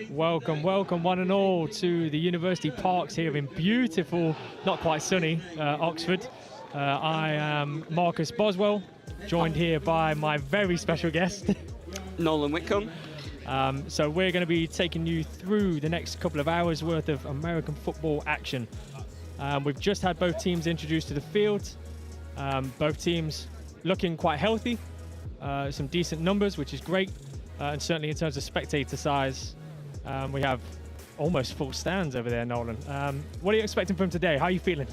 Welcome, welcome one and all to the University Parks here in beautiful, not quite sunny, Oxford. I am Marcus Boswell, joined here by my very special guest, Nolan Whitcomb. So we're going to be taking you through the next couple of hours worth of American football action. We've just had both teams introduced to the field. Both teams looking quite healthy, some decent numbers, which is great. And certainly in terms of spectator size, we have almost full stands over there, Nolan. What are you expecting from today? How are you feeling?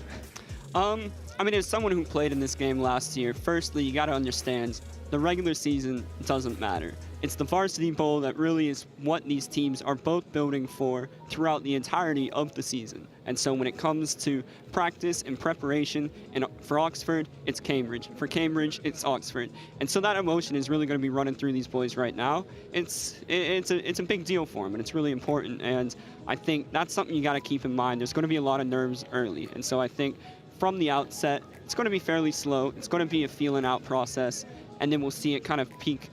I mean, as someone who played in this game last year, firstly, you got to understand the regular season doesn't matter. It's the Varsity Bowl that really is what these teams are both building for throughout the entirety of the season. And so when it comes to practice and preparation, and for Oxford, it's Cambridge. For Cambridge, it's Oxford. And so that emotion is really going to be running through these boys right now. It's a big deal for them, and it's really important. And I think that's something you got to keep in mind. There's going to be a lot of nerves early. And so I think from the outset, it's going to be fairly slow. It's going to be a feeling out process, and then we'll see it kind of peak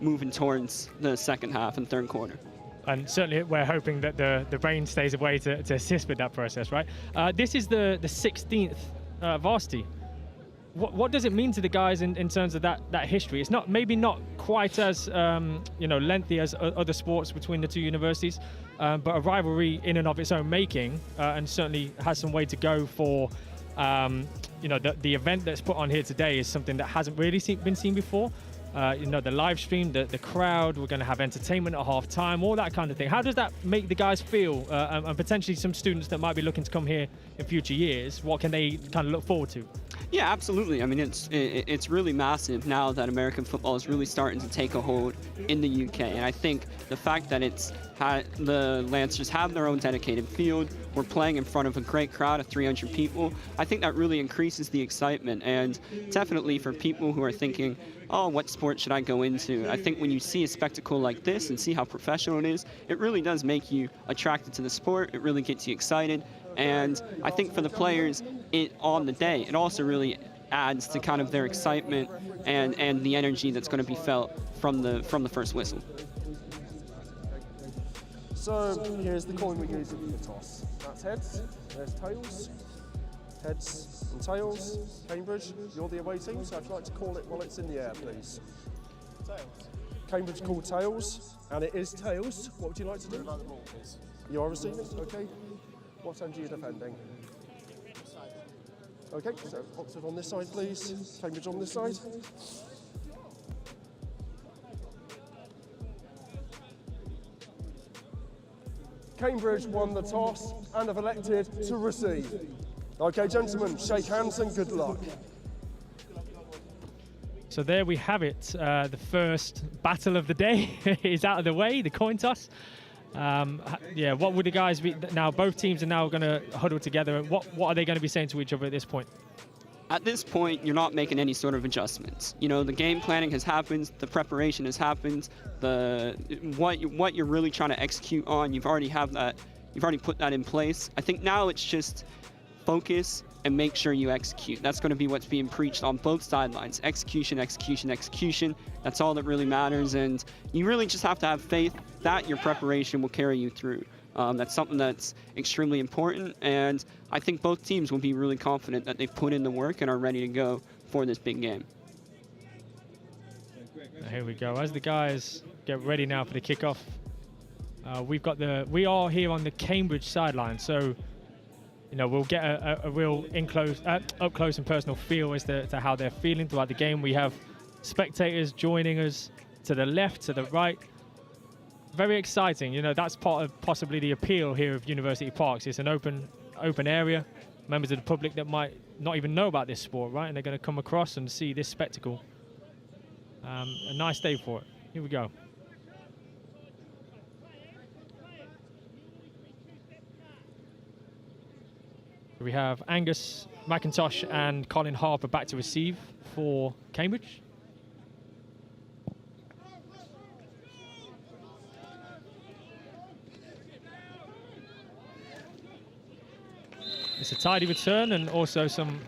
moving towards the second half and third quarter. And certainly we're hoping that the rain stays away to assist with that process, right? This is the 16th varsity. What does it mean to the guys in terms of that history? It's maybe not quite as lengthy as other sports between the two universities, but a rivalry in and of its own making, and certainly has some way to go for the event that's put on here today is something that hasn't really been seen before. The live stream, the crowd, we're going to have entertainment at half time, all that kind of thing. How does that make the guys feel, and potentially some students that might be looking to come here in future years, what can they kind of look forward to? Yeah, absolutely. I mean, it's really massive now that American football is really starting to take a hold in the UK. And I think the fact that the Lancers have their own dedicated field, we're playing in front of a great crowd of 300 people, I think that really increases the excitement. And definitely for people who are thinking, oh, what sport should I go into? I think when you see a spectacle like this and see how professional it is, it really does make you attracted to the sport. It really gets you excited. And I think for the players on the day, it also really adds to kind of their excitement and the energy that's going to be felt from the first whistle. So here's the coin we use for the toss. That's heads, there's tails. Heads and tails. Cambridge, you're the away team, so if you'd like to call it while it's in the air, please. Tails. Cambridge called tails, and it is tails. What would you like to do? You are receiving, okay. What end are you defending? Okay, so Oxford on this side, please. Cambridge on this side. Cambridge won the toss and have elected to receive. Okay, gentlemen, shake hands and good luck. So there we have it. The first battle of the day is out of the way, the coin toss. What would the guys be now? Both teams are now going to huddle together. What are they going to be saying to each other at this point? At this point, you're not making any sort of adjustments. You know, the game planning has happened, the preparation has happened, what you're really trying to execute on, you've already put that in place. I think now it's just focus and make sure you execute. That's going to be what's being preached on both sidelines. Execution, execution, execution. That's all that really matters, and you really just have to have faith that your preparation will carry you through. That's something that's extremely important, and I think both teams will be really confident that they've put in the work and are ready to go for this big game. Here we go. As the guys get ready now for the kickoff, we are here on the Cambridge sideline, so we'll get a real up close and personal feel as to how they're feeling throughout the game. We have spectators joining us to the left, to the right. Very exciting. That's part of possibly the appeal here of University Parks. It's an open area. Members of the public that might not even know about this sport, right? And they're going to come across and see this spectacle. A nice day for it. Here we go. We have Angus McIntosh and Colin Harper back to receive for Cambridge. It's a tidy return and also some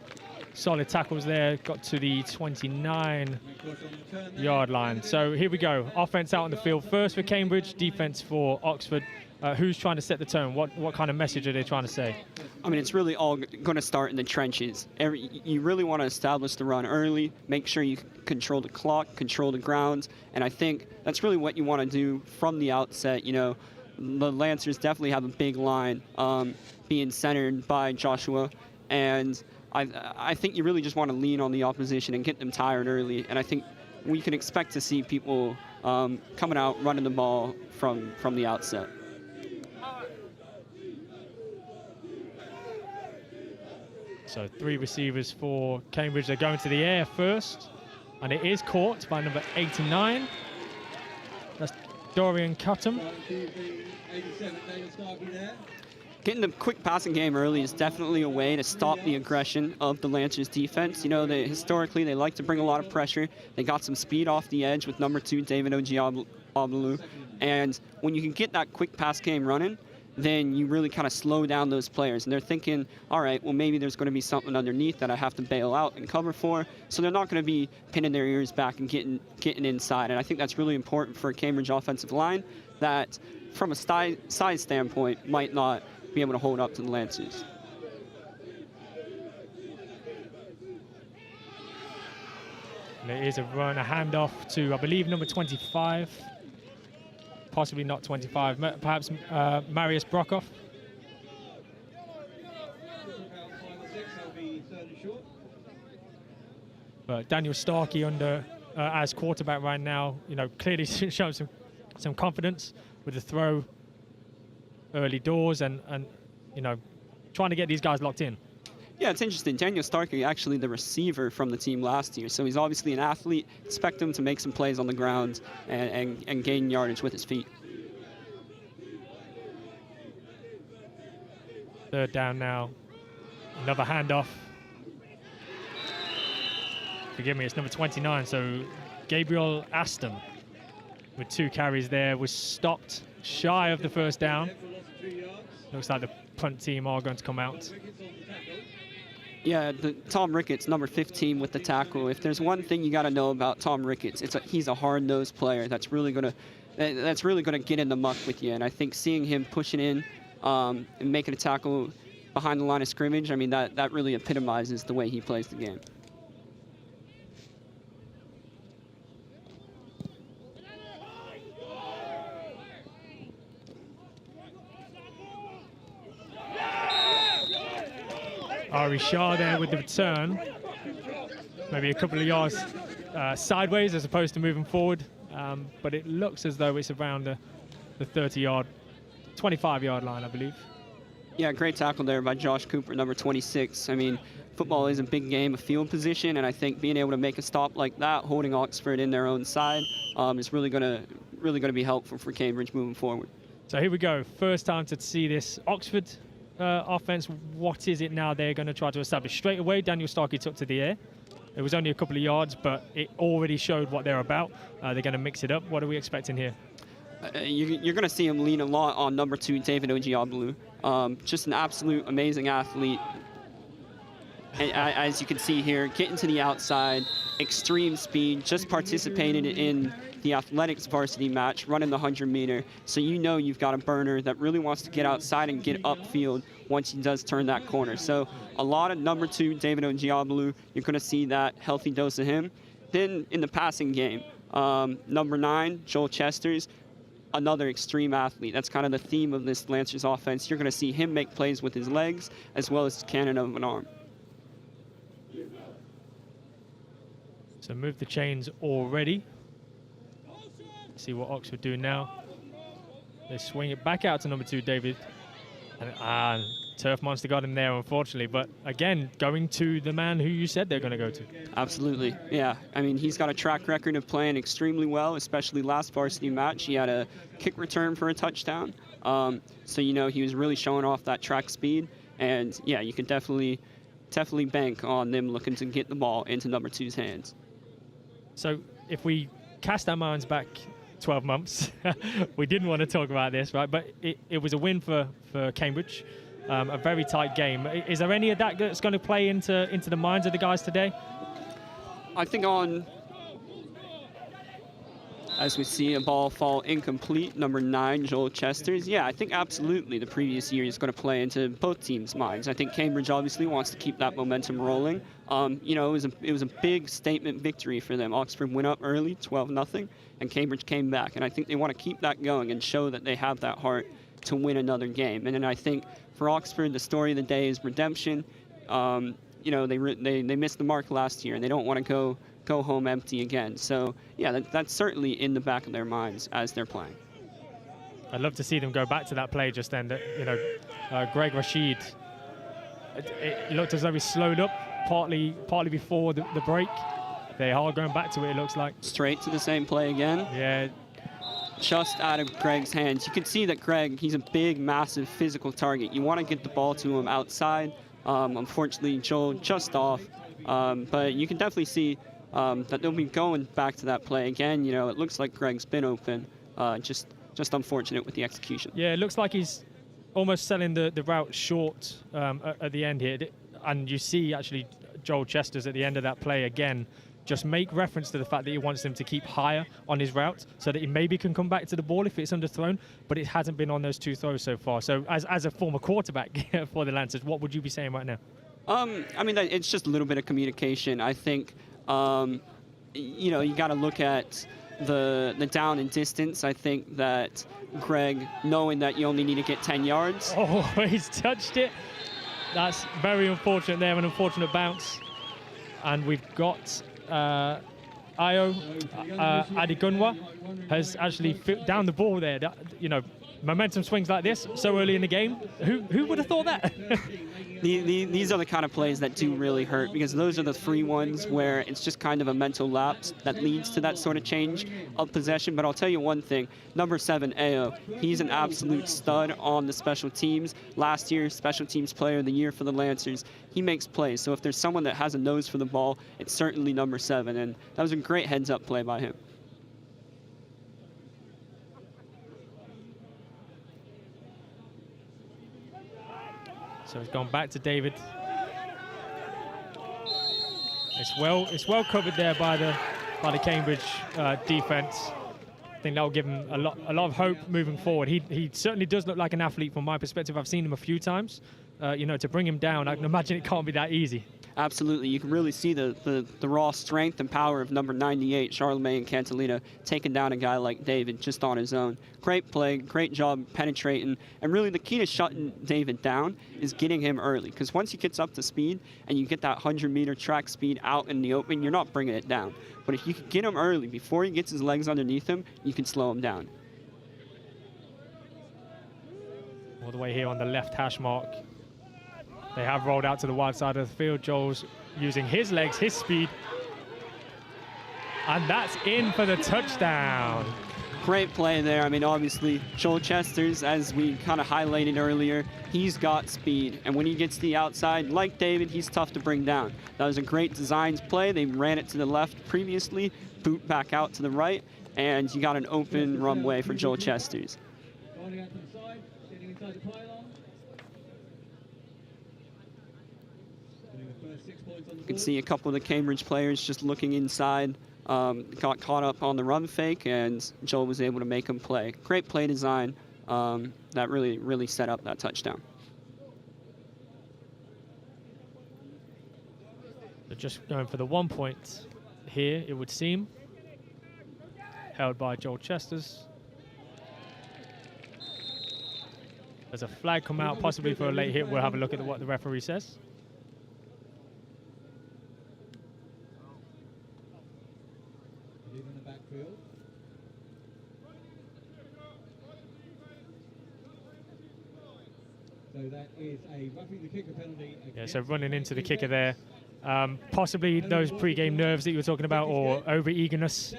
solid tackles there, got to the 29-yard line. So here we go, offense out on the field. First for Cambridge, defense for Oxford. Who's trying to set the tone? What kind of message are they trying to say? I mean, it's really all going to start in the trenches. You really want to establish the run early, make sure you control the clock, control the grounds, and I think that's really what you want to do from the outset. You know, the Lancers definitely have a big line being centered by Joshua, and I think you really just want to lean on the opposition and get them tired early, and I think we can expect to see people coming out, running the ball from the outset. So 3 receivers for Cambridge. They're going to the air first, and it is caught by number 89. That's Dorian Cuttom. Getting the quick passing game early is definitely a way to stop the aggression of the Lancers defense. You know, historically, they like to bring a lot of pressure. They got some speed off the edge with number 2, David Ogiabolu. And when you can get that quick pass game running, then you really kind of slow down those players. And they're thinking, all right, well, maybe there's going to be something underneath that I have to bail out and cover for. So they're not going to be pinning their ears back and getting inside. And I think that's really important for a Cambridge offensive line that, from a size standpoint, might not be able to hold up to the Lancers. There is a run, a handoff to, I believe, number 25. Possibly not 25, perhaps Marius Brockhoff. But Daniel Starkey under as quarterback right now, you know, clearly showing some confidence with the throw early doors and you know, trying to get these guys locked in. Yeah, it's interesting. Daniel Starkey, actually the receiver from the team last year, so he's obviously an athlete. Expect him to make some plays on the ground and gain yardage with his feet. Third down now. Another handoff. Forgive me, it's number 29. So Gabriel Aston with 2 carries there was stopped shy of the first down. Looks like the punt team are going to come out. Yeah, Tom Ricketts, number 15 with the tackle. If there's one thing you got to know about Tom Ricketts, he's a hard-nosed player that's really going to get in the muck with you. And I think seeing him pushing in and making a tackle behind the line of scrimmage, I mean, that really epitomizes the way he plays the game. Ari Shah there with the return. Maybe a couple of yards sideways as opposed to moving forward. But it looks as though it's around the 30-yard, 25-yard line, I believe. Yeah, great tackle there by Josh Cooper, number 26. I mean, football is a big game of field position, and I think being able to make a stop like that, holding Oxford in their own side, is really going to be helpful for Cambridge moving forward. So here we go. First time to see this Oxford offense. What is it now they're going to try to establish? Straight away, Daniel Starkey took to the air. It was only a couple of yards, but it already showed what they're about. They're going to mix it up. What are we expecting here? You're going to see him lean a lot on number 2, David Ogiabolu. Just an absolute amazing athlete. And as you can see here, getting to the outside, extreme speed, just participated in the athletics varsity match, running the 100-meter. So you know you've got a burner that really wants to get outside and get upfield once he does turn that corner. So a lot of number 2, David Ogiabolu, you're going to see that healthy dose of him. Then in the passing game, number 9, Joel Chesters, another extreme athlete. That's kind of the theme of this Lancers offense. You're going to see him make plays with his legs as well as cannon of an arm. So move the chains already. See what Oxford do now. They swing it back out to number 2, David. And Turf Monster got him there, unfortunately. But again, going to the man who you said they're going to go to. Absolutely, yeah. I mean, he's got a track record of playing extremely well, especially last varsity match. He had a kick return for a touchdown. So, you know, he was really showing off that track speed. And, yeah, you can definitely bank on them looking to get the ball into number 2's hands. So if we cast our minds back 12 months, we didn't want to talk about this, right? But it was a win for Cambridge. a very tight game. Is there any of that that's going to play into the minds of the guys today? I think as we see a ball fall incomplete, number 9, Joel Chesters. Yeah, I think absolutely the previous year is going to play into both teams' minds. I think Cambridge obviously wants to keep that momentum rolling. You know, it was a big statement victory for them. Oxford went up early, 12-0, and Cambridge came back. And I think they want to keep that going and show that they have that heart to win another game. And then I think for Oxford, the story of the day is redemption. You know, they missed the mark last year, and they don't want to go home empty again. So yeah, that's certainly in the back of their minds as they're playing. I'd love to see them go back to that play just then. You know, Greg Rashid, it looked as though he slowed up partly before the break. They are going back to it, it looks like. Straight to the same play again. Yeah. Just out of Greg's hands. You can see that Greg, he's a big, massive physical target. You want to get the ball to him outside. Unfortunately, Joel just off. But you can definitely see that they'll be going back to that play again. You know, it looks like Greg's been open. Just unfortunate with the execution. Yeah, it looks like he's almost selling the route short at the end here. And you see, actually, Joel Chesters at the end of that play again just make reference to the fact that he wants them to keep higher on his route so that he maybe can come back to the ball if it's underthrown, but it hasn't been on those 2 throws so far. So as a former quarterback for the Lancers, what would you be saying right now? I mean, it's just a little bit of communication. I think, you know, you got to look at the down and distance. I think that Greg, knowing that you only need to get 10 yards. Oh, he's touched it. That's very unfortunate there, an unfortunate bounce. And we've got Ayo Adigunwa has actually down the ball there. You know, momentum swings like this so early in the game. Who would have thought that? These are the kind of plays that do really hurt, because those are the free ones where it's just kind of a mental lapse that leads to that sort of change of possession. But I'll tell you one thing, number 7, Ayo, he's an absolute stud on the special teams. Last year, special teams player of the year for the Lancers. He makes plays. So if there's someone that has a nose for the ball, it's certainly number 7. And that was a great heads-up play by him. So it's gone back to David. It's well covered there by the Cambridge defense. I think that will give him a lot of hope moving forward. He certainly does look like an athlete from my perspective. I've seen him a few times. You know, to bring him down, I can imagine it can't be that easy. Absolutely. You can really see the raw strength and power of number 98, Charlemagne Cantalina, taking down a guy like David just on his own. Great play, great job penetrating. And really the key to shutting David down is getting him early, because once he gets up to speed and you get that 100-meter track speed out in the open, you're not bringing it down. But if you can get him early before he gets his legs underneath him, you can slow him down. All the way here on the left hash mark. They have rolled out to the wide side of the field. Joel's using his legs, his speed. And that's in for the touchdown. Great play there. I mean, obviously, Joel Chesters, as we kind of highlighted earlier, he's got speed. And when he gets to the outside, like David, he's tough to bring down. That was a great designs play. They ran it to the left previously, boot back out to the right, and you got an open runway for Joel Chesters. You can see a couple of the Cambridge players just looking inside, got caught up on the run fake, and Joel was able to make him play. Great play design that really set up that touchdown. They're just going for the 1 point here, it would seem. Held by Joel Chesters. There's a flag come out, possibly for a late hit. We'll have a look at what the referee says. So that is a roughing the kicker penalty. Yeah, so running into the kicker there. Possibly those pre-game nerves that you were talking about, or over-eagerness.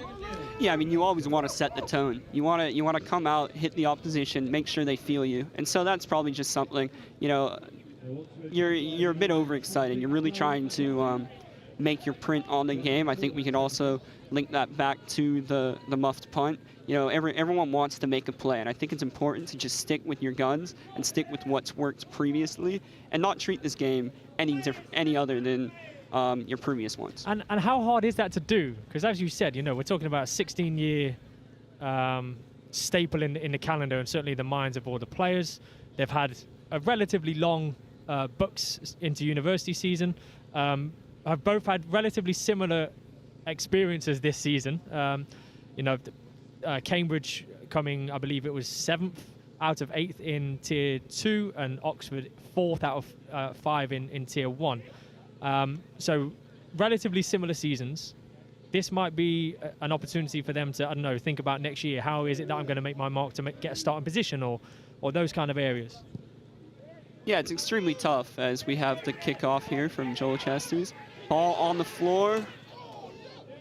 Yeah, I mean, you always want to set the tone. You want to come out, hit the opposition, make sure they feel you. And so that's probably just something, you know, you're a bit overexcited. You're really trying to make your print on the game. I think we can also link that back to the muffed punt. You know, everyone wants to make a play, and I think it's important to just stick with your guns and stick with what's worked previously, and not treat this game any other than your previous ones. And how hard is that to do? Because as you said, you know, we're talking about a 16-year staple in the calendar, and certainly the minds of all the players. They've had a relatively long books into university season. Have both had relatively similar experiences this season. You know, Cambridge coming, I believe it was 7th out of 8th in Tier 2, and Oxford 4th out of 5 in Tier 1. So relatively similar seasons. This might be an opportunity for them to, I don't know, think about next year. How is it that I'm going to make my mark to get a starting position, or those kind of areas? Yeah, it's extremely tough as we have the kickoff here from Joel Chesters. Ball on the floor,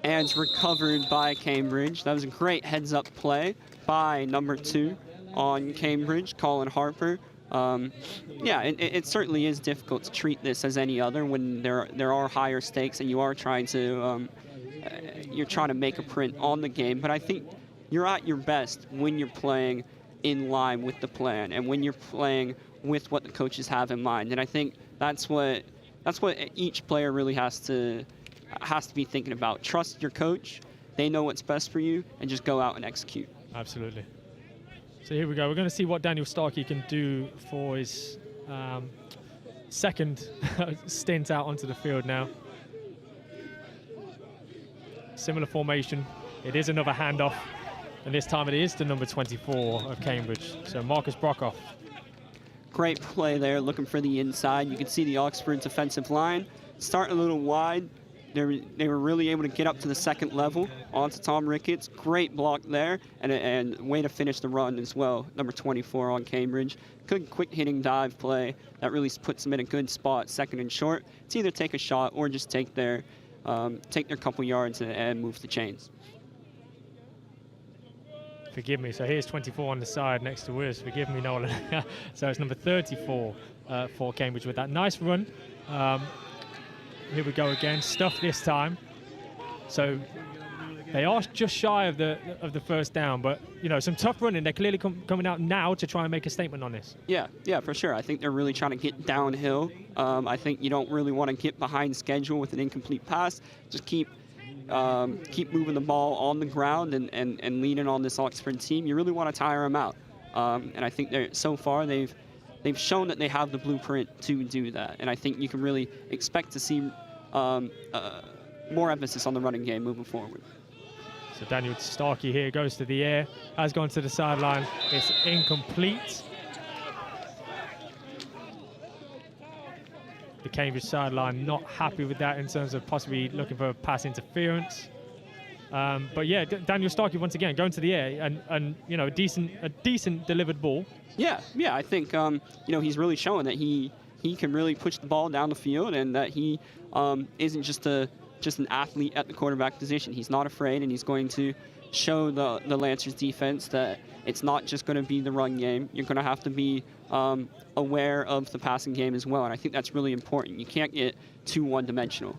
and it's recovered by Cambridge. That was a great heads-up play by number 2 on Cambridge, Colin Harper. Yeah, it certainly is difficult to treat this as any other when there are higher stakes and you are trying to make a print on the game. But I think you're at your best when you're playing in line with the plan and when you're playing with what the coaches have in mind. And I think that's what each player really has to be thinking about. Trust your coach. They know what's best for you, and just go out and execute. Absolutely. So here we go. We're going to see what Daniel Starkey can do for his second stint out onto the field now. Similar formation. It is another handoff, and this time it is to number 24 of Cambridge. So Marcus Brockhoff. Great play there, looking for the inside. You can see the Oxford defensive line start a little wide. They were really able to get up to the second level onto Tom Ricketts. Great block there, and way to finish the run as well. Number 24 on Cambridge. Good quick hitting dive play that really puts them in a good spot, second and short. To either take a shot or just take their couple yards and move the chains. Forgive me. So here's 24 on the side next to Wiz. Forgive me, Nolan. So it's number 34 for Cambridge with that nice run. Here we go again. Stuff this time. So they are just shy of the first down, but you know, some tough running. They're clearly coming out now to try and make a statement on this. Yeah, for sure. I think they're really trying to get downhill. I think you don't really want to get behind schedule with an incomplete pass. Just keep moving the ball on the ground and leaning on this Oxford team. You really want to tire them out. And I think so far they've shown that they have the blueprint to do that. And I think you can really expect to see more emphasis on the running game moving forward. So Daniel Starkey here goes to the air, has gone to the sideline. It's incomplete. The Cambridge sideline not happy with that in terms of possibly looking for pass interference. But yeah, Daniel Starkey once again going to the air and you know, a decent delivered ball. Yeah, I think you know, he's really showing that he can really push the ball down the field, and that he isn't just an athlete at the quarterback position. He's not afraid, and he's going to show the Lancers defense that it's not just going to be the run game. You're going to have to be aware of the passing game as well, and I think that's really important. You can't get too one-dimensional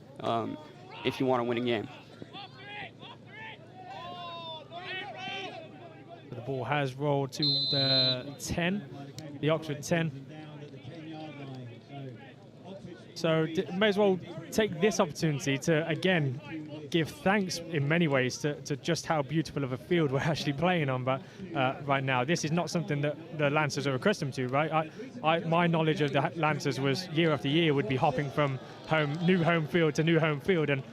if you want to win a game. The ball has rolled to the 10, the Oxford 10. So may as well take this opportunity to, again, give thanks in many ways to just how beautiful of a field we're actually playing on. But right now, this is not something that the Lancers are accustomed to, right? My knowledge of the Lancers was year after year would be hopping from new home field to new home field. And,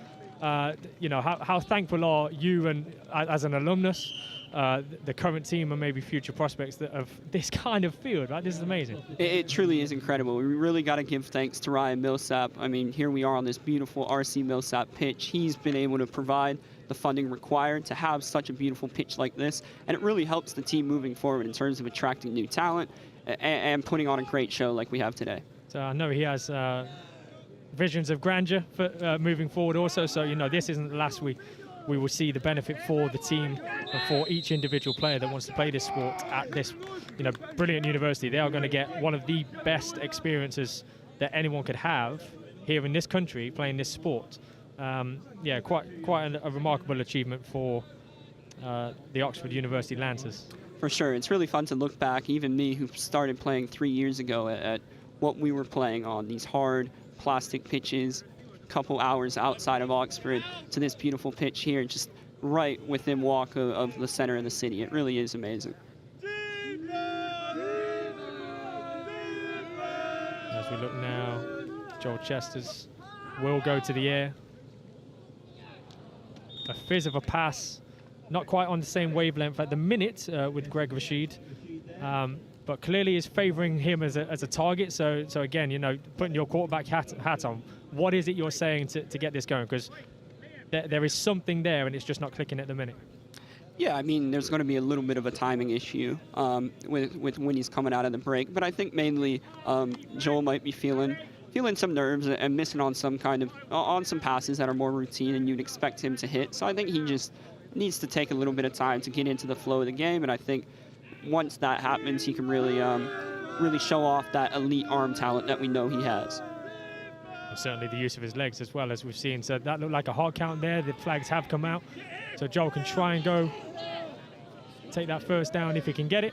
you know, how thankful are you and as an alumnus, the current team and maybe future prospects of this kind of field, right? This is amazing. It truly is incredible. We really got to give thanks to Ryan Millsap. I mean, here we are on this beautiful RC Millsap pitch. He's been able to provide the funding required to have such a beautiful pitch like this, and it really helps the team moving forward in terms of attracting new talent and putting on a great show like we have today. So I know he has visions of grandeur for moving forward also, so you know, this isn't the last we will see the benefit for the team and for each individual player that wants to play this sport at this, you know, brilliant university. They are going to get one of the best experiences that anyone could have here in this country playing this sport. Yeah, quite a remarkable achievement for the Oxford University Lancers. For sure. It's really fun to look back, even me who started playing 3 years ago, at what we were playing on, these hard plastic pitches, a couple hours outside of Oxford, to this beautiful pitch here, just right within walk of the center of the city. It really is amazing. As we look now, Joel Chesters will go to the air. A fizz of a pass, not quite on the same wavelength at the minute with Greg Rashid, but clearly is favouring him as a target. So again, you know, putting your quarterback hat on, what is it you're saying to get this going? Because there is something there, and it's just not clicking at the minute. Yeah, I mean, there's going to be a little bit of a timing issue with when he's coming out of the break, but I think mainly Joel might be feeling some nerves and missing on some passes that are more routine and you'd expect him to hit. So I think he just needs to take a little bit of time to get into the flow of the game, and I think once that happens, he can really show off that elite arm talent that we know he has. And certainly the use of his legs as well, as we've seen. So that looked like a hard count there. The flags have come out. So Joel can try and go take that first down if he can get it.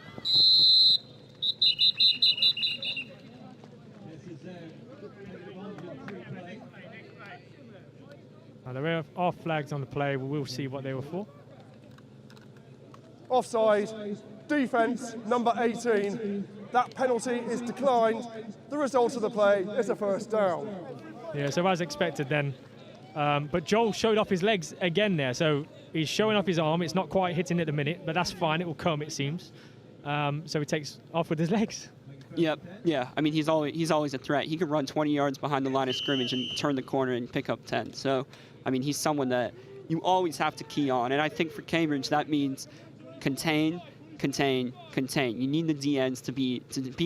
Now there are flags on the play. We will see what they were for. Offside, defence, number 18. That penalty is declined. The result of the play is a first down. Yeah, so as expected then. But Joel showed off his legs again there. So he's showing off his arm. It's not quite hitting at the minute, but that's fine. It will come, it seems. So he takes off with his legs. Yep, yeah. I mean, he's always a threat. He could run 20 yards behind the line of scrimmage and turn the corner and pick up 10. So, I mean, he's someone that you always have to key on. And I think for Cambridge, that means contain, contain, contain. You need the DNs to be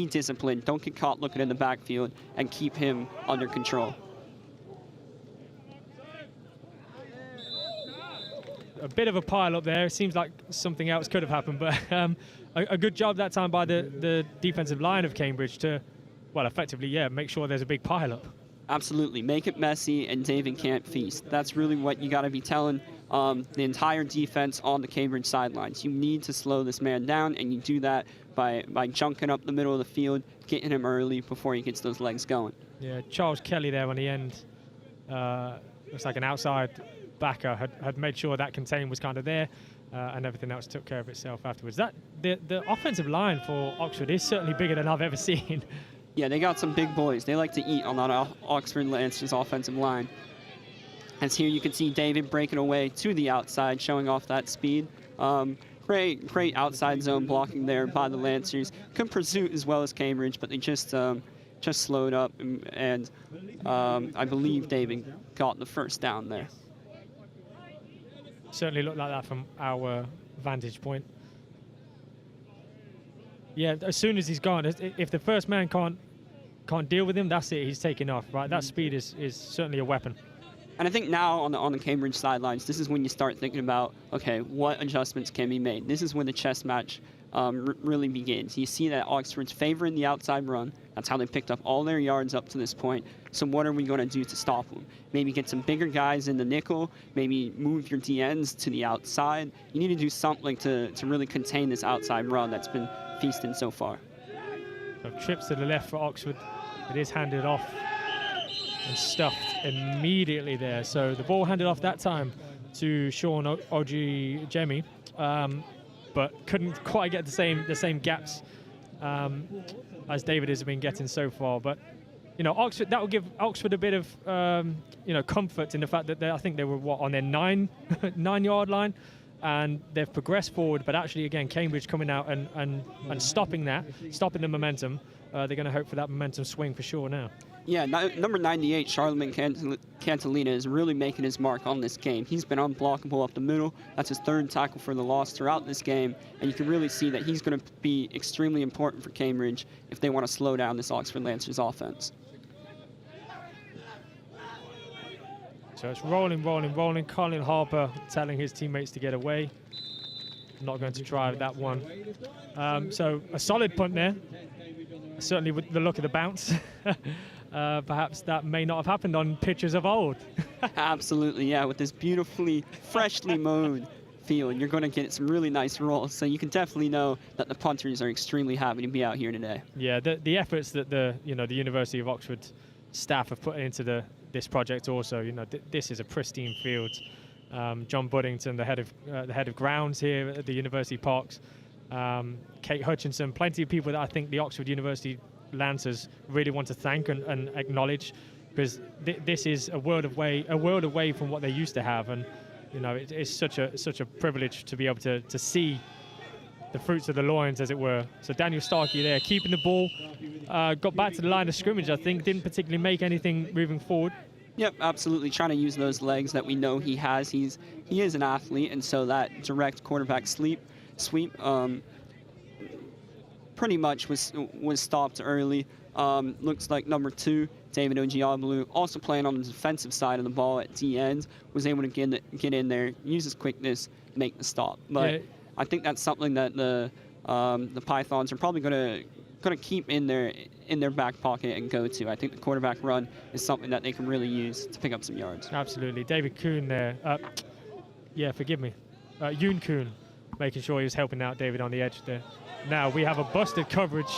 disciplined. Don't get caught looking in the backfield and keep him under control. A bit of a pile up there. It seems like something else could have happened, but a good job that time by the defensive line of Cambridge to, well, effectively, yeah, make sure there's a big pile up. Absolutely. Make it messy, and David can't feast. That's really what you got to be telling the entire defense on the Cambridge sidelines. You need to slow this man down, and you do that by junking up the middle of the field, getting him early before he gets those legs going. Yeah, Charles Kelly there on the end. Looks like an outside backer had made sure that contain was kind of there, and everything else took care of itself afterwards. The offensive line for Oxford is certainly bigger than I've ever seen. Yeah, they got some big boys. They like to eat on that Oxford Lancers offensive line. As here you can see David breaking away to the outside, showing off that speed. Great outside zone blocking there by the Lancers. Good pursuit as well as Cambridge, but they just slowed up, and I believe David got the first down there. Certainly looked like that from our vantage point. Yeah, as soon as he's gone, if the first man can't deal with him, that's it. He's taking off, right? That speed is certainly a weapon. And I think now on the Cambridge sidelines, this is when you start thinking about, okay, what adjustments can be made? This is when the chess match really begins. You see that Oxford's favoring the outside run. That's how they picked up all their yards up to this point. So what are we going to do to stop them? Maybe get some bigger guys in the nickel. Maybe move your DNs to the outside. You need to do something to really contain this outside run that's been feasting so far. So trips to the left for Oxford. It is handed off and stuffed immediately there. So the ball handed off that time to Sean Ojijemi, but couldn't quite get the same gaps as David has been getting so far. But you know, Oxford, that will give Oxford a bit of comfort in the fact that I think they were on their 9-yard line, and they've progressed forward. But actually, again, Cambridge coming out and stopping the momentum. They're going to hope for that momentum swing for sure now. Yeah, number 98, Charlemagne Cantalina, is really making his mark on this game. He's been unblockable up the middle. That's his third tackle for the loss throughout this game, and you can really see that he's going to be extremely important for Cambridge if they want to slow down this Oxford Lancers offense. So it's rolling. Colin Harper telling his teammates to get away. Not going to try that one. So a solid punt there. Certainly with the look of the bounce. Perhaps that may not have happened on pitches of old. Absolutely, yeah. With this beautifully, freshly mowed field, you're going to get some really nice rolls. So you can definitely know that the punters are extremely happy to be out here today. Yeah, the efforts that the University of Oxford staff have put into this project also. This is a pristine field. John Buddington, the head of grounds here at the University Parks, Kate Hutchinson, plenty of people that I think the Oxford University Lancers really want to thank and acknowledge, because this is a world away from what they used to have, and it's such a privilege to be able to see the fruits of the loins, as it were. So Daniel Starkey there, keeping the ball, got back to the line of scrimmage. I think didn't particularly make anything moving forward. Yep, absolutely. Trying to use those legs that we know he has. He is an athlete, and so that direct quarterback sweep pretty much was stopped early. Looks like number 2, David Ojiablu, also playing on the defensive side of the ball at D end, was able to get in there, use his quickness, make the stop. But yeah, I think that's something that the Pythons are probably going to keep in their back pocket and go to. I think the quarterback run is something that they can really use to pick up some yards. Absolutely. David Kuhn there. Yeah, forgive me. Yoon Kuhn, making sure he was helping out David on the edge there. Now we have a busted coverage,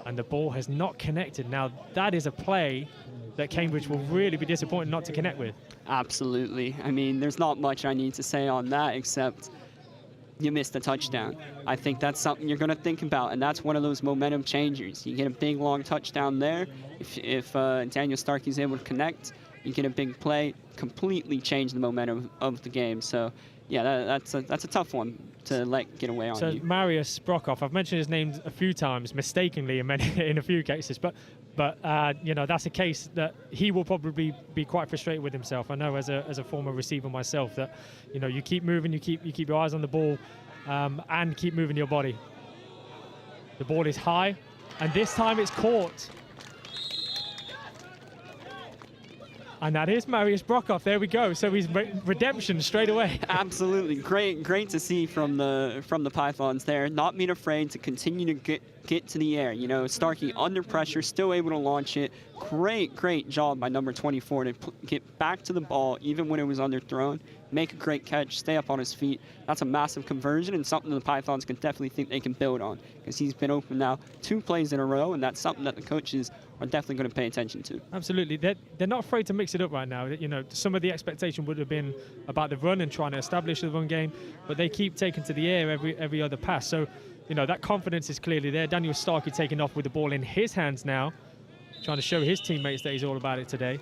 and the ball has not connected. Now that is a play that Cambridge will really be disappointed not to connect with. Absolutely. I mean, there's not much I need to say on that except you missed a touchdown. I think that's something you're going to think about, and that's one of those momentum changers. You get a big, long touchdown there. If Daniel Starkey's able to connect, you get a big play, completely change the momentum of the game. So, yeah, that's a tough one to let get away on you. So Marius Brockhoff, I've mentioned his name a few times, mistakenly in a few cases, but that's a case that he will probably be quite frustrated with himself. I know as a former receiver myself that you keep moving, you keep your eyes on the ball, and keep moving your body. The ball is high, and this time it's caught. And that is Marius Brockhoff. There we go. So he's redemption straight away. Absolutely, great to see from the Pythons there. Not being afraid to continue to get to the air. Starkey under pressure, still able to launch it. Great job by number 24 to get back to the ball even when it was underthrown. Make a great catch, stay up on his feet. That's a massive conversion and something the Pythons can definitely think they can build on, because he's been open now 2 plays in a row, and that's something that the coaches are definitely going to pay attention to. Absolutely. They're not afraid to mix it up right now. Some of the expectation would have been about the run and trying to establish the run game, but they keep taking to the air every other pass. So, that confidence is clearly there. Daniel Starkey taking off with the ball in his hands now, trying to show his teammates that he's all about it today.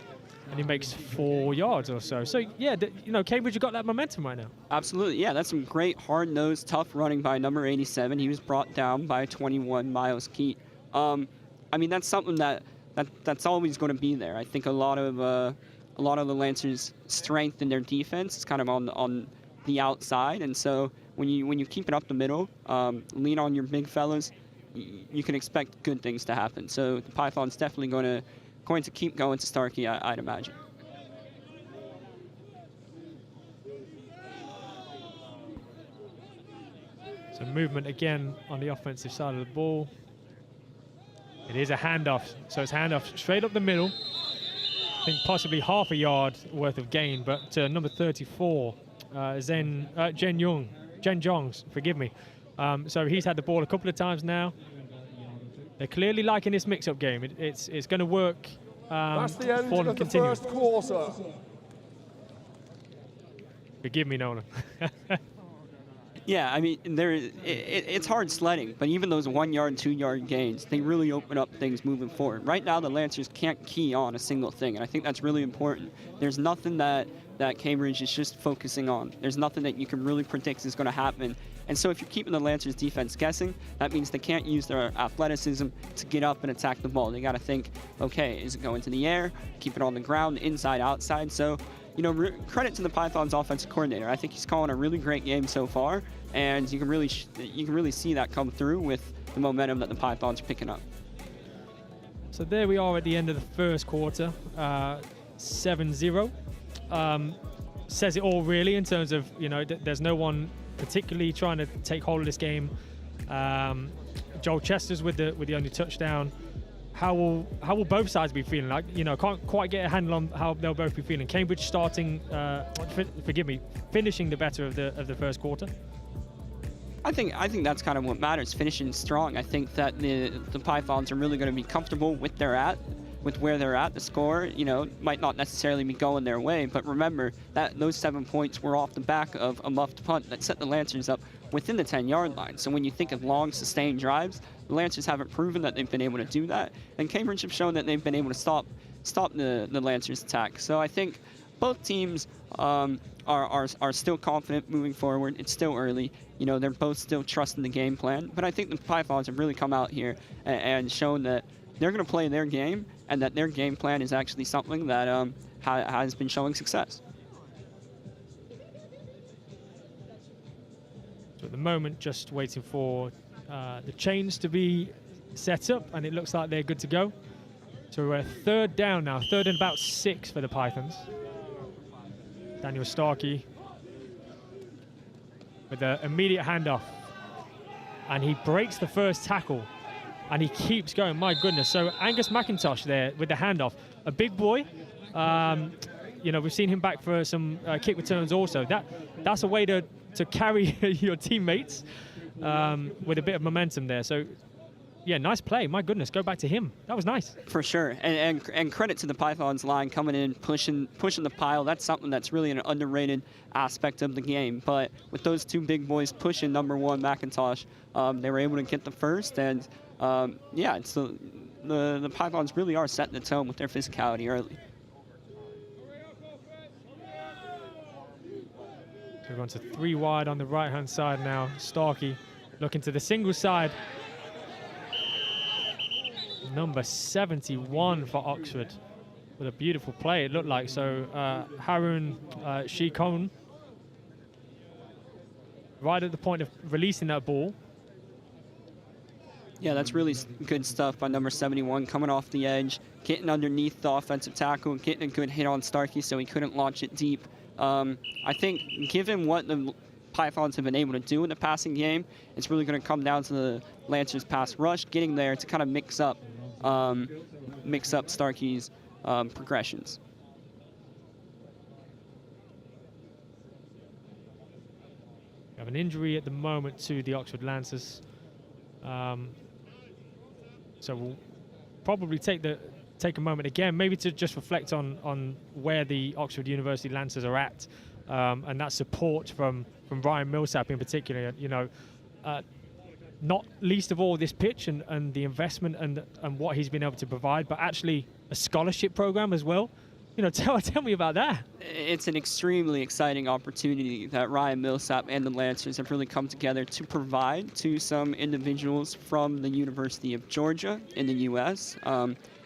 And he makes 4 yards or so. So, yeah, Cambridge have got that momentum right now. Absolutely, yeah. That's some great, hard-nosed, tough running by number 87. He was brought down by 21, Miles Keat. I mean, that's something that's always going to be there. I think a lot of the Lancers' strength in their defense is kind of on the outside, and so when you keep it up the middle, lean on your big fellas, you can expect good things to happen. So the Pythons definitely going to keep going to Starkey, I'd imagine. So movement again on the offensive side of the ball. It is a handoff, so it's handoff straight up the middle. I think possibly half a yard worth of gain, but number 34, Jen Jongs, forgive me. So he's had the ball a couple of times now. They're clearly liking this mix-up game. It's going to work. That's the end of the first quarter. Forgive me, Nolan. Yeah, I mean, it's hard sledding, but even those 1 yard, 2 yard gains, they really open up things moving forward. Right now, the Lancers can't key on a single thing, and I think that's really important. There's nothing that Cambridge is just focusing on. There's nothing that you can really predict is going to happen. And so if you're keeping the Lancers defense guessing, that means they can't use their athleticism to get up and attack the ball. They got to think, okay, is it going to the air, keep it on the ground, inside, outside? So, credit to the Pythons offensive coordinator. I think he's calling a really great game so far, and you can really see that come through with the momentum that the Pythons are picking up. So there we are at the end of the first quarter, 7-0. Says it all really in terms of, there's no one particularly trying to take hold of this game. Joel Chester's with the only touchdown. will both sides be feeling? Like, you know, can't quite get a handle on how they'll both be feeling. Cambridge starting, finishing the better of the first quarter. I think that's kind of what matters, finishing strong. I think that the Pythons are really going to be comfortable with where they're at. The score, you know, might not necessarily be going their way, but remember that those 7 points were off the back of a muffed punt that set the Lancers up within the 10-yard line. So when you think of long, sustained drives, the Lancers haven't proven that they've been able to do that, and Cambridge have shown that they've been able to stop the Lancers' attack. So I think both teams are still confident moving forward. It's still early. You know, they're both still trusting the game plan. But I think the Pythons have really come out here and shown that they're going to play their game and that their game plan is actually something that has been showing success. So at the moment, just waiting for the chains to be set up, and it looks like they're good to go. So we're third down now, third and about 6 for the Pythons. Daniel Starkey with an immediate handoff, and he breaks the first tackle, and he keeps going. My goodness. So Angus McIntosh there with the handoff, a big boy. You know, we've seen him back for some kick returns also. That's a way to carry your teammates with a bit of momentum there. So yeah, nice play. My goodness, go back to him. That was nice. For sure. And credit to the Pythons line coming in, pushing the pile. That's something that's really an underrated aspect of the game. But with those two big boys pushing number 1 McIntosh, they were able to get the first. And yeah, it's the Pythons really are setting the tone with their physicality early. So we're going to 3 wide on the right-hand side now. Starkey looking to the single side. Number 71 for Oxford with a beautiful play, it looked like. So Harun Shikon right at the point of releasing that ball. Yeah, that's really good stuff by number 71, coming off the edge, getting underneath the offensive tackle, getting a good hit on Starkey so he couldn't launch it deep. I think given what the Pythons have been able to do in the passing game, it's really going to come down to the Lancers pass rush, getting there to kind of mix up Starkey's progressions. We have an injury at the moment to the Oxford Lancers. So we'll probably take a moment again, maybe to just reflect on where the Oxford University Lancers are at, and that support from Ryan Millsap in particular. You know, not least of all this pitch and the investment and what he's been able to provide, but actually a scholarship program as well. You know, tell me about that. It's an extremely exciting opportunity that Ryan Millsap and the Lancers have really come together to provide to some individuals from the University of Georgia in the U.S.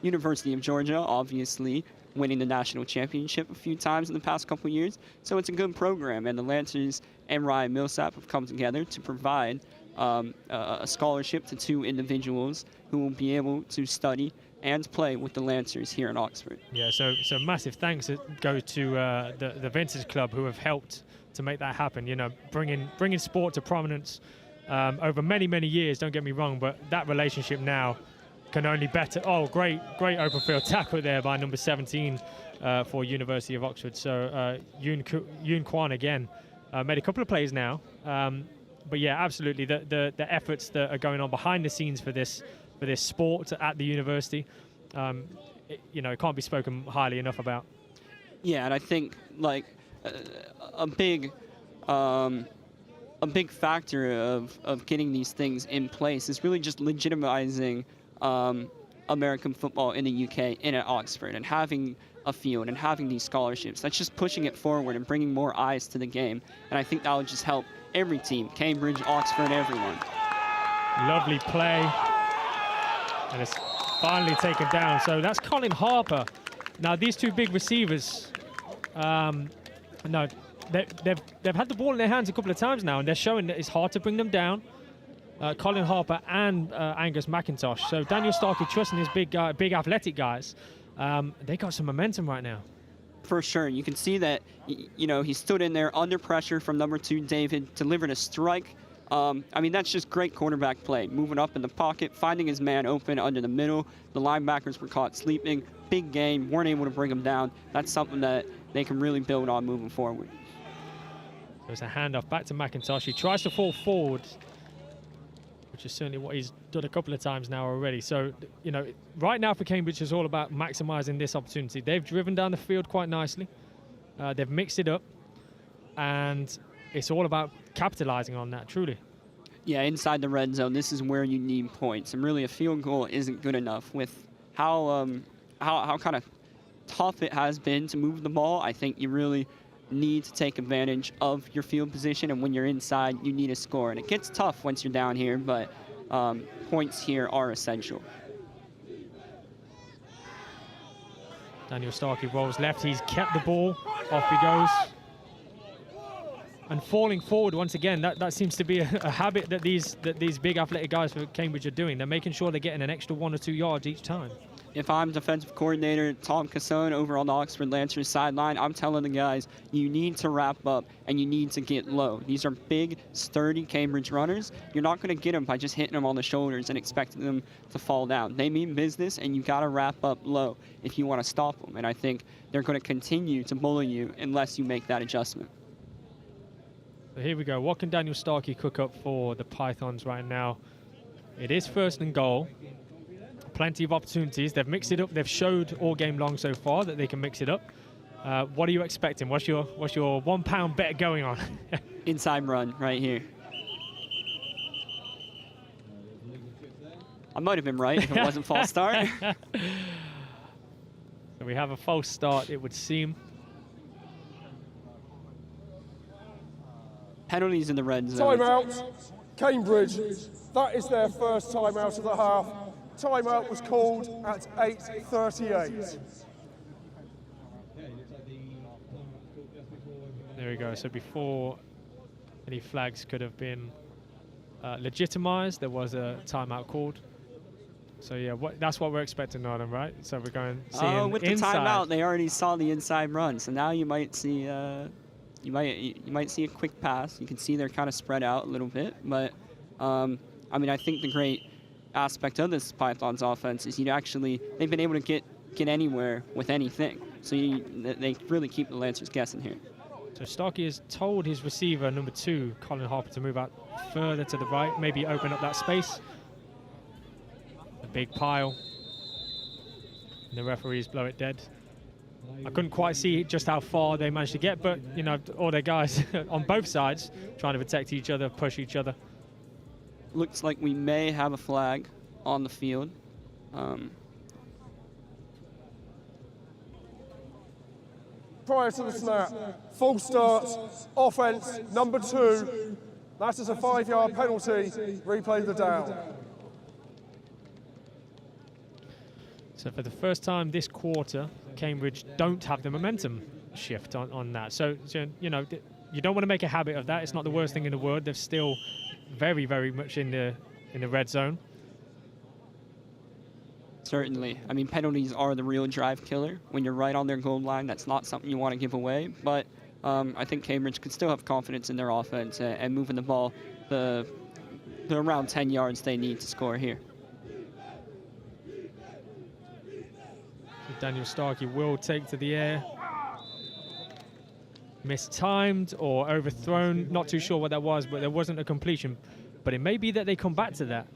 University of Georgia, obviously, winning the national championship a few times in the past couple years. So it's a good program, and the Lancers and Ryan Millsap have come together to provide a scholarship to 2 individuals who will be able to study and play with the Lancers here in Oxford. Yeah, so massive thanks go to the Vintage Club, who have helped to make that happen. You know, bringing sport to prominence over many years. Don't get me wrong, but that relationship now can only better. Oh, great open field tackle there by number 17 for University of Oxford. So Yoon Kwan again made a couple of plays now. But yeah, absolutely, the efforts that are going on behind the scenes for this sport at the university, you know, it can't be spoken highly enough about. Yeah, and I think like a big factor of getting these things in place is really just legitimizing American football in the UK and at Oxford, and having a field and having these scholarships. That's just pushing it forward and bringing more eyes to the game. And I think that would just help every team, Cambridge, Oxford, everyone. Lovely play. And it's finally taken down. So that's Colin Harper. Now these 2 big receivers, no, they've had the ball in their hands a couple of times now, and they're showing that it's hard to bring them down. Colin Harper and Angus McIntosh. So Daniel Starkey trusting his big athletic guys. They got some momentum right now. For sure. You can see that, you know, he stood in there under pressure from number 2, David, delivered a strike I mean, that's just great quarterback play. Moving up in the pocket, finding his man open under the middle. The linebackers were caught sleeping. Big game, weren't able to bring him down. That's something that they can really build on moving forward. There's a handoff back to McIntosh. He tries to fall forward, which is certainly what he's done a couple of times now already. So, you know, right now for Cambridge, it's all about maximizing this opportunity. They've driven down the field quite nicely. They've mixed it up, and it's all about capitalizing on that, truly. Yeah, inside the red zone, this is where you need points. And really, a field goal isn't good enough with how kind of tough it has been to move the ball. I think you really need to take advantage of your field position, and when you're inside, you need a score. And it gets tough once you're down here, but points here are essential. Daniel Starkey rolls left. He's kept the ball. Off he goes. And falling forward once again, that seems to be a habit that these big athletic guys for Cambridge are doing. They're making sure they're getting an extra 1 or 2 yards each time. If I'm defensive coordinator Tom Casson over on the Oxford Lancers sideline, I'm telling the guys, you need to wrap up and you need to get low. These are big, sturdy Cambridge runners. You're not going to get them by just hitting them on the shoulders and expecting them to fall down. They mean business, and you got to wrap up low if you want to stop them. And I think they're going to continue to bully you unless you make that adjustment. So here we go. What can Daniel Starkey cook up for the Pythons right now? It is 1st and goal. Plenty of opportunities. They've mixed it up. They've showed all game long so far that they can mix it up. What are you expecting? What's your £1 bet going on? Inside run right here. I might have been right if it wasn't false start. So we have a false start, it would seem. Penalties in the red zone. Timeout, Cambridge. That is their first timeout of the half. Timeout was called at 8:38. There we go. So before any flags could have been legitimized, there was a timeout called. So yeah, that's what we're expecting on them, right? So we're going seeing with the inside. timeout, they already saw the inside run. So now you might see you might see a quick pass. You can see they're kind of spread out a little bit, but I mean, I think the great aspect of this Pythons offense is they've been able to get anywhere with anything. So they really keep the Lancers guessing here. So Starkey has told his receiver, number 2, Colin Harper, to move out further to the right, maybe open up that space. A big pile. And the referees blow it dead. I couldn't quite see just how far they managed to get, but, you know, all their guys on both sides trying to protect each other, push each other. Looks like we may have a flag on the field. Prior to the snap, full start, offense, number 2. That is a 5-yard penalty. Replay the down. So for the first time this quarter, Cambridge don't have the momentum shift on that. So, you know, you don't want to make a habit of that. It's not the worst thing in the world. They're still very, very much in the red zone. Certainly. I mean, penalties are the real drive killer. When you're right on their goal line, that's not something you want to give away. But I think Cambridge could still have confidence in their offense and moving the ball the around 10 yards they need to score here. So Daniel Starkey will take to the air. Mistimed or overthrown. Not too sure what that was, but there wasn't a completion. But it may be that they come back to that.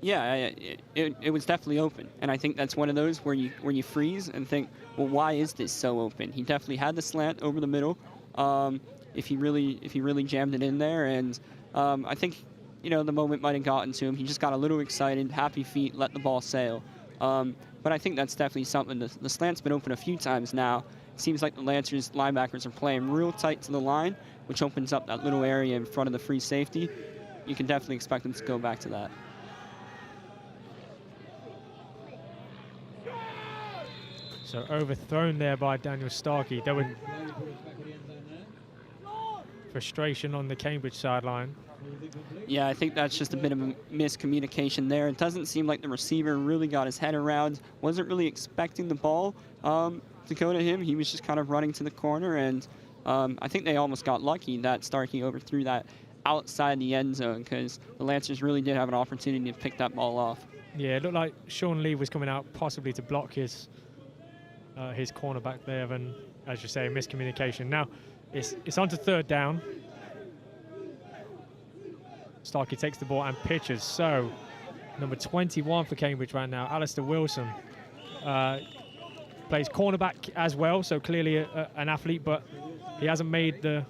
Yeah, it was definitely open, and I think that's one of those where you freeze and think, well, why is this so open? He definitely had the slant over the middle. If he really jammed it in there, and I think, you know, the moment might have gotten to him. He just got a little excited, happy feet, let the ball sail. But I think that's definitely something. The slant's been open a few times now. It seems like the Lancers linebackers are playing real tight to the line, which opens up that little area in front of the free safety. You can definitely expect them to go back to that. So overthrown there by Daniel Starkey. There was frustration on the Cambridge sideline. Yeah, I think that's just a bit of a miscommunication there. It doesn't seem like the receiver really got his head around, wasn't really expecting the ball to go to him. He was just kind of running to the corner, and I think they almost got lucky that Starkey overthrew that outside the end zone because the Lancers really did have an opportunity to pick that ball off. Yeah, it looked like Sean Lee was coming out possibly to block his cornerback there, and as you say, miscommunication. Now it's on to third down. Starkey takes the ball and pitches. So number 21 for Cambridge right now, Alistair Wilson, plays cornerback as well, so clearly an athlete, but he hasn't made the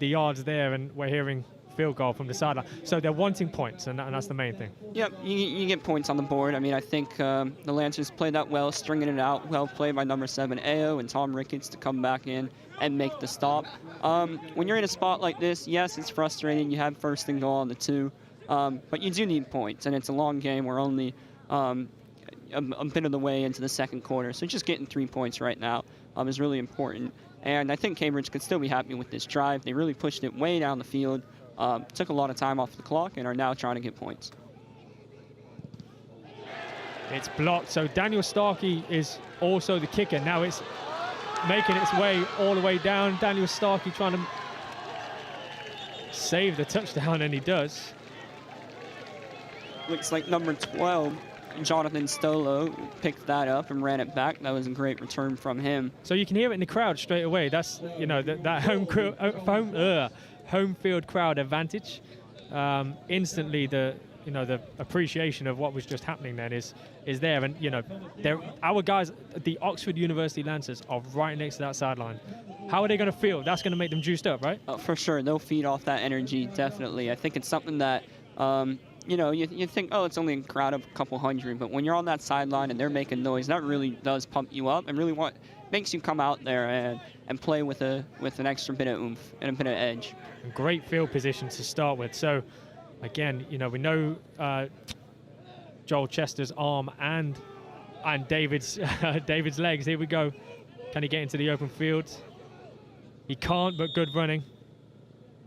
yards there, and we're hearing field goal from the sideline. So they're wanting points, and that's the main thing. Yep, you get points on the board. I mean, I think the Lancers played that well, stringing it out. Well played by number 7, Ao, and Tom Ricketts to come back in and make the stop. When you're in a spot like this, yes, it's frustrating. You have first and goal on the 2, but you do need points, and it's a long game. We're only a bit of the way into the second quarter, so just getting 3 points right now is really important. And I think Cambridge could still be happy with this drive. They really pushed it way down the field, took a lot of time off the clock, and are now trying to get points. It's blocked, so Daniel Starkey is also the kicker. Now it's making its way all the way down. Daniel Starkey trying to save the touchdown, and he does. Looks like number 12, Jonathan Stolo, picked that up and ran it back. That was a great return from him. So you can hear it in the crowd straight away. That's, you know, that home field crowd advantage. Instantly, the appreciation of what was just happening then is there. And you know, our guys, the Oxford University Lancers, are right next to that sideline. How are they going to feel? That's going to make them juiced up, right? For sure, they'll feed off that energy, definitely. I think it's something that you know, you think, oh, it's only a crowd of a couple hundred, but when you're on that sideline and they're making noise, that really does pump you up and really makes you come out there and play with an extra bit of oomph and a bit of edge. Great field position to start with. So, again, you know, we know Joel Chester's arm and David's David's legs. Here we go. Can he get into the open field? He can't, but good running.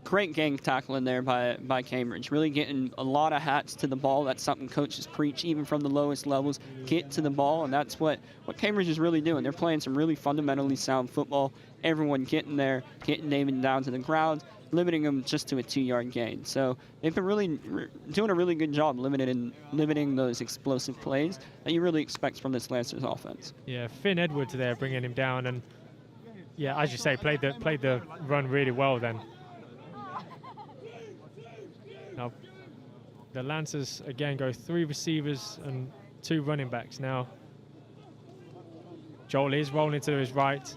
Great gang tackling there by Cambridge. Really getting a lot of hats to the ball. That's something coaches preach, even from the lowest levels. Get to the ball, and that's what Cambridge is really doing. They're playing some really fundamentally sound football. Everyone getting there, getting David down to the ground, limiting him just to a 2-yard gain. So they've been really doing a really good job limiting those explosive plays that you really expect from this Lancers offense. Yeah, Finn Edwards there bringing him down, and yeah, as you say, played the run really well then. Now, the Lancers, again, go 3 receivers and 2 running backs. Now, Joel is rolling to his right.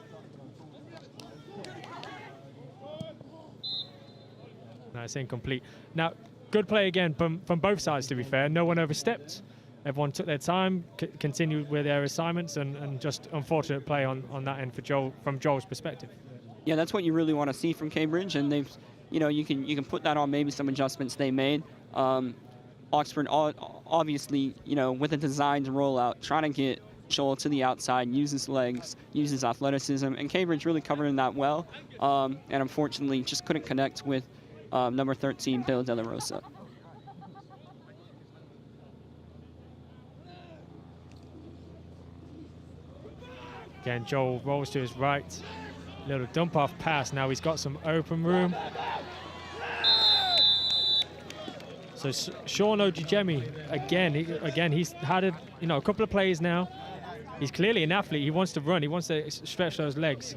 No, it's incomplete. Now, good play again from both sides, to be fair. No one overstepped. Everyone took their time, continued with their assignments, and just unfortunate play on that end for Joel, from Joel's perspective. Yeah, that's what you really want to see from Cambridge, and they've, you know, you can put that on maybe some adjustments they made. Oxford, obviously, you know, with a designed rollout, trying to get Joel to the outside, use his legs, use his athleticism, and Cambridge really covering that well, and unfortunately just couldn't connect with number 13, Bill De La Rosa. Again, Joel rolls to his right. Little dump off pass. Now he's got some open room. So Sean Ojijemi, again, he's had a couple of plays now. He's clearly an athlete. He wants to run. He wants to stretch those legs.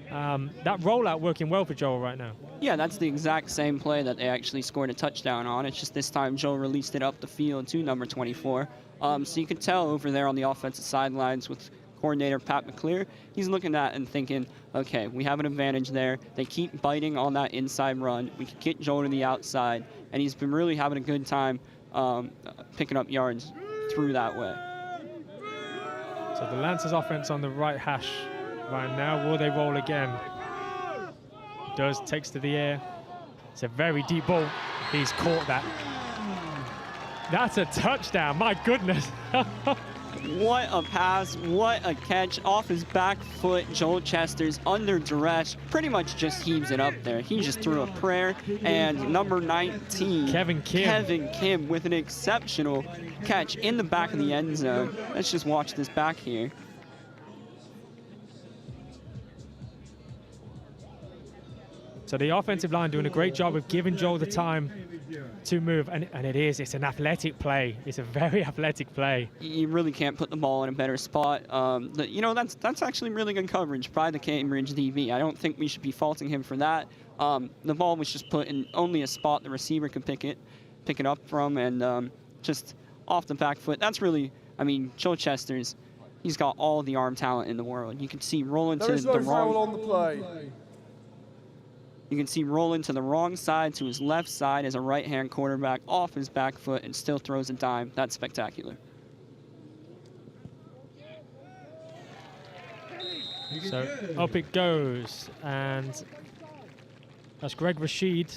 That rollout working well for Joel right now. Yeah, that's the exact same play that they actually scored a touchdown on. It's just this time Joel released it up the field to number 24. So you could tell over there on the offensive sidelines with coordinator Pat McClear, he's looking at and thinking, okay, we have an advantage there. They keep biting on that inside run. We can get Joel to the outside, and he's been really having a good time picking up yards through that way. So the Lancers offense on the right hash right now. Will they roll again? Does, takes to the air. It's a very deep ball. He's caught that. That's a touchdown, my goodness. What a pass, what a catch. Off his back foot, Joel Chester's under duress, pretty much just heaves it up there. He just threw a prayer, and number 19, Kevin Kim with an exceptional catch in the back of the end zone. Let's just watch this back here. So the offensive line doing a great job of giving Joel the time to move, and it's an athletic play. It's a very athletic play. You really can't put the ball in a better spot. That's actually really good coverage by the Cambridge DB. I don't think we should be faulting him for that. The ball was just put in only a spot the receiver could pick it up from, and just off the back foot. That's really, I mean, Joe Chester's, he's got all the arm talent in the world. You can see rolling to There is no the foul wrong. on the play. You can see rolling to the wrong side, to his left side as a right-hand quarterback, off his back foot, and still throws a dime. That's spectacular. So up it goes, and that's Greg Rashid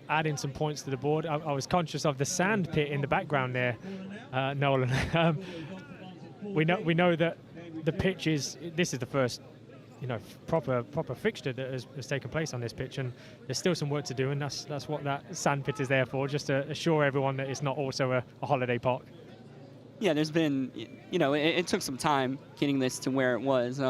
adding some points to the board. I was conscious of the sand pit in the background there, Nolan. We know that the pitch is. This is the first, proper fixture that has taken place on this pitch, and there's still some work to do, and that's what that sand pit is there for, just to assure everyone that it's not also a holiday park. Yeah, there's been, it took some time getting this to where it was.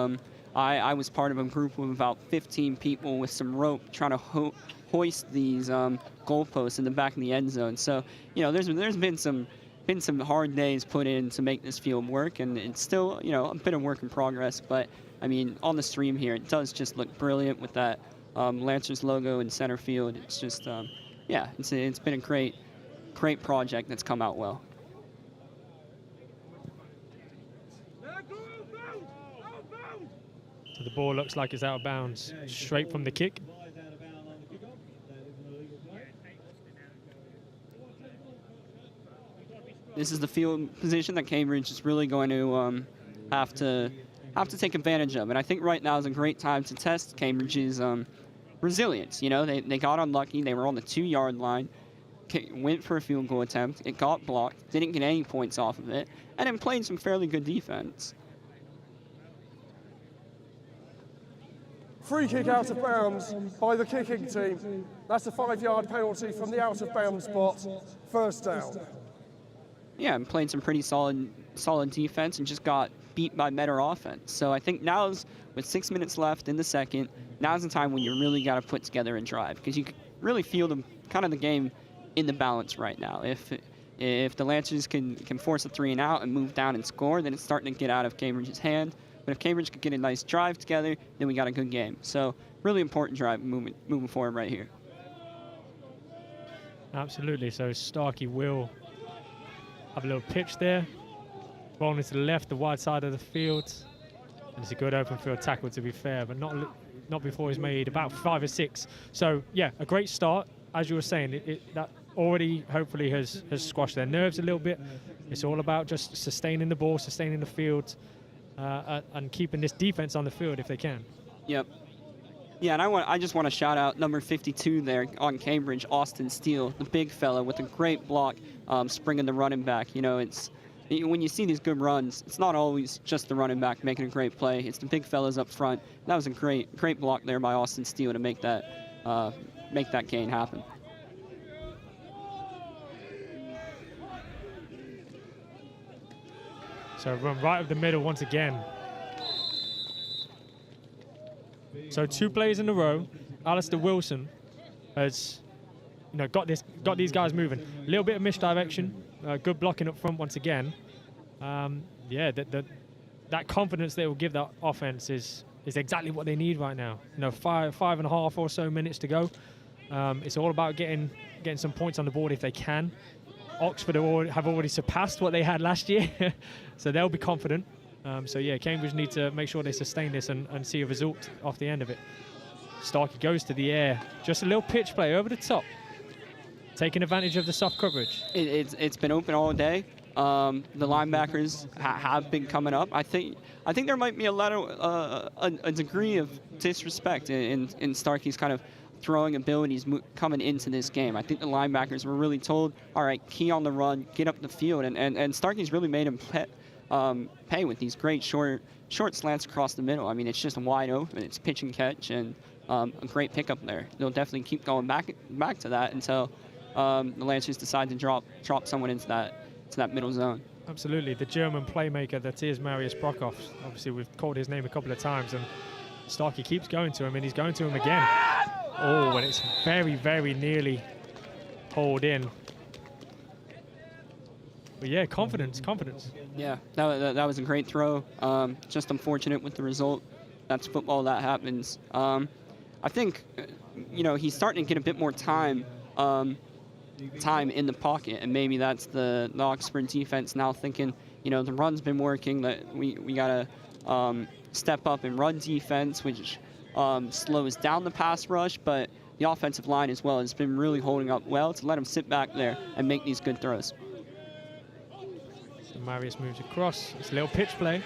I was part of a group of about 15 people with some rope trying to hoist these goalposts in the back of the end zone. So, there's been some hard days put in to make this field work, and it's still, a bit of work in progress. But I mean, on the stream here, it does just look brilliant with that Lancers logo in center field. It's just, it's been a great project that's come out well. So the ball looks like it's out of bounds, straight from the kick. This is the field position that Cambridge is really going to have to take advantage of. And I think right now is a great time to test Cambridge's resilience. They got unlucky. They were on the 2-yard line, went for a field goal attempt. It got blocked, didn't get any points off of it, and then played some fairly good defense. Free kick out of bounds by the kicking team. That's a 5-yard penalty from the out of bounds spot. First down. Yeah, and played some pretty solid defense and just got beat by better offense. So I think now's, with 6 minutes left in the second, now's the time when you really got to put together a drive, because you can really feel the game in the balance right now. If the Lancers can force a 3 and out and move down and score, then it's starting to get out of Cambridge's hand. But if Cambridge could get a nice drive together, then we got a good game. So really important drive moving forward right here. Absolutely. So Starkey will have a little pitch there. Rolling to the left, the wide side of the field. And it's a good open field tackle, to be fair, but not before he's made about 5 or 6. So yeah, a great start. As you were saying, that already hopefully has squashed their nerves a little bit. It's all about just sustaining the ball, sustaining the field, and keeping this defense on the field if they can. Yep. Yeah, and I just want to shout out number 52 there on Cambridge, Austin Steele, the big fella with a great block, springing the running back. When you see these good runs, it's not always just the running back making a great play. It's the big fellas up front. That was a great block there by Austin Steele to make that gain happen. So run right up the middle once again. So 2 plays in a row. Alistair Wilson has got these guys moving. A little bit of misdirection. Good blocking up front once again. That confidence they will give that offense is exactly what they need right now. 5.5 or so minutes to go. It's all about getting some points on the board if they can. Oxford have already surpassed what they had last year, so they'll be confident. Cambridge need to make sure they sustain this and see a result off the end of it. Starkey goes to the air. Just a little pitch play over the top, taking advantage of the soft coverage. It's been open all day. The linebackers have been coming up. I think there might be a degree of disrespect in Starkey's kind of throwing abilities coming into this game. I think the linebackers were really told, all right, key on the run, get up the field, and Starkey's really made him pay with these great short slants across the middle. I mean, it's just wide open. It's pitch and catch, and a great pickup there. They'll definitely keep going back to that until the Lancers decide to drop someone into that middle zone. Absolutely. The German playmaker that is Marius Brockhoff. Obviously, we've called his name a couple of times, and Starkey keeps going to him, and he's going to him again. Oh, and it's very, very nearly pulled in. But yeah, confidence. Yeah, that was a great throw. Just unfortunate with the result. That's football, that happens. I think, he's starting to get a bit more time in the pocket, and maybe that's the Oxford defense now thinking, the run's been working, that we got to step up and run defense, which slows down the pass rush, but the offensive line as well has been really holding up well to let him sit back there and make these good throws. So Marius moves across. It's a little pitch play.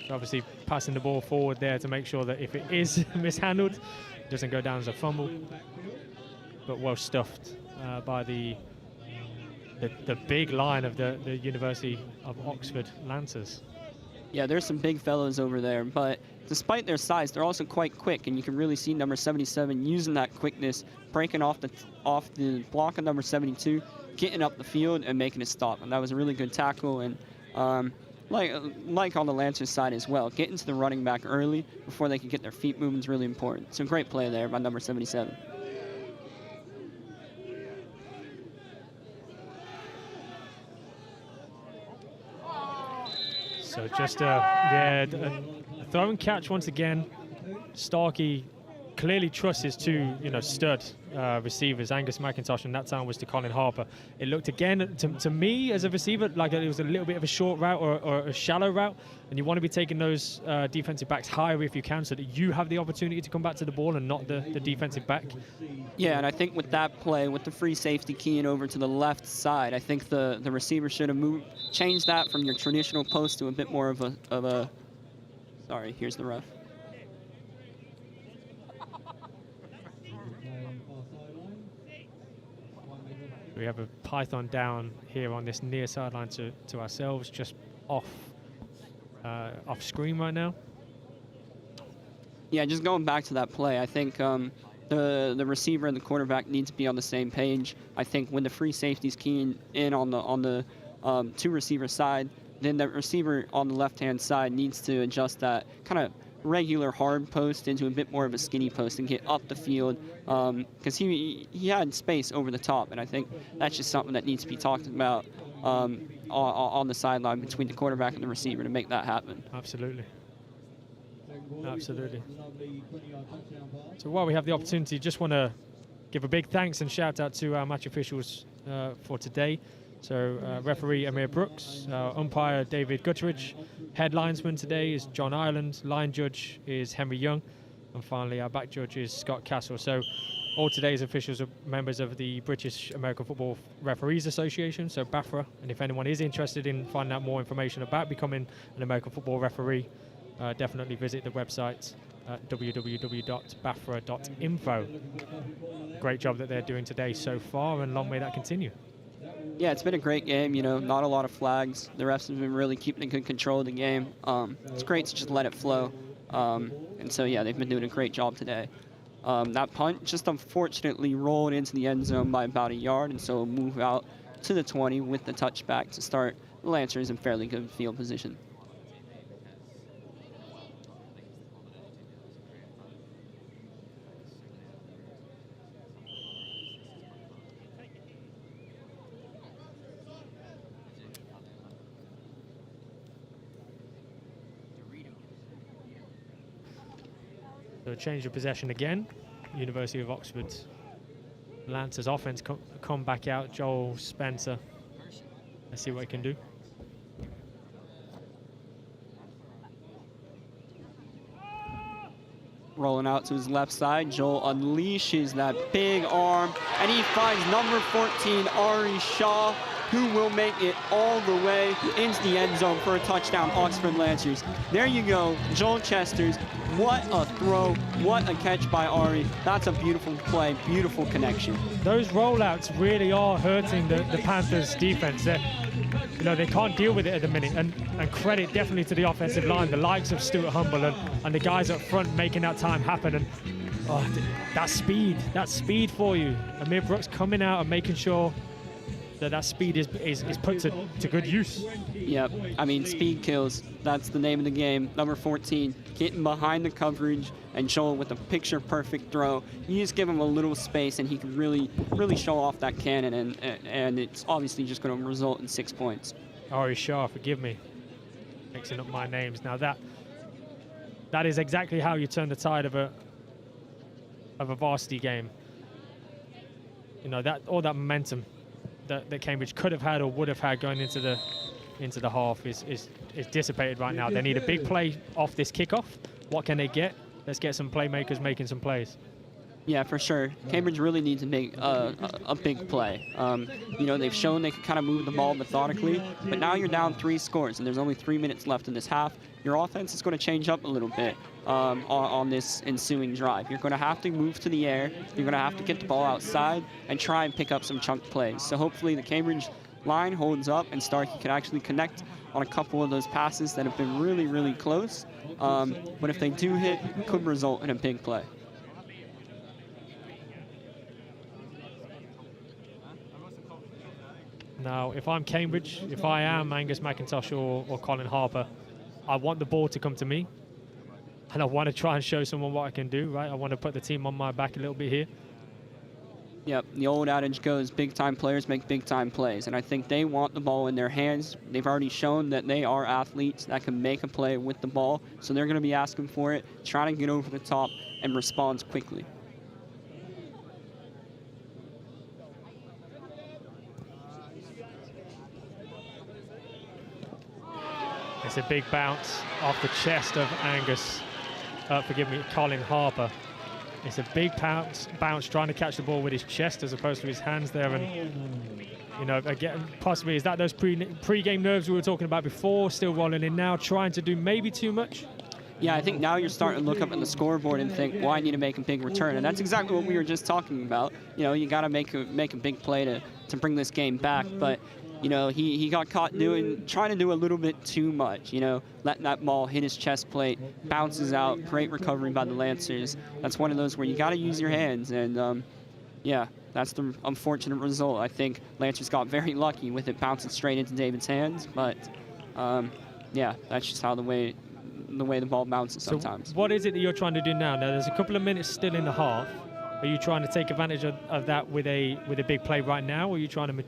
So obviously passing the ball forward there to make sure that if it is mishandled, it doesn't go down as a fumble. But well stuffed by the big line of the University of Oxford Lancers. Yeah, there's some big fellows over there, but despite their size, they're also quite quick, and you can really see number 77 using that quickness, breaking off the block of number 72, getting up the field and making it stop. And that was a really good tackle, and like on the Lancers side as well, getting to the running back early before they can get their feet moving is really important. So great play there by number 77. So just a throw and catch once again. Starkey clearly trusts his two, stud receivers, Angus McIntosh, and that time was to Colin Harper. It looked again to me as a receiver like it was a little bit of a short route or a shallow route, and you want to be taking those defensive backs higher if you can, so that you have the opportunity to come back to the ball and not the defensive back. Yeah, and I think with that play, with the free safety keying over to the left side, I think the receiver should have changed that from your traditional post to a bit more of a sorry, here's the ref. We have a python down here on this near sideline to ourselves, just off screen right now. Yeah, just going back to that play, I think the receiver and the quarterback need to be on the same page. I think when the free safety's keying in on the two receiver side, then the receiver on the left-hand side needs to adjust that kind of regular hard post into a bit more of a skinny post and get up the field, because he had space over the top, and I think that's just something that needs to be talked about on the sideline between the quarterback and the receiver to make that happen. Absolutely. So while we have the opportunity, just want to give a big thanks and shout out to our match officials for today. So referee Amir Brooks, umpire David Gutteridge, head linesman today is John Ireland, line judge is Henry Young, and finally our back judge is Scott Castle. So all today's officials are members of the British American Football Referees Association, so BAFRA, and if anyone is interested in finding out more information about becoming an American football referee, definitely visit the website www.bafra.info. Great job that they're doing today so far, and long may that continue. Yeah, it's been a great game, not a lot of flags. The refs have been really keeping a good control of the game. It's great to just let it flow. And so, yeah, they've been doing a great job today. That punt just unfortunately rolled into the end zone by about a yard, and so we'll move out to the 20 with the touchback to start the Lancers in fairly good field position. So change of possession again. University of Oxford Lancers offense come back out. Joel Spencer. Let's see what he can do. Rolling out to his left side, Joel unleashes that big arm, and he finds number 14, Ari Shaw, who will make it all the way into the end zone for a touchdown, Oxford Lancers. There you go, Joel Chesters. What a throw, what a catch by Ari. That's a beautiful play, beautiful connection. Those rollouts really are hurting the Panthers defense. They can't deal with it at the minute, and credit definitely to the offensive line, the likes of Stuart Humble and the guys up front making that time happen. And that's speed for you. Amir Brooks coming out and making sure that speed is put to good use. Yep. I mean, speed kills. That's the name of the game. Number 14, getting behind the coverage and showing with a picture-perfect throw. You just give him a little space, and he can really, really show off that cannon, and it's obviously just going to result in 6 points. Ari Shah, forgive me, mixing up my names. Now that is exactly how you turn the tide of a varsity game. You know, that all that momentum that Cambridge could have had or would have had going into the half is dissipated right now. They need a big play off this kickoff. What can they get? Let's get some playmakers making some plays. Yeah, for sure. Cambridge really needs to make a big play. You know, they've shown they can kind of move the ball methodically, but now you're down 3 scores, and there's only 3 minutes left in this half. Your offense is going to change up a little bit on this ensuing drive. You're going to have to move to the air. You're going to have to get the ball outside and try and pick up some chunk plays. So hopefully the Cambridge line holds up and Starkey can actually connect on a couple of those passes that have been really, really close. But if they do hit, it could result in a big play. Now, if I'm Cambridge, if I am Angus McIntosh or Colin Harper, I want the ball to come to me. And I want to try and show someone what I can do, right? I want to put the team on my back a little bit here. Yep, the old adage goes, big-time players make big-time plays. And I think they want the ball in their hands. They've already shown that they are athletes that can make a play with the ball. So they're going to be asking for it, trying to get over the top and respond quickly. It's a big bounce off the chest of Angus. Colin Harper. It's a big bounce trying to catch the ball with his chest as opposed to his hands there. And, you know, again, possibly, is that those pre-game nerves we were talking about before, still rolling in now, trying to do maybe too much? Yeah, I think now you're starting to look up at the scoreboard and think, well, I need to make a big return. And that's exactly what we were just talking about. You know, you got to make a big play to bring this game back. But, you know, he got caught trying to do a little bit too much, you know, letting that ball hit his chest plate, bounces out, great recovery by the Lancers. That's one of those where you got to use your hands, and yeah, that's the unfortunate result. I think Lancers got very lucky with it bouncing straight into David's hands, but yeah, that's just how the way the ball bounces sometimes. So what is it that you're trying to do now? Now, there's a couple of minutes still in the half. Are you trying to take advantage of that with a big play right now, or are you trying to,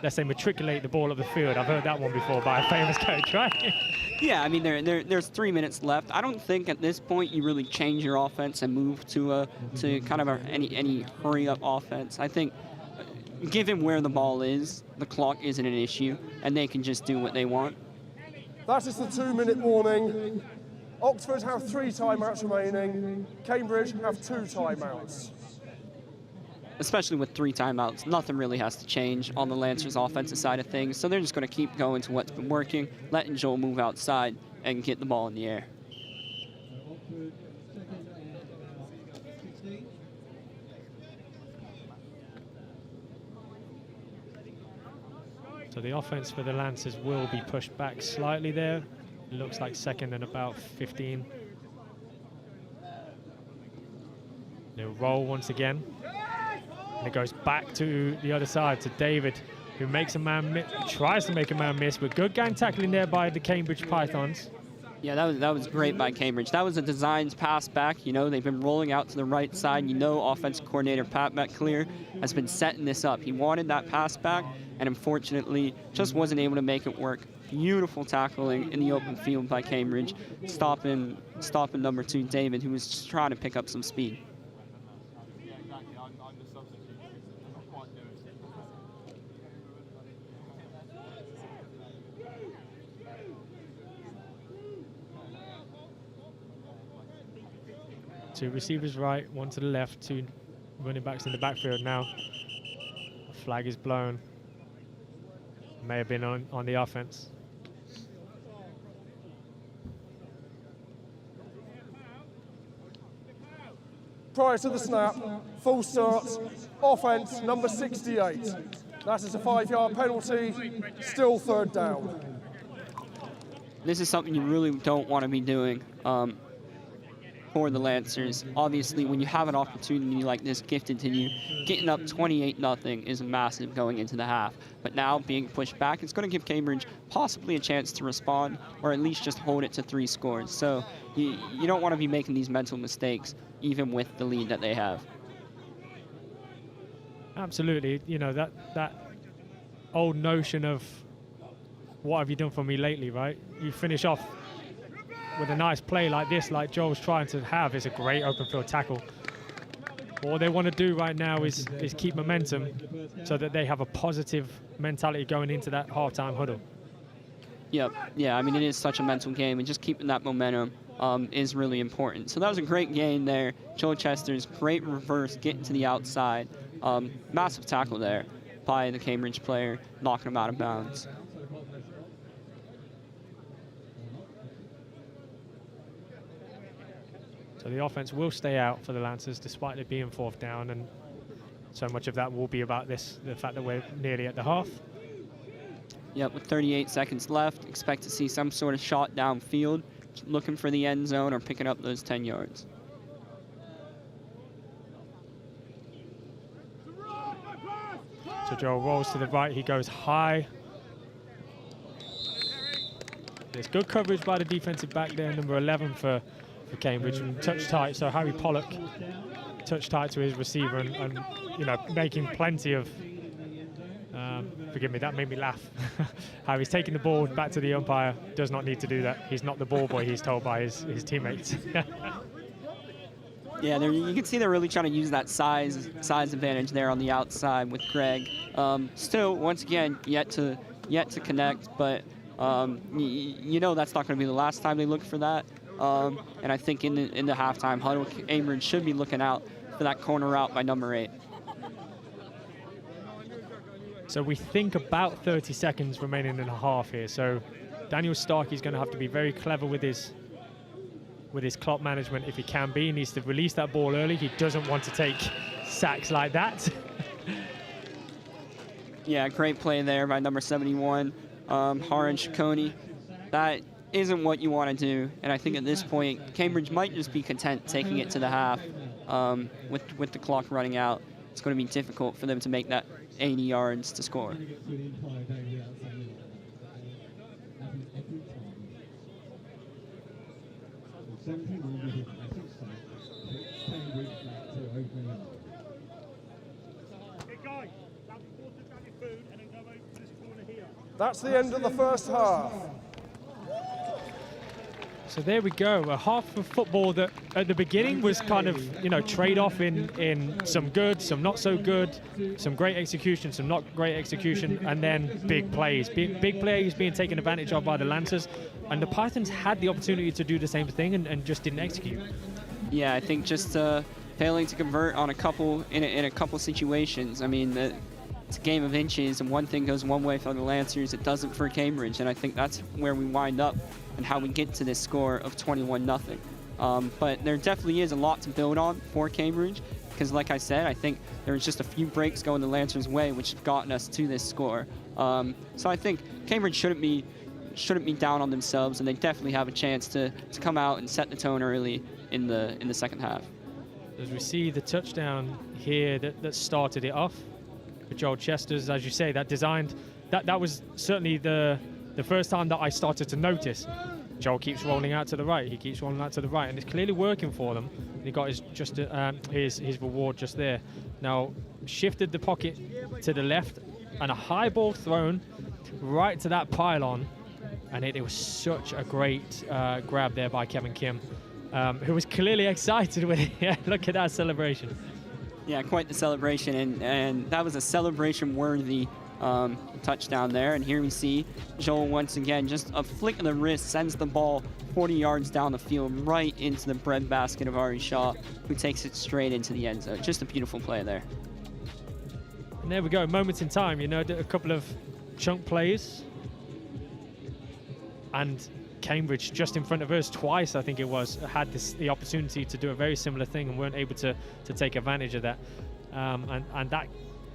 let's say, matriculate the ball up the field? I've heard that one before by a famous coach, right? Yeah, I mean, there's 3 minutes left. I don't think at this point you really change your offense and move to kind of any hurry-up offense. I think given where the ball is, the clock isn't an issue, and they can just do what they want. That is the 2-minute warning. Oxford have 3 timeouts remaining. Cambridge have 2 timeouts. Especially with 3 timeouts, nothing really has to change on the Lancers' offensive side of things. So they're just going to keep going to what's been working, letting Joel move outside and get the ball in the air. So the offense for the Lancers will be pushed back slightly there. It looks like second and about 15. They'll roll once again. And it goes back to the other side, to David, who makes a man tries to make a man miss, but good gang tackling there by the Cambridge Pythons. Yeah, that was great by Cambridge. That was a designed pass back. You know, they've been rolling out to the right side. You know, offensive coordinator Pat McClear has been setting this up. He wanted that pass back, and unfortunately just wasn't able to make it work. Beautiful tackling in the open field by Cambridge, stopping number 2, David, who was just trying to pick up some speed. Two receivers right, one to the left, 2 running backs in the backfield now. The flag is blown. May have been on the offense. Prior to the snap, full start, offense number 68. That is a 5-yard penalty, still 3rd down. This is something you really don't want to be doing. for the Lancers. Obviously, when you have an opportunity like this gifted to you, getting up 28-0 is massive going into the half. But now being pushed back, it's going to give Cambridge possibly a chance to respond, or at least just hold it to 3 scores. So you don't want to be making these mental mistakes, even with the lead that they have. Absolutely. You know, that old notion of what have you done for me lately, right? You finish off with a nice play like this, like Joel's trying to have. It's a great open field tackle. What they want to do right now is keep momentum so that they have a positive mentality going into that halftime huddle. Yep. Yeah, I mean, it is such a mental game, and just keeping that momentum is really important. So that was a great gain there. Joel Chester's great reverse, getting to the outside. Massive tackle there by the Cambridge player, knocking him out of bounds. So the offense will stay out for the Lancers despite it being 4th down, and so much of that will be about the fact that we're nearly at the half. Yep, with 38 seconds left, expect to see some sort of shot downfield, looking for the end zone or picking up those 10 yards. So Joel rolls to the right, he goes high. There's good coverage by the defensive back there, number 11 for Cambridge, touch tight. So Harry Pollock touch tight to his receiver and you know, making plenty of, forgive me, that made me laugh. How he's taking the ball back to the umpire, does not need to do that. He's not the ball boy, he's told by his teammates. Yeah, you can see they're really trying to use that size advantage there on the outside with Greg. Still, once again, yet to connect, but you know that's not going to be the last time they look for that. And I think in the halftime huddle, Cambridge should be looking out for that corner route by number 8. So we think about 30 seconds remaining in a half here. So Daniel Starkey's going to have to be very clever with his clock management if he can be. He needs to release that ball early. He doesn't want to take sacks like that. Yeah, great play there by number 71, Haran Shakoni. That isn't what you want to do, and I think at this point, Cambridge might just be content taking it to the half. With the clock running out, it's going to be difficult for them to make that 80 yards to score. That's the end of the first half. So there we go, a half of football that at the beginning was kind of, you know, trade-off in some good, some not so good, some great execution, some not great execution, and then big plays. Big plays being taken advantage of by the Lancers, and the Pythons had the opportunity to do the same thing and just didn't execute. Yeah, I think just failing to convert on in a couple situations. I mean, it's a game of inches, and one thing goes one way for the Lancers, it doesn't for Cambridge, and I think that's where we wind up and how we get to this score of 21-0. But there definitely is a lot to build on for Cambridge, because like I said, I think there's just a few breaks going the Lancers' way which have gotten us to this score. So I think Cambridge shouldn't be down on themselves, and they definitely have a chance to come out and set the tone early in the second half. As we see the touchdown here that started it off for Joel Chester's, as you say, that was certainly the first time that I started to notice. Joel keeps rolling out to the right. He keeps rolling out to the right, and it's clearly working for them. He got his reward just there. Now shifted the pocket to the left, and a high ball thrown right to that pylon, and it was such a great grab there by Kevin Kim, who was clearly excited with it. Yeah, look at that celebration. Yeah, quite the celebration, and that was a celebration-worthy touchdown there. And here we see Joel once again, just a flick of the wrist sends the ball 40 yards down the field right into the breadbasket of Ari Shaw, who takes it straight into the end zone. Just a beautiful play there. And there we go, moments in time, you know, a couple of chunk plays, and Cambridge just in front of us twice, I think it was, had the opportunity to do a very similar thing and weren't able to take advantage of that. And that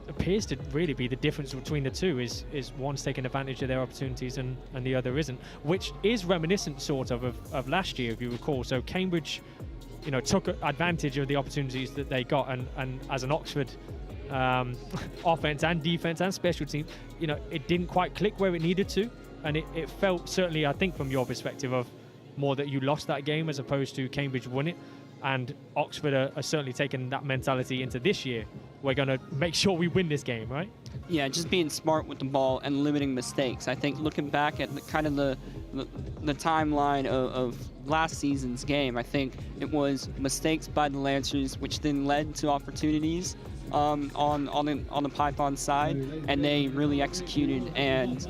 appears to really be the difference between the two, is one's taking advantage of their opportunities and the other isn't, which is reminiscent sort of last year, if you recall. So Cambridge took advantage of the opportunities that they got, and as an Oxford offense and defense and special team, it didn't quite click where it needed to, and it felt, certainly I think from your perspective, of more that you lost that game as opposed to Cambridge won it. And Oxford are certainly taking that mentality into this year. We're going to make sure we win this game, right? Yeah, just being smart with the ball and limiting mistakes. I think looking back at the timeline of last season's game, I think it was mistakes by the Lancers, which then led to opportunities on the Python side, and they really executed and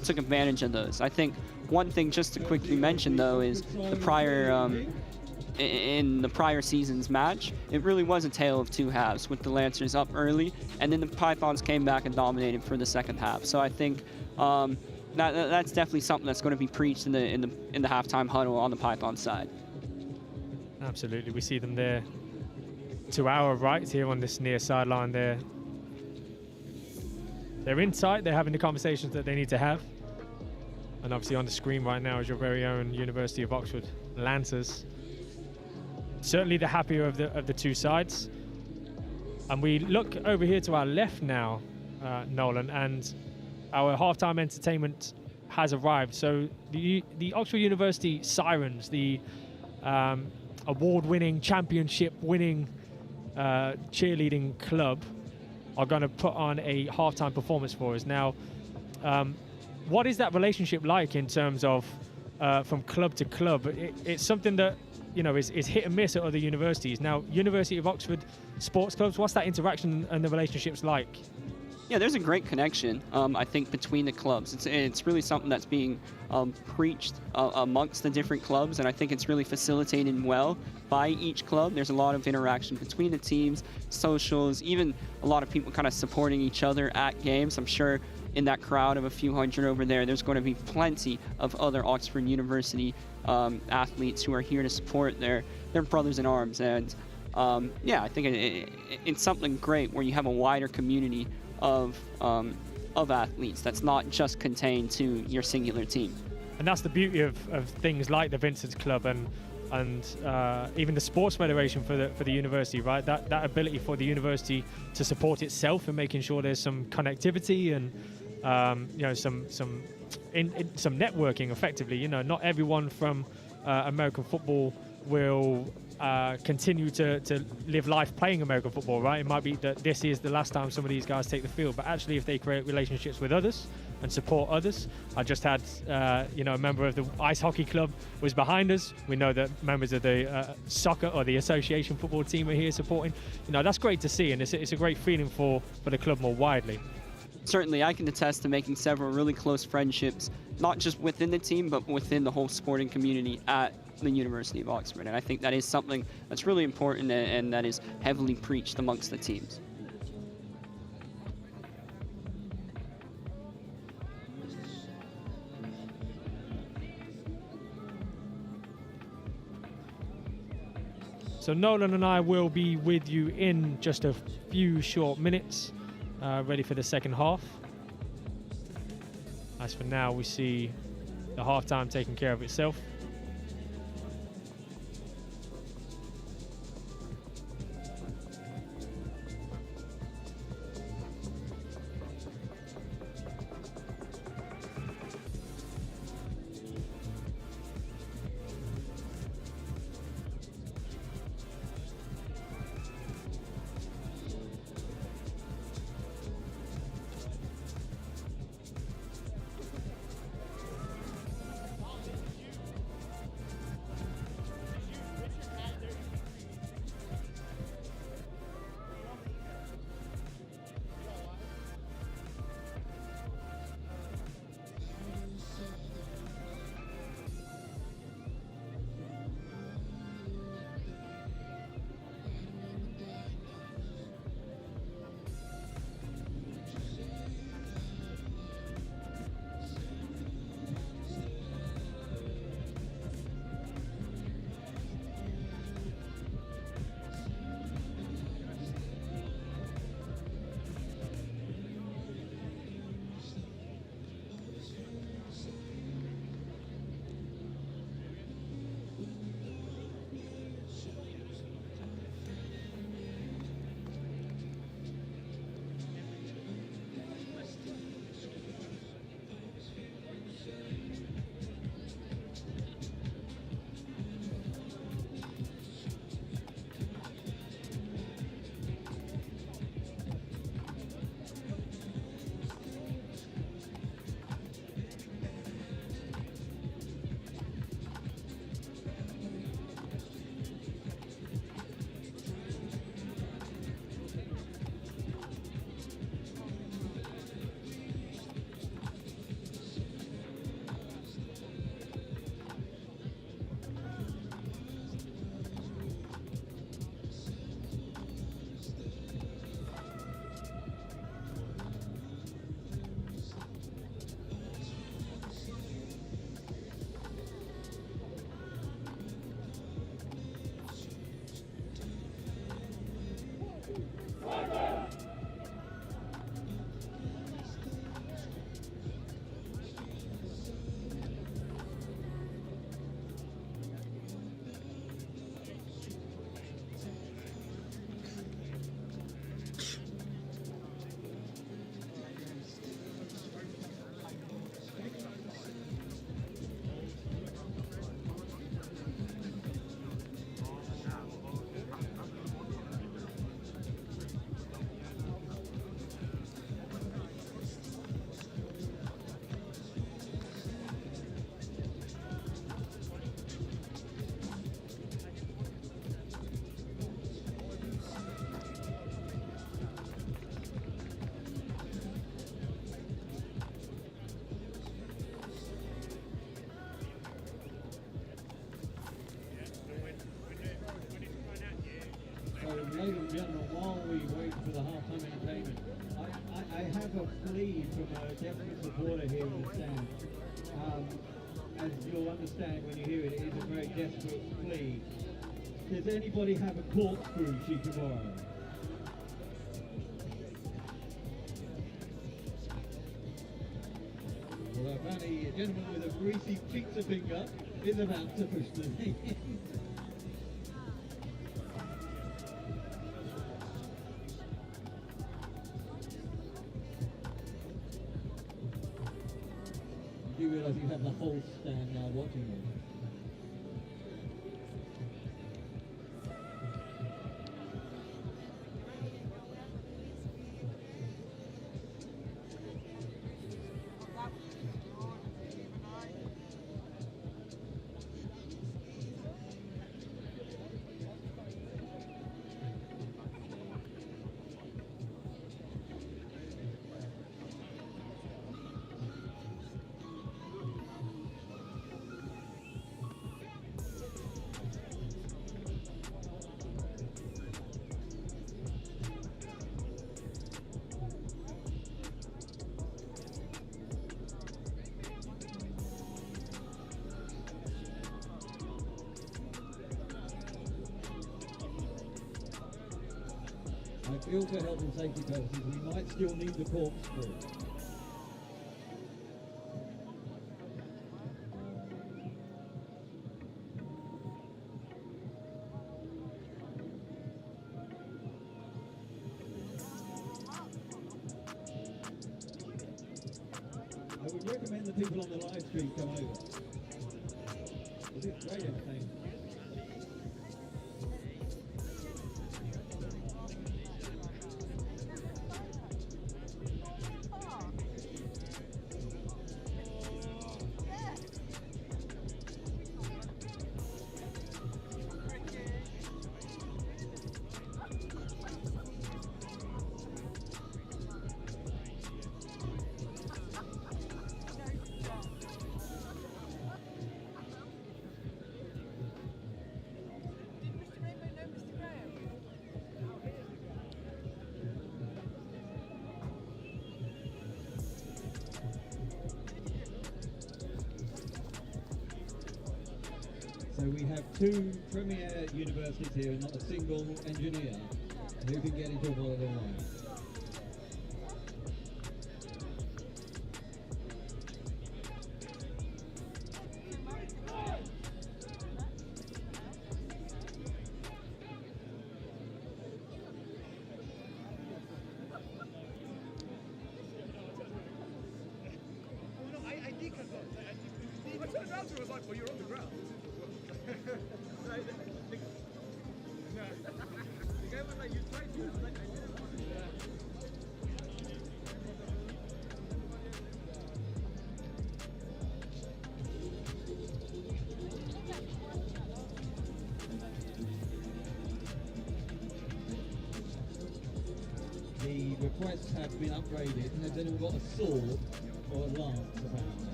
took advantage of those. I think one thing just to quickly mention, though, is the prior in the prior season's match, it really was a tale of two halves, with the Lancers up early, and then the Pythons came back and dominated for the second half. So I think that's definitely something that's going to be preached in the halftime huddle on the Python side. Absolutely, we see them there to our right here on this near sideline. They're inside. They're having the conversations that they need to have. And obviously on the screen right now is your very own University of Oxford Lancers. Certainly the happier of the two sides. And we look over here to our left now, Nolan, and our halftime entertainment has arrived. So the Oxford University Sirens, the award-winning, championship-winning cheerleading club, are going to put on a halftime performance for us. Now, what is that relationship like in terms of from club to club? It's something that is hit and miss at other universities. Now, University of Oxford sports clubs, what's that interaction and the relationships like? Yeah, there's a great connection, I think, between the clubs. It's really something that's being preached amongst the different clubs, and I think it's really facilitated well by each club. There's a lot of interaction between the teams, socials, even a lot of people kind of supporting each other at games. I'm sure in that crowd of a few hundred over there, there's going to be plenty of other Oxford University athletes who are here to support their brothers in arms. And yeah, I think it's something great where you have a wider community of athletes that's not just contained to your singular team. And that's the beauty of things like the Vincent's Club and even the Sports Federation for the university, right? That ability for the university to support itself and making sure there's some connectivity and some networking effectively. Not everyone from American football will continue to live life playing American football, right? It might be that this is the last time some of these guys take the field, but actually if they create relationships with others and support others. I just had a member of the ice hockey club was behind us. We know that members of the soccer or the association football team are here supporting. That's great to see, and it's a great feeling for the club more widely. Certainly, I can attest to making several really close friendships, not just within the team, but within the whole sporting community at the University of Oxford. And I think that is something that's really important and that is heavily preached amongst the teams. So Nolan and I will be with you in just a few short minutes, ready for the second half. As for now, we see the halftime taking care of itself. and gentlemen, while we wait for the half-time entertainment, I have a plea from a desperate supporter here in the stand. As you'll understand when you hear it, it is a very desperate plea. Does anybody have a corkscrew she can borrow? Well, apparently a gentleman with a greasy pizza finger is about to push the thing in. You do realise you have the whole stand now watching you. I feel for health and safety purposes, we might still need the corkscrew. I would recommend the people on the live stream come over. It's great entertainment. So we have two premier universities here and not a single engineer who can get into a bottle of wine. I turned around to her and was like, well, you're on the ground. The requests have been upgraded and has anyone got a sword or a lance apparently?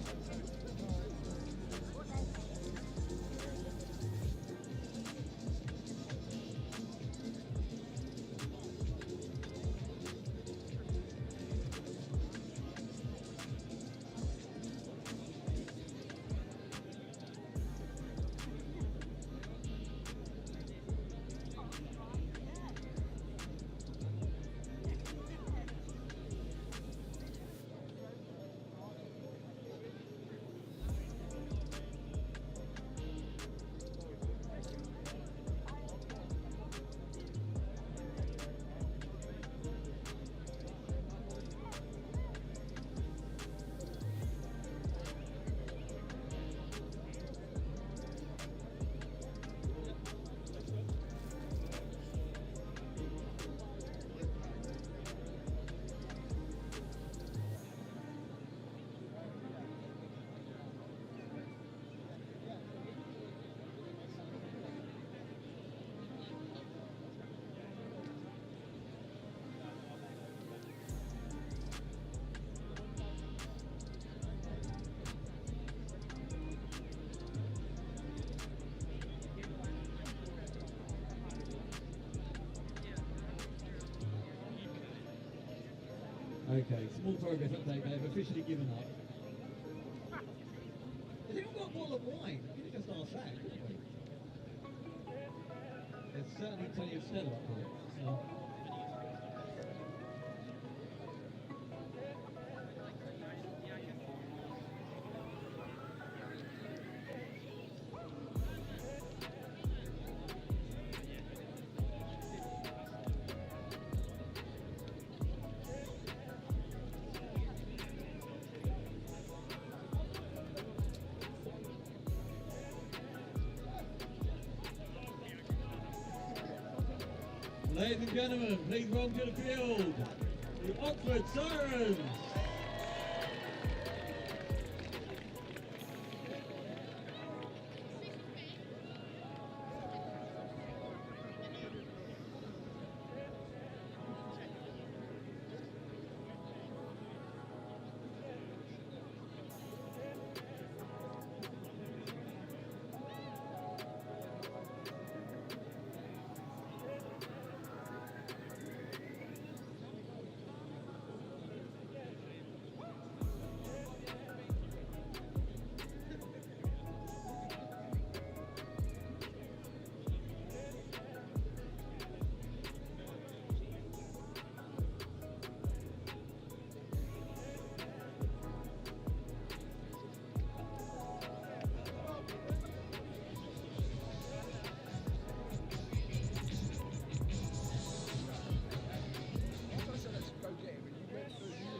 Okay, small progress update. They've officially given up. Has anyone got a bottle of wine? We could have just asked that, couldn't we? There's certainly plenty of Stella up there. So. Ladies and gentlemen, please welcome to the field, the Oxford Sirens.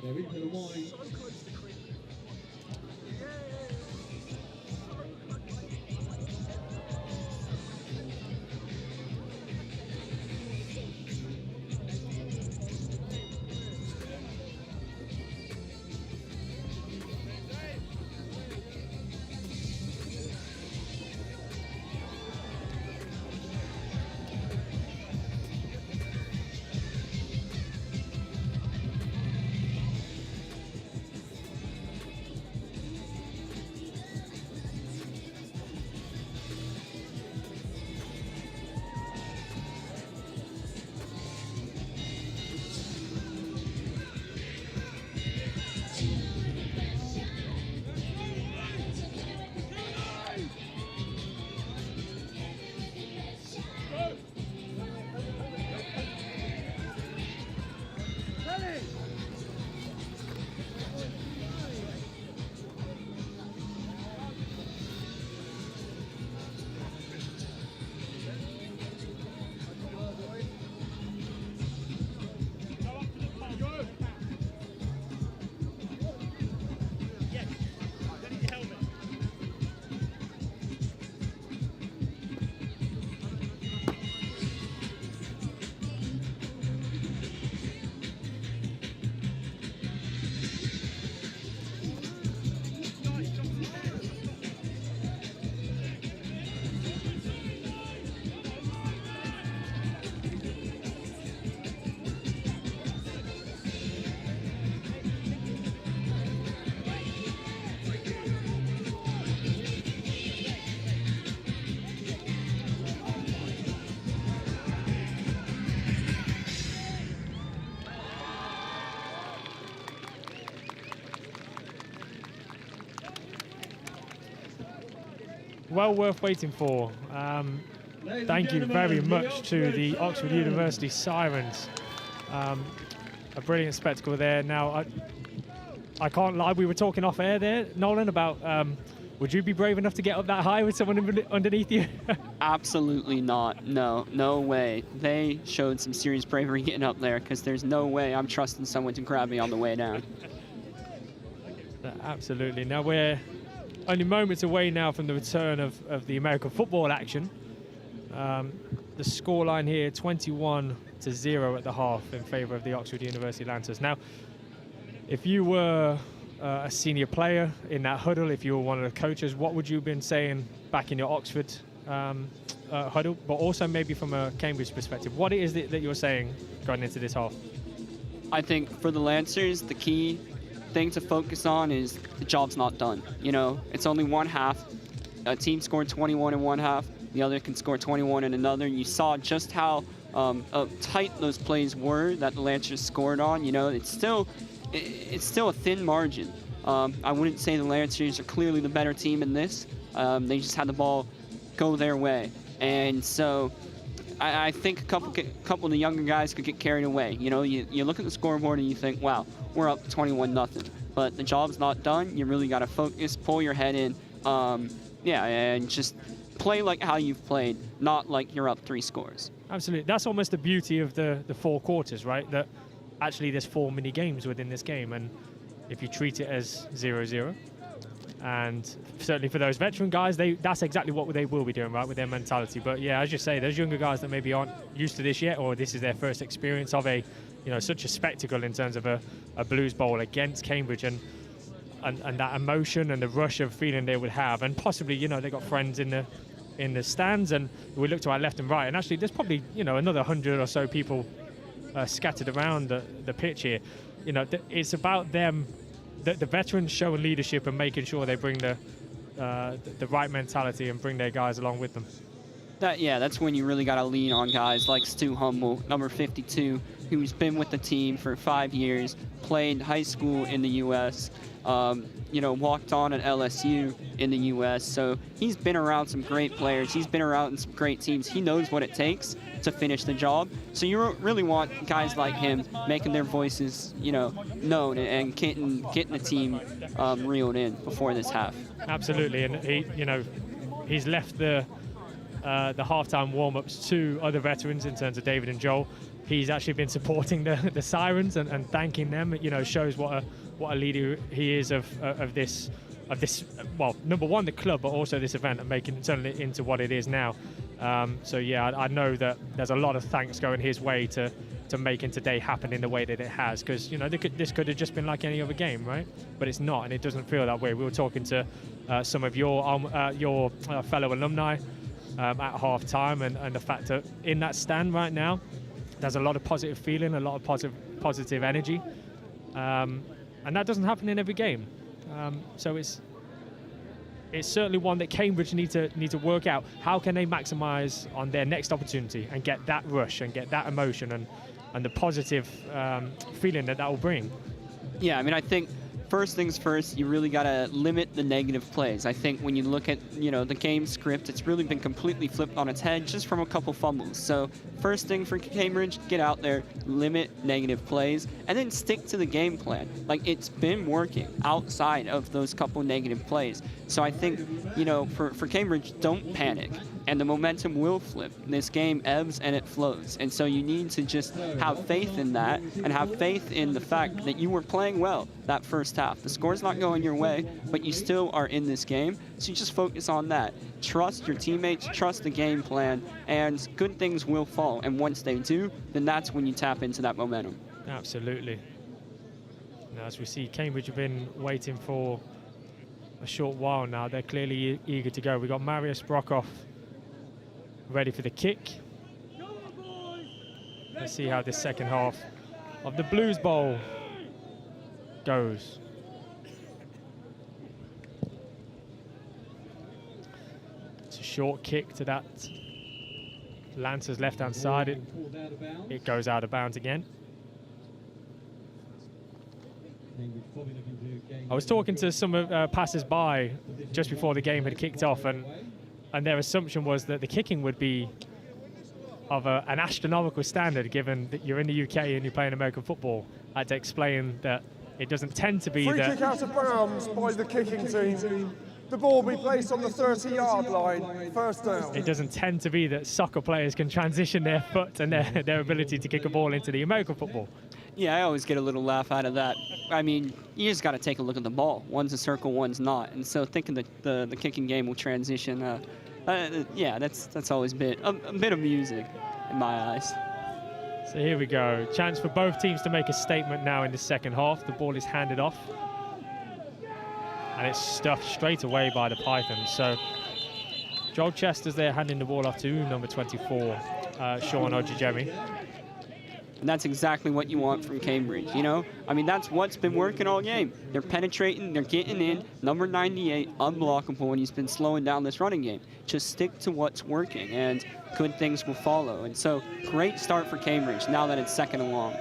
They're into the wine. Well worth waiting for. Thank you very much to the Oxford University Sirens. A brilliant spectacle there. Now, I can't lie, we were talking off air there, Nolan, about would you be brave enough to get up that high with someone underneath you? Absolutely not. No way. They showed some serious bravery getting up there, because there's no way I'm trusting someone to grab me on the way down. Absolutely. Now we're only moments away now from the return of the American football action. The scoreline here, 21-0 at the half in favour of the Oxford University Lancers. Now, if you were a senior player in that huddle, if you were one of the coaches, what would you have been saying back in your Oxford huddle, but also maybe from a Cambridge perspective? What it is that you're saying going into this half? I think for the Lancers, the key thing to focus on is the job's not done. You know, it's only one half. A team scored 21 in one half. The other can score 21 in another. You saw just how tight those plays were that the Lancers scored on. You know, it's still it's still a thin margin. I wouldn't say the Lancers are clearly the better team in this. They just had the ball go their way. And so I think a couple of the younger guys could get carried away. You know, you look at the scoreboard and you think, wow, we're up 21-0. But the job's not done. You really got to focus, pull your head in, and just play like how you've played, not like you're up 3 scores. Absolutely. That's almost the beauty of the 4 quarters, right? That actually there's 4 mini games within this game, and if you treat it as 0-0, and certainly for those veteran guys, that's exactly what they will be doing, right, with their mentality. But yeah, as you say, those younger guys that maybe aren't used to this yet, or this is their first experience of such a spectacle in terms of a Blues Bowl against Cambridge, and that emotion and the rush of feeling they would have, and possibly, they got friends in the stands, and we look to our left and right, and actually there's probably another 100 or so people scattered around the pitch here. It's about them, the veterans showing leadership and making sure they bring the right mentality and bring their guys along with them. That's when you really got to lean on guys like Stu Humble, number 52, who's been with the team for 5 years, played high school in the U.S., walked on at LSU in the U.S., so he's been around some great players. He's been around some great teams. He knows what it takes to finish the job. So you really want guys like him making their voices, known and getting the team reeled in before this half. Absolutely, and he's left the halftime warm-ups to other veterans in terms of David and Joel. He's actually been supporting the Sirens and thanking them. Shows what a leader he is of this. Well, number one, the club, but also this event, and turning it into what it is now. I know that there's a lot of thanks going his way to making today happen in the way that it has, because this could have just been like any other game, right? But it's not, and it doesn't feel that way. We were talking to some of your fellow alumni at half-time, and the fact that in that stand right now, there's a lot of positive feeling, a lot of positive energy, and that doesn't happen in every game. So it's certainly one that Cambridge need to work out. How can they maximise on their next opportunity and get that rush and get that emotion and the positive feeling that will bring? Yeah, I think first things first, you really got to limit the negative plays. I think when you look at, the game script, it's really been completely flipped on its head just from a couple fumbles. So first thing for Cambridge, get out there, limit negative plays, and then stick to the game plan. Like, it's been working outside of those couple negative plays. So I think, for Cambridge, don't panic. And the momentum will flip. This game ebbs and it flows. And so you need to just have faith in that, and have faith in the fact that you were playing well that first half. The score's not going your way, but you still are in this game. So you just focus on that. Trust your teammates, trust the game plan, and good things will fall. And once they do, then that's when you tap into that momentum. Absolutely. Now, as we see, Cambridge have been waiting for a short while now. They're clearly eager to go. We've got Marius Brockhoff ready for the kick. Let's see how this second half of the Blues Bowl goes. It's a short kick to that Lancers left-hand side. It goes out of bounds again. I was talking to some passers-by just before the game had kicked off, and their assumption was that the kicking would be of an astronomical standard, given that you're in the UK and you're playing American football. I had to explain that it doesn't tend to be Free kick out of bounds by the kicking team. The ball will be placed on the 30-yard line, first down. It doesn't tend to be that soccer players can transition their foot and their ability to kick a ball into the American football. Yeah, I always get a little laugh out of that. You just got to take a look at the ball. One's a circle, one's not. And so thinking that the kicking game will transition, that's always been a bit amusing in my eyes. So here we go. Chance for both teams to make a statement now in the second half. The ball is handed off, and it's stuffed straight away by the Pythons. So Joel Chester's there handing the ball off to number 24, Sean Ojijemi. And that's exactly what you want from Cambridge, that's what's been working all game. They're penetrating, they're getting in. Number 98, unblockable, and he's been slowing down this running game. Just stick to what's working, and good things will follow. And so, great start for Cambridge, now that it's second and long.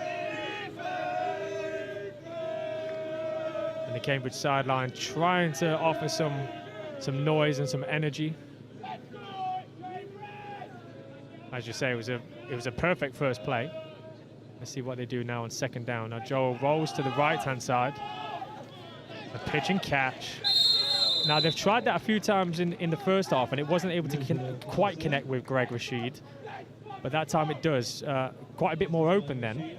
the Cambridge sideline, trying to offer some noise and some energy. As you say, it was a perfect first play. Let's see what they do now on second down. Now Joel rolls to the right-hand side. A pitch and catch. Now they've tried that a few times in the first half, and it wasn't able to quite connect with Greg Rashid. But that time it does. Quite a bit more open then.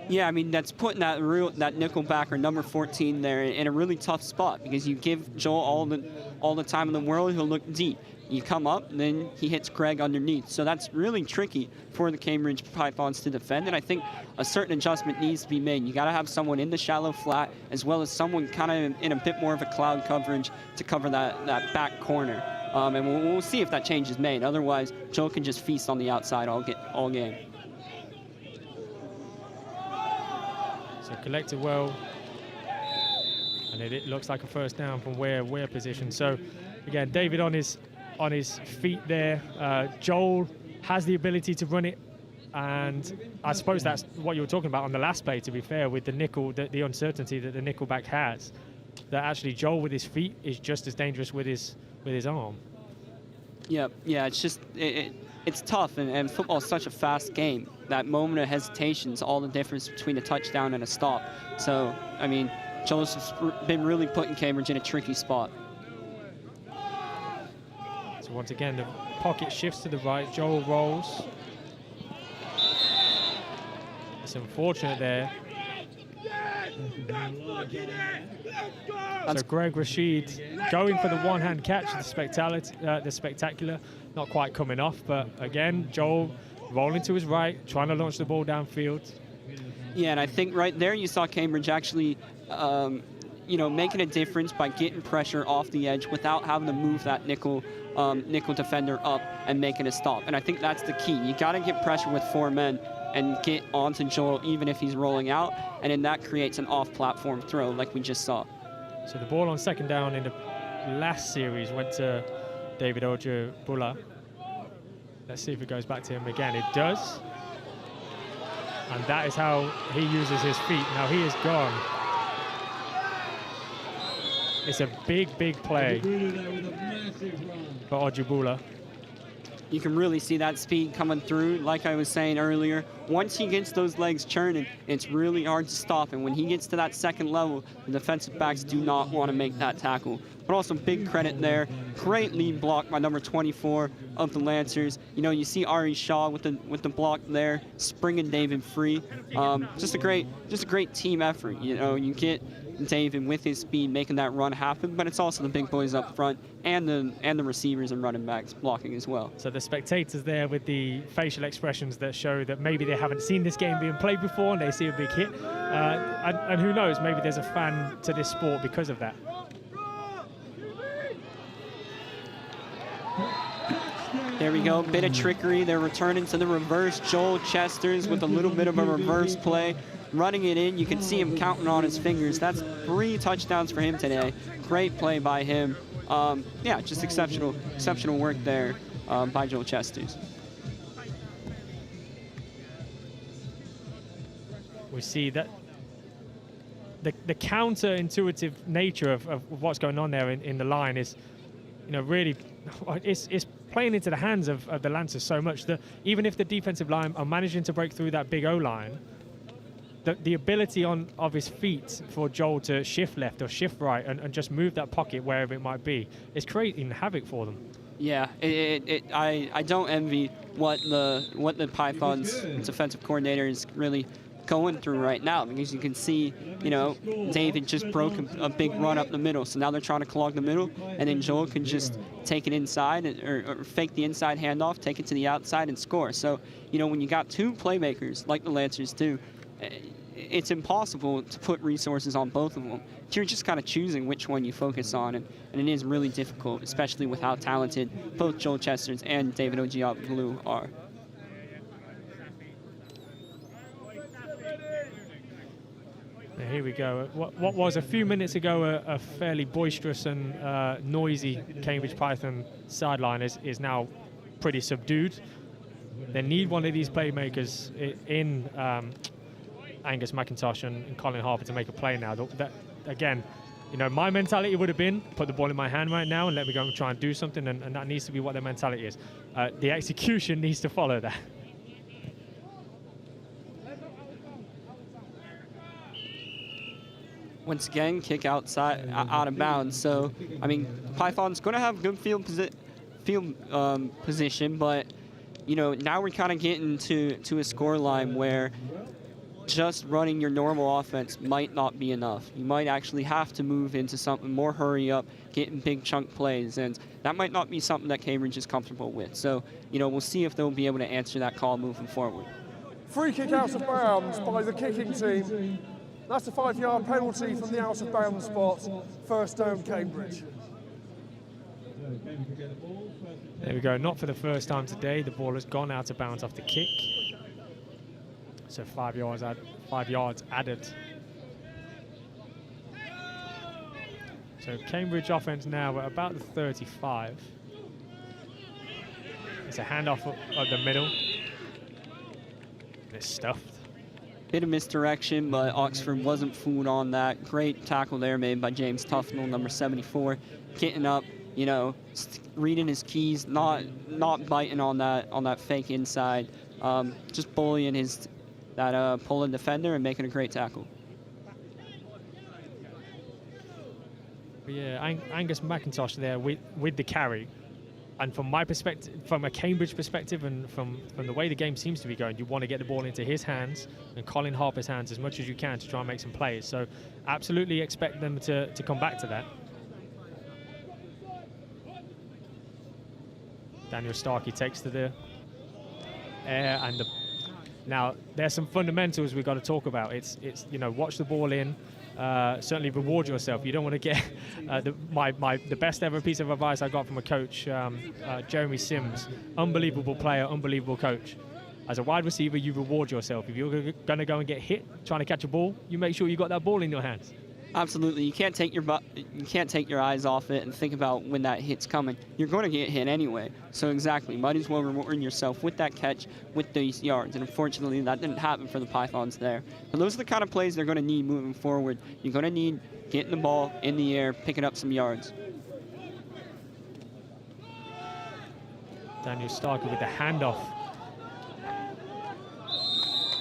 Yeah, I mean, that's putting that nickel backer, number 14, there in a really tough spot, because you give Joel all the time in the world, he'll look deep. You come up, and then he hits Greg underneath. So that's really tricky for the Cambridge Pythons to defend, and I think a certain adjustment needs to be made. You got to have someone in the shallow flat, as well as someone kind of in a bit more of a cloud coverage to cover that back corner. And we'll see if that change is made. Otherwise, Joel can just feast on the outside all game. So collected well, and it looks like a first down from where we're positioned. So again, David on his feet there. Joel has the ability to run it, and I suppose that's what you were talking about on the last play, to be fair, with the nickel, the uncertainty that the nickelback has, that actually Joel with his feet is just as dangerous with his arm. Yeah, it's just it's tough, and football is such a fast game. That moment of hesitation is all the difference between a touchdown and a stop. So, I mean, Joel's been really putting Cambridge in a tricky spot. So once again, the pocket shifts to the right. Joel rolls. It's unfortunate there. So Greg Rashid going for the one-hand catch, the spectacular, not quite coming off, but again, Joel rolling to his right, trying to launch the ball downfield. Yeah, and I think right there you saw Cambridge actually, making a difference by getting pressure off the edge without having to move that nickel defender up and making a stop. And I think that's the key. You got to get pressure with 4 men and get onto Joel even if he's rolling out, and then that creates an off-platform throw like we just saw. So the ball on second down in the last series went to David Ojibula. Let's see if it goes back to him again. It does. And that is how he uses his feet. Now he is gone. It's a big play for Ojibula. You can really see that speed coming through. Like I was saying earlier, once he gets those legs churning, it's really hard to stop. And when he gets to that second level, the defensive backs do not want to make that tackle. But also big credit there. Great lead block by number 24 of the Lancers. You know, you see Ari Shaw with the block there, springing David free. Just a great team effort. You know, you get David with his speed making that run happen, but it's also the big boys up front and the receivers and running backs blocking as well. So the spectators there with the facial expressions that show that maybe they haven't seen this game being played before and they see a big hit. And who knows, maybe there's a fan to this sport because of that. There we go, bit of trickery. They're returning to the reverse. Joel Chesters with a little bit of a reverse play, running it in. You can see him counting on his fingers. That's 3 touchdowns for him today. Great play by him. Yeah, just exceptional work there by Joel Chesters. We see that the counterintuitive nature of what's going on there in the line is, you know, really, it's playing into the hands of the Lancers so much that even if the defensive line are managing to break through that big O-line, the ability of his feet for Joel to shift left or shift right and just move that pocket wherever it might be is creating havoc for them. Yeah, I don't envy what the Pythons defensive coordinator is really going through right now, because you can see, you know, David just broke a big run up the middle, so now they're trying to clog the middle, and then Joel can just take it inside or fake the inside handoff, take it to the outside and score. So, you know, when you got 2 playmakers like the Lancers do, it's impossible to put resources on both of them. You're just kind of choosing which one you focus on, and it is really difficult, especially with how talented both Joel Chesters and David Ojibulu are. Here we go. What was a few minutes ago a fairly boisterous and noisy Cambridge Python sideline is now pretty subdued. They need one of these playmakers in Angus McIntosh and Colin Harper to make a play now. That again, You know, my mentality would have been put the ball in my hand right now and let me go and try and do something, and that needs to be what their mentality is. The execution needs to follow that. Once again, kick outside, out of bounds. So, I mean, Python's going to have good field position, but, you know, now we're kind of getting to a score line where just running your normal offense might not be enough. You might actually have to move into something more hurry up, getting big chunk plays, and that might not be something that Cambridge is comfortable with. So, you know, we'll see if they'll be able to answer that call moving forward. Free kick out of bounds by the kicking team. That's a 5-yard penalty from the out of bounds spot. First down, Cambridge. There we go. Not for the first time today. The ball has gone out of bounds off the kick. So 5 yards added. So Cambridge offense now at about the 35. It's a handoff up the middle. It's stuffed. Bit of misdirection, but Oxford wasn't fooled on that. Great tackle there made by James Tufnell, number 74. Getting up, you know, reading his keys, not biting on that fake inside. Just bullying that Poland defender and making a great tackle. Yeah, Angus McIntosh there with the carry. And from my perspective, from a Cambridge perspective, and from the way the game seems to be going, you want to get the ball into his hands and Colin Harper's hands as much as you can to try and make some plays. So absolutely expect them to come back to that. Daniel Starkey takes to the air, and now there's some fundamentals we've got to talk about. It's you know, watch the ball in. Certainly reward yourself. You don't want to get the best ever piece of advice I got from a coach, Jeremy Sims, unbelievable player, unbelievable coach. As a wide receiver, you reward yourself. If you're going to go and get hit trying to catch a ball, you make sure you got that ball in your hands. Absolutely, you can't take your eyes off it and think about when that hit's coming. You're going to get hit anyway. So exactly, might as well reward yourself with that catch, with these yards. And unfortunately, that didn't happen for the Pythons there. But those are the kind of plays they're going to need moving forward. You're going to need getting the ball in the air, picking up some yards. Daniel Starkey with the handoff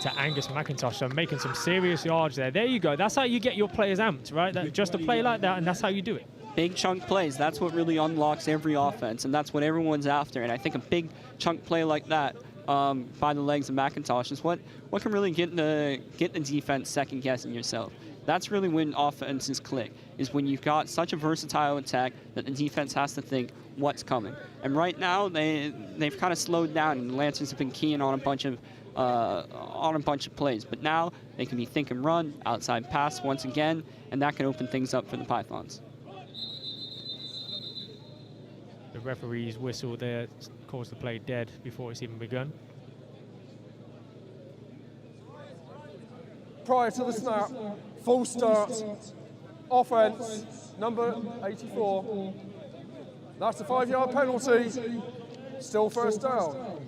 to Angus McIntosh, so making some serious yards there. There you go. That's how you get your players amped, right? Just a play like that, and that's how you do it. Big chunk plays, that's what really unlocks every offense, and that's what everyone's after. And I think a big chunk play like that by the legs of McIntosh is what can really get the defense second guessing yourself. That's really when offenses click, is when you've got such a versatile attack that the defense has to think what's coming. And right now, they've kind of slowed down, and the Lancers have been keying on a bunch of plays. But now they can be think and run, outside pass once again, and that can open things up for the Pythons. The referee's whistle there calls the play dead before it's even begun. Prior to the snap, full start, offense, number 84. That's a 5-yard penalty, still first down.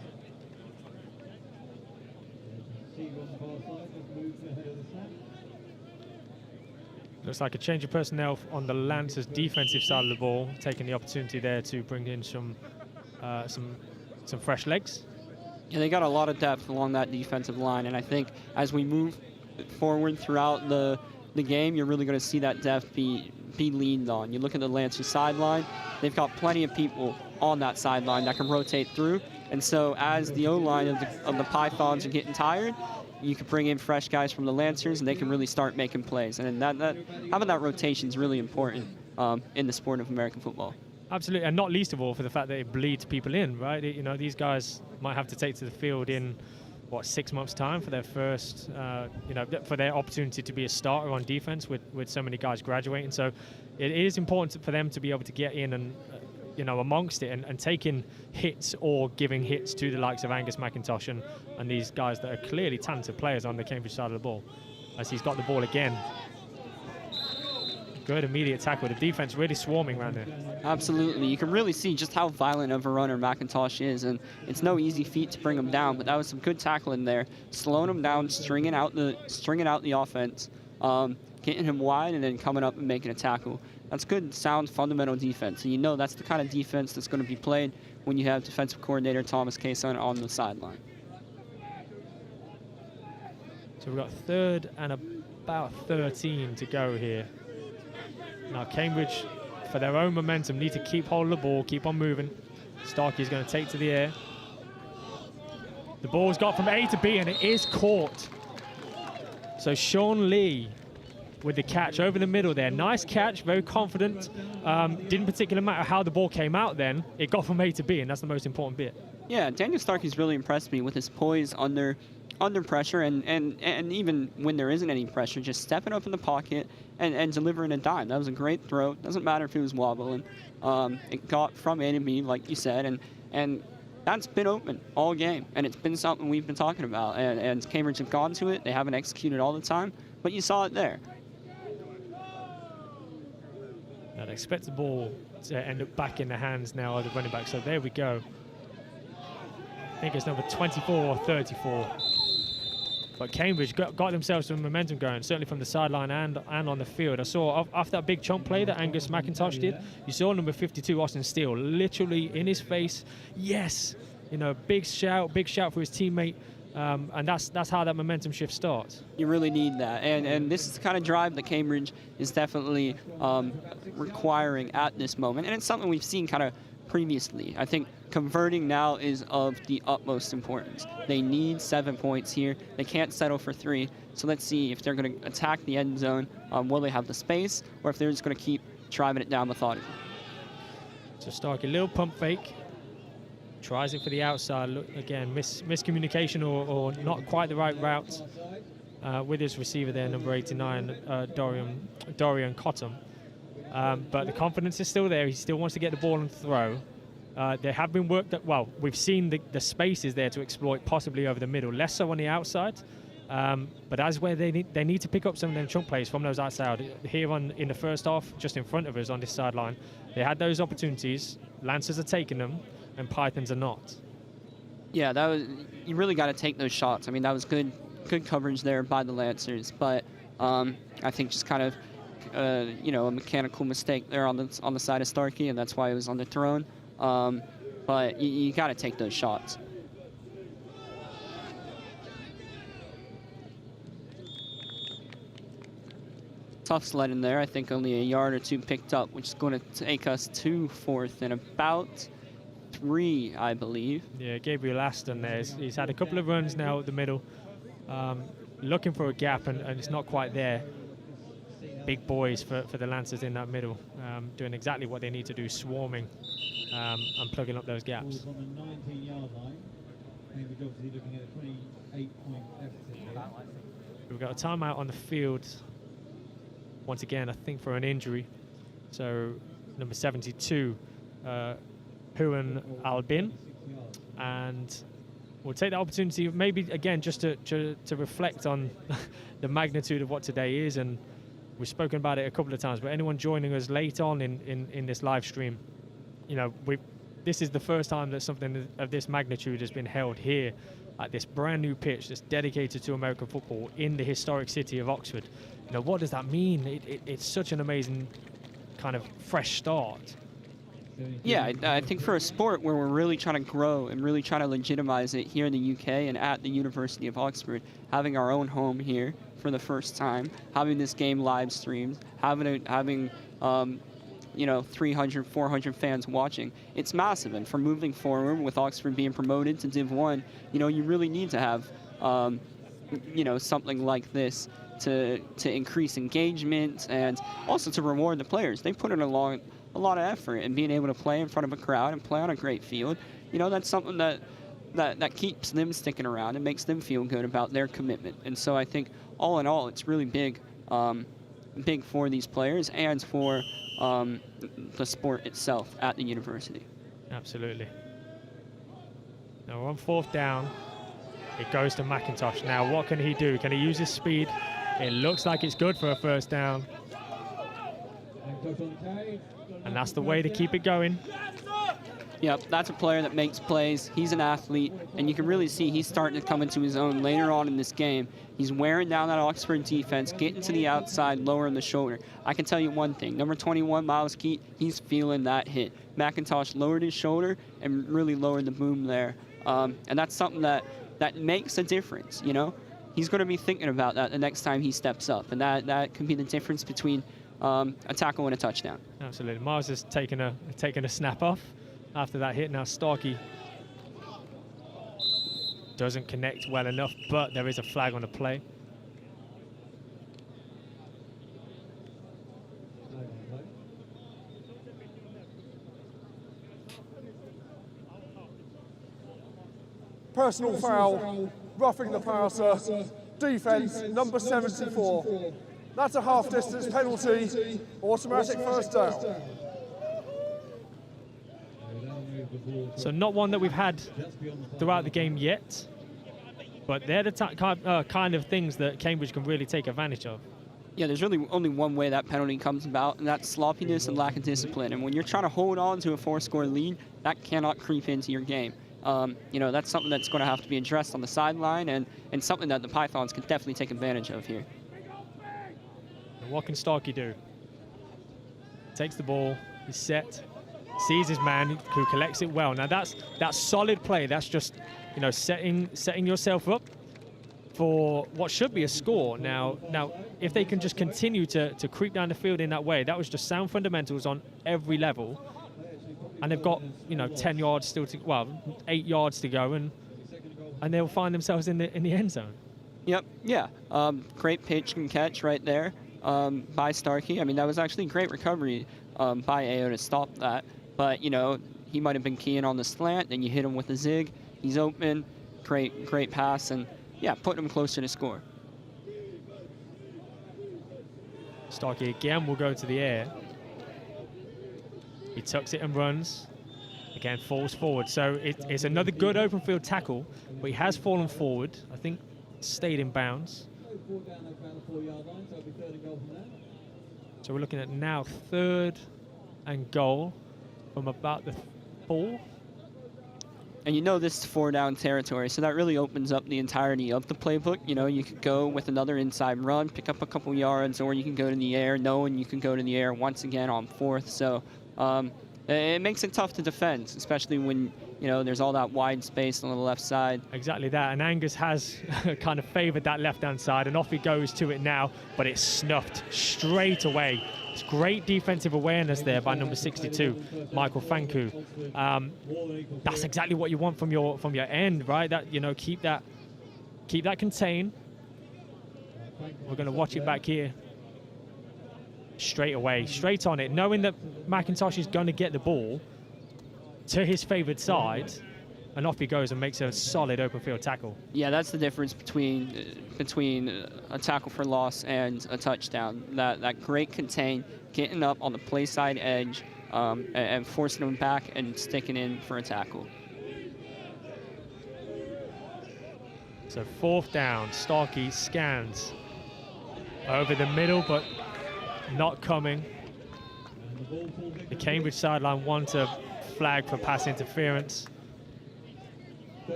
Looks like a change of personnel on the Lancers' defensive side of the ball, taking the opportunity there to bring in some fresh legs. Yeah, they got a lot of depth along that defensive line, and I think as we move forward throughout the game, you're really going to see that depth be leaned on. You look at the Lancers sideline, they've got plenty of people on that sideline that can rotate through, and so as the O-line of the Pythons are getting tired, you can bring in fresh guys from the Lancers, and they can really start making plays. And having that rotation is really important in the sport of American football. Absolutely, and not least of all for the fact that it bleeds people in, right? You know, these guys might have to take to the field in, 6 months' time for their first, for their opportunity to be a starter on defense with so many guys graduating. So it is important for them to be able to get in and, amongst it and taking hits or giving hits to the likes of Angus McIntosh and these guys that are clearly talented players on the Cambridge side of the ball. As he's got the ball again. Good immediate tackle. The defense really swarming around there. Absolutely. You can really see just how violent of a runner McIntosh is, and it's no easy feat to bring him down, but that was some good tackling there. Slowing him down, stringing out the offense, getting him wide and then coming up and making a tackle. That's good, sound, fundamental defense. And you know that's the kind of defense that's going to be played when you have defensive coordinator Thomas Kaysen on the sideline. So we've got 3rd and about 13 to go here. Now Cambridge, for their own momentum, need to keep hold of the ball, keep on moving. Starkey's going to take to the air. The ball's got from A to B, and it is caught. So Sean Lee with the catch over the middle there. Nice catch, very confident. Didn't particularly matter how the ball came out then. It got from A to B, and that's the most important bit. Yeah, Daniel Starkey's really impressed me with his poise under pressure, and even when there isn't any pressure, just stepping up in the pocket and delivering a dime. That was a great throw. Doesn't matter if it was wobbling. It got from A to B, like you said, and that's been open all game, and it's been something we've been talking about. And Cambridge have gone to it. They haven't executed all the time, but you saw it there. I'd expect the ball to end up back in the hands now of the running back. So there we go. I think it's number 24 or 34. But Cambridge got themselves some momentum going, certainly from the sideline and on the field. I saw after that big chunk play that Angus McIntosh did, you saw number 52, Austin Steele, literally in his face. Yes, you know, big shout for his teammate. And that's how that momentum shift starts. You really need that, and this is the kind of drive that Cambridge is definitely requiring at this moment, and it's something we've seen kind of previously. I think converting now is of the utmost importance. They need 7 points here. They can't settle for 3. So let's see if they're going to attack the end zone. Will they have the space, or if they're just going to keep driving it down methodically? So Starkey, little pump fake. Tries it for the outside. Look, again, miscommunication or not quite the right route with his receiver there, number 89, Dorian Cottom. But the confidence is still there. He still wants to get the ball and throw. They have been worked at, well, we've seen the spaces there to exploit, possibly over the middle, less so on the outside. But that's where they need to pick up some of them chunk plays from those outside. Here in the first half, just in front of us on this sideline, they had those opportunities. Lancers are taking them, and Pythons are not. Yeah, that was, you really got to take those shots. I mean, that was good coverage there by the Lancers, but I think just kind of a mechanical mistake there on the side of Starkey, and that's why it was underthrown. But you got to take those shots. Tough sled in there. I think only a yard or 2 picked up, which is going to take us to 4th and about 3, I believe. Yeah, Gabriel Aston there. He's had a couple of runs now at the middle, looking for a gap, and it's not quite there. Big boys for the Lancers in that middle, doing exactly what they need to do, swarming and plugging up those gaps. On the 19-yard line, Cambridge obviously looking at a 28-point deficit. We've got a timeout on the field. Once again, I think for an injury. So number 72, Huan Albin, and we'll take the opportunity, maybe again, just to reflect on the magnitude of what today is, and we've spoken about it a couple of times. But anyone joining us late on in this live stream, you know, this is the first time that something of this magnitude has been held here at this brand new pitch that's dedicated to American football in the historic city of Oxford. You know, what does that mean? It's such an amazing kind of fresh start. Yeah, I think for a sport where we're really trying to grow and really trying to legitimize it here in the UK and at the University of Oxford, having our own home here for the first time, having this game live streamed, having 300, 400 fans watching, it's massive. And for moving forward with Oxford being promoted to Div 1, you really need to have, something like this to increase engagement and also to reward the players. They've put in a lot of effort in being able to play in front of a crowd and play on a great field. That's something that keeps them sticking around and makes them feel good about their commitment. And so I think all in all, it's really big for these players and for the sport itself at the university. Absolutely. Now we're on 4th down. It goes to McIntosh. Now what can he do? Can he use his speed? It looks like it's good for a 1st down. And that's the way to keep it going. Yep, that's a player that makes plays. He's an athlete, and you can really see he's starting to come into his own later on in this game. He's wearing down that Oxford defense, getting to the outside, lowering the shoulder. I can tell you one thing. Number 21, Miles Keat, he's feeling that hit. McIntosh lowered his shoulder and really lowered the boom there. And that's something that makes a difference, you know? He's going to be thinking about that the next time he steps up, and that can be the difference between a tackle and a touchdown. Absolutely. Miles has taken a snap off after that hit. Now Starkey doesn't connect well enough, but there is a flag on the play. Personal foul, roughing the passer, defense, number 74. That's a half-distance penalty, automatic first down. So not one that we've had throughout the game yet, but they're the kind of things that Cambridge can really take advantage of. Yeah, there's really only one way that penalty comes about, and that's sloppiness and lack of discipline. And when you're trying to hold on to a 4-score lead, that cannot creep into your game. You know, that's something that's going to have to be addressed on the sideline, and something that the Pythons can definitely take advantage of here. What can Starkey do? Takes the ball, he's set, sees his man who collects it well. Now that's solid play. That's just, you know, setting yourself up for what should be a score. Now if they can just continue to creep down the field in that way, that was just sound fundamentals on every level. And they've got, you know, 10 yards still to, well, 8 yards to go, and they'll find themselves in the end zone. Yep, yeah. Great pitch and catch right there by Starkey. I mean, that was actually a great recovery by AO to stop that. But, you know, he might have been keying on the slant, then you hit him with a zig. He's open. Great pass, and, yeah, putting him closer to score. Starkey again will go to the air. He tucks it and runs. Again, falls forward. So it's another good open field tackle, but he has fallen forward. I think stayed in bounds. So we're looking at now 3rd and goal from about the 4. And you know this is 4-down territory, so that really opens up the entirety of the playbook. You know, you could go with another inside run, pick up a couple yards, or you can go to the air, knowing you can go to the air once again on 4th. So it makes it tough to defend, especially when, you know, there's all that wide space on the left side. Exactly that, and Angus has kind of favored that left-hand side, and off he goes to it now, but it's snuffed straight away. It's great defensive awareness there by number 62, Michael Fanku. That's exactly what you want from your end, right? That, you know, keep that contained. We're going to watch it back here. Straight away, straight on it, knowing that McIntosh is going to get the ball to his favored side, and off he goes and makes a solid open field tackle. Yeah, that's the difference between a tackle for loss and a touchdown. That great contain, getting up on the play side edge, and forcing them back and sticking in for a tackle. So 4th down, Starkey scans over the middle, but not coming. The Cambridge sideline wants a flag for pass interference,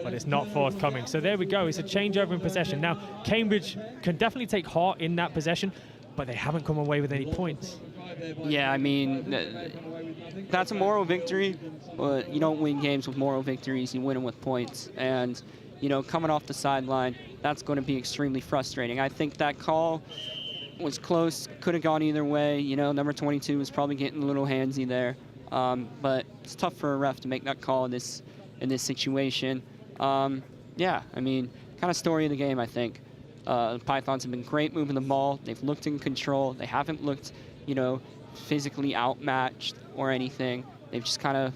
but it's not forthcoming. So there we go. It's a changeover in possession. Now, Cambridge can definitely take heart in that possession, but they haven't come away with any points. Yeah, I mean, that's a moral victory, but you don't win games with moral victories. You win them with points. And, you know, coming off the sideline, that's going to be extremely frustrating. I think that call was close, could have gone either way. You know, number 22 was probably getting a little handsy there. But it's tough for a ref to make that call in this situation. Yeah, I mean, kind of story of the game, I think. The Pythons have been great moving the ball. They've looked in control. They haven't looked, you know, physically outmatched or anything. They've just kind of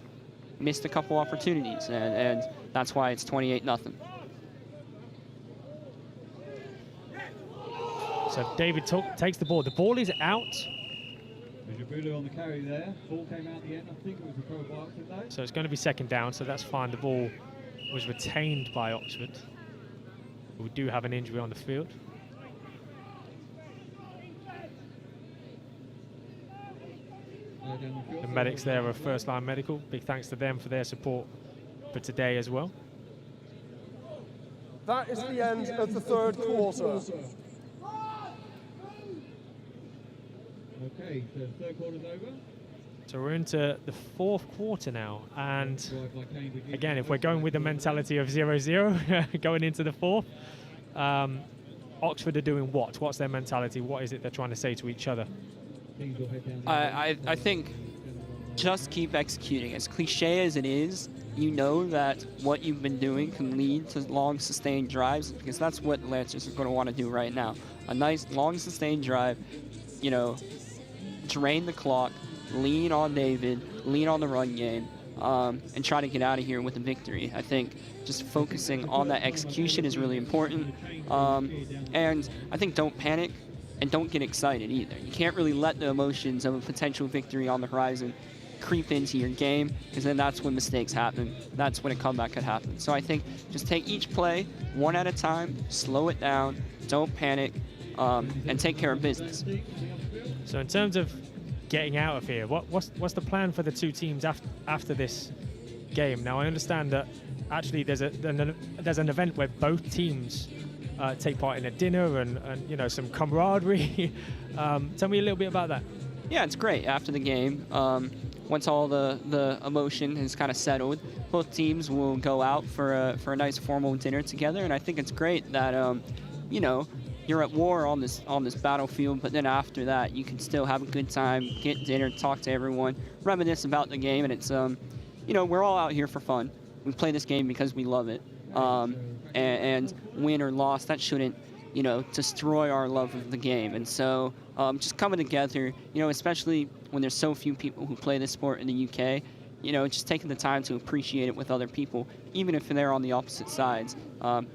missed a couple opportunities, and that's why it's 28-0. So David takes the ball. The ball is out. On the carry there. Ball came out the end. I think it was a throw by Oxford though. So it's going to be 2nd down, so that's fine. The ball was retained by Oxford. But we do have an injury on the field. The medics there are First Line Medical. Big thanks to them for their support for today as well. That is the end of the third quarter. Okay, so third quarter's over. So we're into the fourth quarter now, and again, if we're going with the mentality of 0-0 going into the fourth, Oxford are doing what? What's their mentality? What is it they're trying to say to each other? I think just keep executing. As cliche as it is, you know that what you've been doing can lead to long, sustained drives, because that's what Lancers are going to want to do right now. A nice, long, sustained drive, you know, drain the clock, lean on David, lean on the run game, and try to get out of here with a victory. I think just focusing on that execution is really important. And I think don't panic and don't get excited either. You can't really let the emotions of a potential victory on the horizon creep into your game, because then that's when mistakes happen. That's when a comeback could happen. So I think just take each play one at a time, slow it down, don't panic, and take care of business. So in terms of getting out of here, what's the plan for the two teams after this game? Now I understand that actually there's an event where both teams take part in a dinner and you know, some camaraderie. Tell me a little bit about that. Yeah, it's great. After the game, once all the emotion is kind of settled, both teams will go out for a nice formal dinner together, and I think it's great that you know, you're at war on this battlefield, but then after that you can still have a good time, get dinner, talk to everyone, reminisce about the game, and it's you know, we're all out here for fun. We play this game because we love it, and win or loss, that shouldn't, you know, destroy our love of the game. And so just coming together, you know, especially when there's so few people who play this sport in the UK, you know, just taking the time to appreciate it with other people, even if they're on the opposite sides,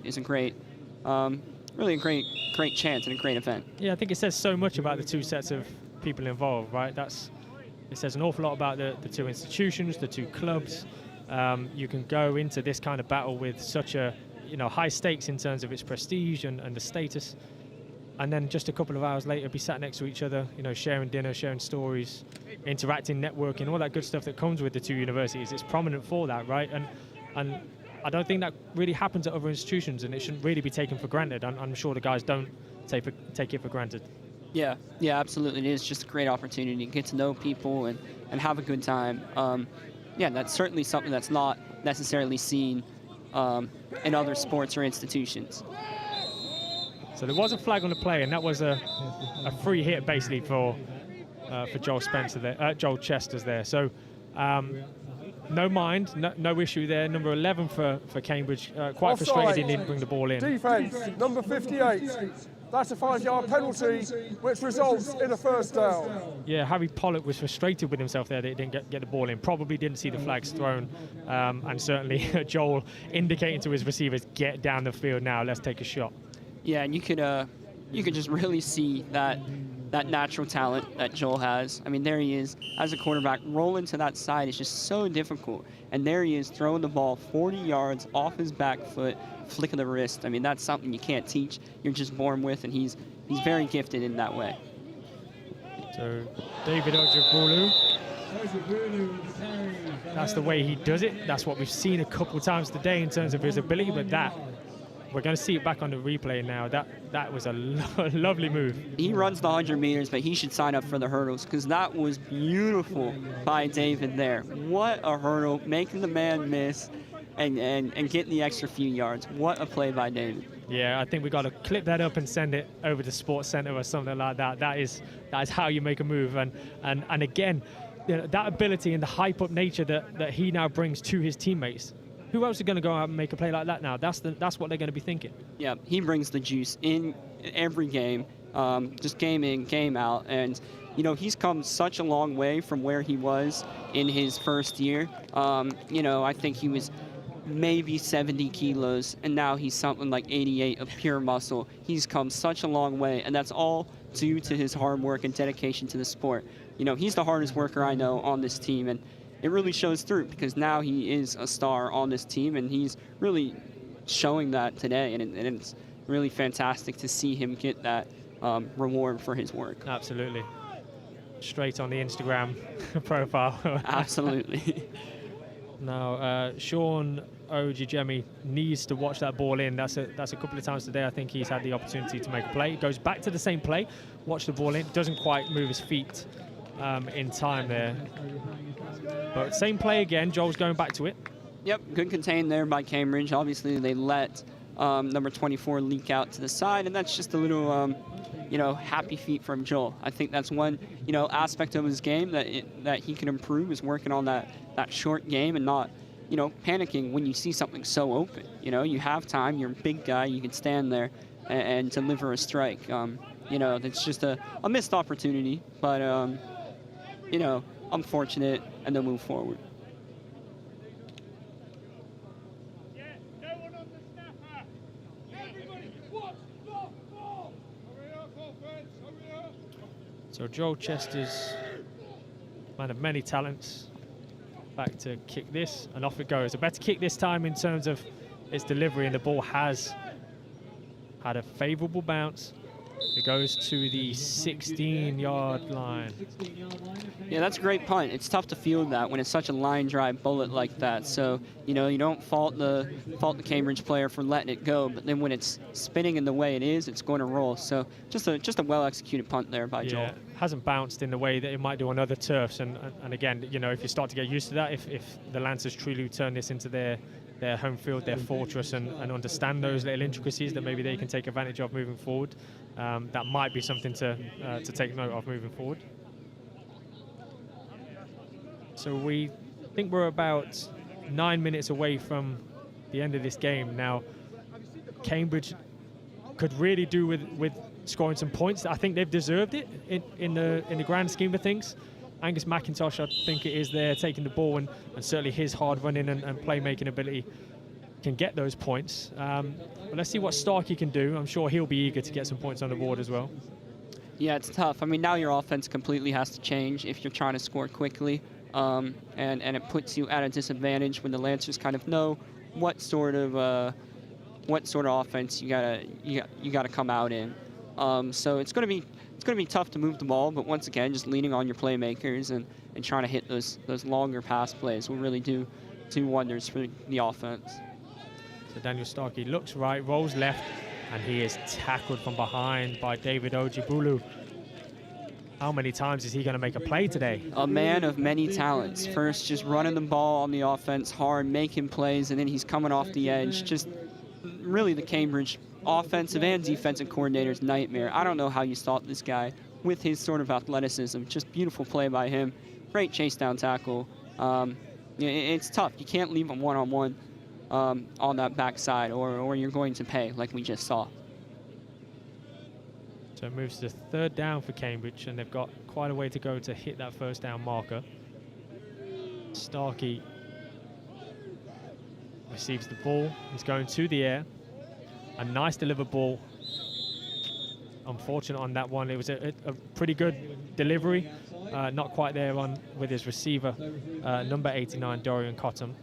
is a great, really a great chance and a great event. Yeah, I think it says so much about the two sets of people involved, right? It says an awful lot about the two institutions, the two clubs. You can go into this kind of battle with such a, you know, high stakes in terms of its prestige and the status, and then just a couple of hours later be sat next to each other, you know, sharing dinner, sharing stories, interacting, networking, all that good stuff that comes with the two universities. It's prominent for that, right? And I don't think that really happens at other institutions, and it shouldn't really be taken for granted. I'm sure the guys don't take it for granted. Yeah, absolutely. It is just a great opportunity to get to know people and have a good time. Yeah, that's certainly something that's not necessarily seen in other sports or institutions. So there was a flag on the play, and that was a free hit basically for Joel Spencer there, Joel Chester's there. So no issue there. Number 11 for Cambridge, quite Offside. frustrated he didn't bring the ball in. Defence, number 58. That's a 5-yard penalty, which results in a first down. Yeah, Harry Pollock was frustrated with himself there that he didn't get the ball in. Probably didn't see the flags thrown, and certainly Joel indicating to his receivers, get down the field now, let's take a shot. Yeah, and you could just really see that natural talent that Joel has. I mean, there he is as a quarterback. Rolling to that side is just so difficult. And there he is throwing the ball 40 yards off his back foot, flick of the wrist. I mean, that's something you can't teach. You're just born with, and he's very gifted in that way. So David Ojibulu, that's the way he does it. That's what we've seen a couple of times today in terms of his ability, but we're going to see it back on the replay now. That was a lovely move. He runs the 100 meters, but he should sign up for the hurdles, because that was beautiful by David there. What a hurdle, making the man miss and getting the extra few yards. What a play by David. Yeah, I think we got to clip that up and send it over to Sports Center or something like that. That is how you make a move. And again, you know, that ability and the hype-up nature that he now brings to his teammates. Who else is going to go out and make a play like that now? That's what they're going to be thinking. Yeah, he brings the juice in every game, just game in, game out. And, you know, he's come such a long way from where he was in his first year. You know, I think he was maybe 70 kilos, and now he's something like 88 of pure muscle. He's come such a long way, and that's all due to his hard work and dedication to the sport. You know, he's the hardest worker I know on this team, and it really shows through, because now he is a star on this team, and he's really showing that today, and it's really fantastic to see him get that reward for his work. Absolutely. straight on the Instagram profile. Absolutely. Now, Sean Ojijemi needs to watch that ball in. That's a couple of times today. I think he's had the opportunity to make a play. Goes back to the same play, watch the ball in. Doesn't quite move his feet in time there. But same play again. Joel's going back to it. Yep, good contain there by Cambridge. Obviously, they let number 24 leak out to the side, and that's just a little, happy feet from Joel. I think that's one, aspect of his game that he can improve is working on that short game and not, panicking when you see something so open. You have time. You're a big guy. You can stand there and deliver a strike. That's just a missed opportunity, but unfortunate, and they'll move forward. So Joel Chester's man of many talents, back to kick this, and off it goes. A better kick this time in terms of its delivery, and the ball has had a favorable bounce. It goes to the 16-yard line. Yeah, that's a great punt. It's tough to field that when it's such a line drive bullet like that. So, you don't fault the Cambridge player for letting it go, but then when it's spinning in the way it is, it's going to roll. So just a well-executed punt there by Joel. Hasn't bounced in the way that it might do on other turfs. And again, if you start to get used to that, if the Lancers truly turn this into their home field, their fortress, and understand those little intricacies that maybe they can take advantage of moving forward, that might be something to take note of moving forward. So we think we're about 9 minutes away from the end of this game. Now, Cambridge could really do with scoring some points. I think they've deserved it in the grand scheme of things. Angus McIntosh, I think it is there, taking the ball, and certainly his hard running and playmaking ability can get those points. But let's see what Starkey can do. I'm sure he'll be eager to get some points on the board as well. Yeah, it's tough. I mean, now your offense completely has to change if you're trying to score quickly, and it puts you at a disadvantage when the Lancers kind of know what sort of offense you gotta come out in. So it's gonna be tough to move the ball, but once again, just leaning on your playmakers and trying to hit those longer pass plays will really do wonders for the offense. So Daniel Starkey looks right, rolls left, and he is tackled from behind by David Ojibulu. How many times is he going to make a play today? A man of many talents. First, just running the ball on the offense hard, making plays, and then he's coming off the edge. Just really the Cambridge offensive and defensive coordinator's nightmare. I don't know how you stop this guy with his sort of athleticism. Just beautiful play by him. Great chase down tackle. It's tough. You can't leave him one-on-one on that backside, or you're going to pay, like we just saw. So it moves to third down for Cambridge, and they've got quite a way to go to hit that first down marker. Starkey receives the ball. He's going to the air. A nice delivered ball. Unfortunate on that one. It was a pretty good delivery. Not quite there with his receiver, number 89, Dorian Cotton.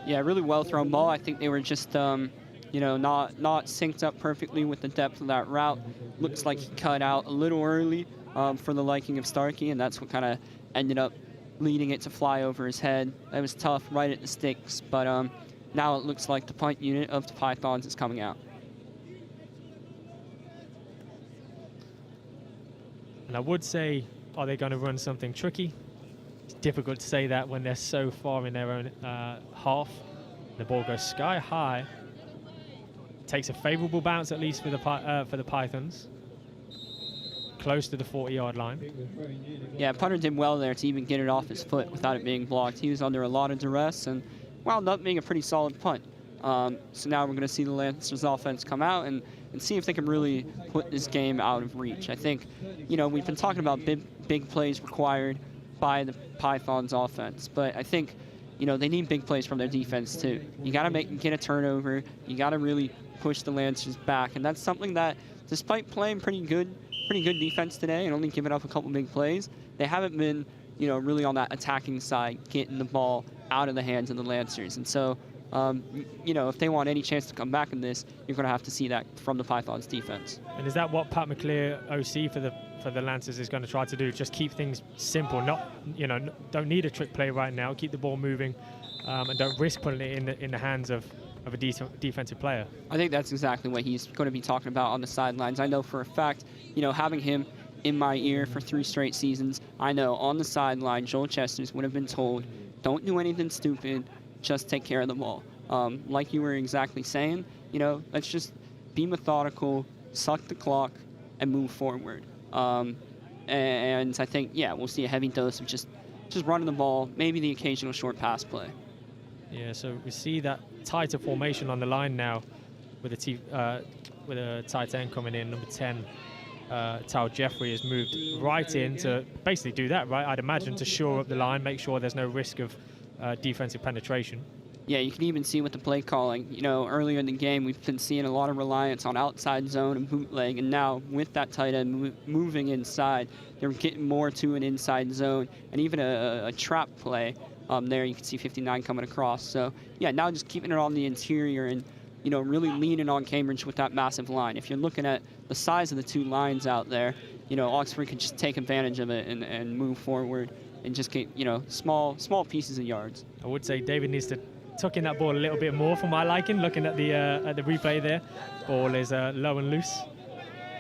Yeah, really well thrown ball. I think they were just, not synced up perfectly with the depth of that route. Looks like he cut out a little early for the liking of Starkey, and that's what kind of ended up leading it to fly over his head. That was tough, right at the sticks, but now it looks like the punt unit of the Pythons is coming out. And I would say, are they going to run something tricky? It's difficult to say that when they're so far in their own half. The ball goes sky high. Takes a favorable bounce, at least for the Pythons. Close to the 40-yard line. Yeah, punter did well there to even get it off his foot without it being blocked. He was under a lot of duress and wound up being a pretty solid punt. So now we're going to see the Lancers offense come out and see if they can really put this game out of reach. I think, we've been talking about big plays required by the Pythons offense, but I think, they need big plays from their defense too. You got to get a turnover. You got to really push the Lancers back, and that's something that, despite playing pretty good defense today and only giving up a couple big plays, they haven't been, really on that attacking side, getting the ball out of the hands of the Lancers. And so You know, if they want any chance to come back in this, you're going to have to see that from the Pythons defense. And is that what Pat McClear, OC for the Lancers, is going to try to do? Just keep things simple. Not, you know, don't need a trick play right now. Keep the ball moving, and don't risk putting it in the hands of a defensive player. I think that's exactly what he's going to be talking about on the sidelines. I know for a fact, you know, having him in my ear for 3 straight seasons, I know on the sideline, Joel Chesters would have been told, don't do anything stupid, just take care of the ball. Like you were exactly saying, you know, let's just be methodical, suck the clock, and move forward. And I think, yeah, we'll see a heavy dose of just running the ball, maybe the occasional short pass play. Yeah, so we see that tighter formation on the line now with a tight end coming in, number 10. Tal Jeffrey has moved right in to basically do that, right? I'd imagine to shore up the line, make sure there's no risk of defensive penetration. Yeah, you can even see with the play calling. You know, earlier in the game, we've been seeing a lot of reliance on outside zone and bootleg, and now with that tight end moving inside, they're getting more to an inside zone, and even a trap play. There you can see 59 coming across. So, yeah, now just keeping it on the interior and, you know, really leaning on Cambridge with that massive line. If you're looking at the size of the 2 lines out there, you know, Oxford could just take advantage of it and move forward and just get, you know, small pieces of yards. I would say David needs to tuck in that ball a little bit more for my liking, looking at the replay there. Ball is low and loose,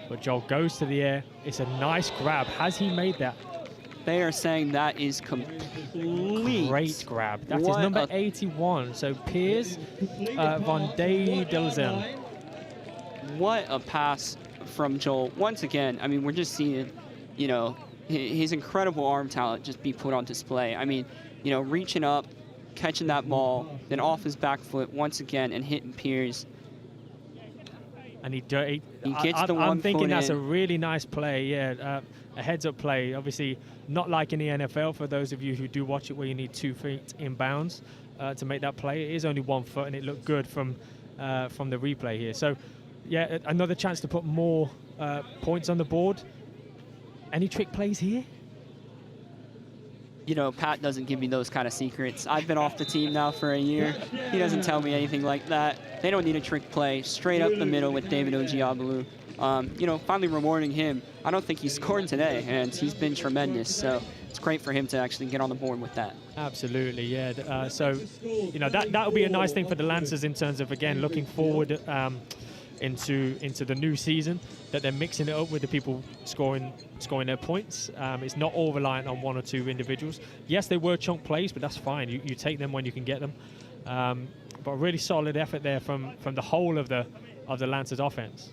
but Joel goes to the air. It's a nice grab. Has he made that? They are saying that is complete. Great grab. That is number 81. So Piers van de Delzen. What a pass from Joel. Once again, I mean, we're just seeing, you know, his incredible arm talent just be put on display. I mean, you know, reaching up, catching that ball, then off his back foot once again and hitting Piers. And he gets the one I'm thinking foot that's in. a really nice play, yeah. A heads-up play, obviously not like in the NFL for those of you who do watch it where you need 2 feet in bounds to make that play. It is only 1 foot and it looked good from the replay here. So, yeah, another chance to put more points on the board. Any trick plays here? You know, Pat doesn't give me those kind of secrets. I've been off the team now for a year. He doesn't tell me anything like that. They don't need a trick play. Straight up the middle with David Ojiabolu. You know, finally rewarding him. I don't think he scored today, and he's been tremendous. So it's great for him to actually get on the board with that. Absolutely, yeah. So, you know, that would be a nice thing for the Lancers in terms of, again, looking forward into the new season, that they're mixing it up with the people scoring their points. It's not all reliant on 1 or 2 individuals. Yes, they were chunk plays, but that's fine. You take them when you can get them. But really solid effort there from the whole of the Lancers offense.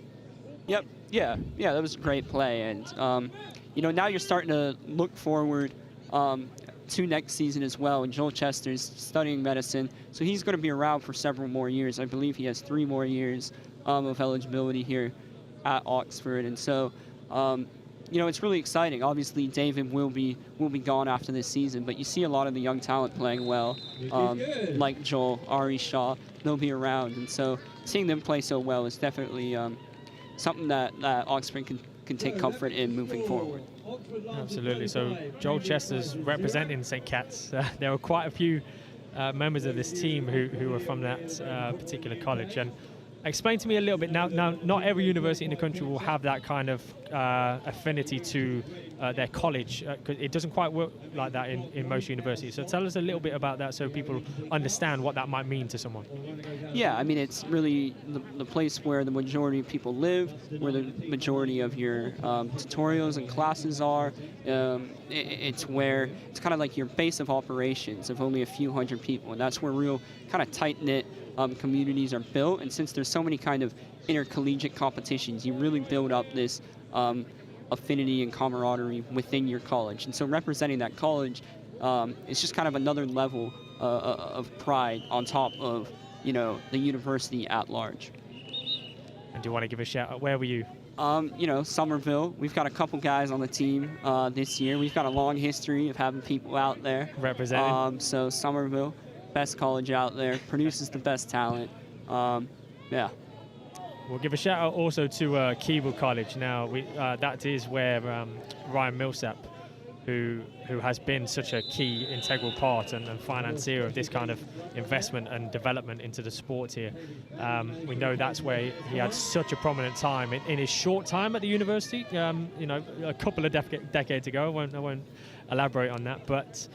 Yep. Yeah, that was a great play. And, you know, now you're starting to look forward to next season as well. And Joel Chester's studying medicine, so he's going to be around for several more years. I believe he has 3 more years of eligibility here at Oxford. And so, you know, it's really exciting. Obviously, David will be gone after this season, but you see a lot of the young talent playing well, like Joel, Ari Shaw. They'll be around. And so seeing them play so well is definitely something that Oxford can take comfort in moving forward. Absolutely. So Joel Chester's representing St. Cat's. There are quite a few members of this team who are from that particular college. And explain to me a little bit now. Not every university in the country will have that kind of affinity to their college. 'Cause it doesn't quite work like that in most universities. So tell us a little bit about that so people understand what that might mean to someone. Yeah, I mean, it's really the place where the majority of people live, where the majority of your tutorials and classes are. It's where it's kind of like your base of operations of only a few hundred people, and that's where real kind of tight-knit communities are built. And since there's so many kind of intercollegiate competitions, you really build up this affinity and camaraderie within your college. And so representing that college is just kind of another level of pride on top of, you know, the university at large. And do you want to give a shout out? Where were you? You know, Somerville. We've got a couple guys on the team this year. We've got a long history of having people out there. Representing. So Somerville, best college out there, produces the best talent. Yeah. We'll give a shout out also to Keble College. Now, that is where Ryan Millsap who has been such a key integral part and financier of this kind of investment and development into the sport here. We know that's where he had such a prominent time in his short time at the university. You know, a couple of decades ago. I won't elaborate on that, but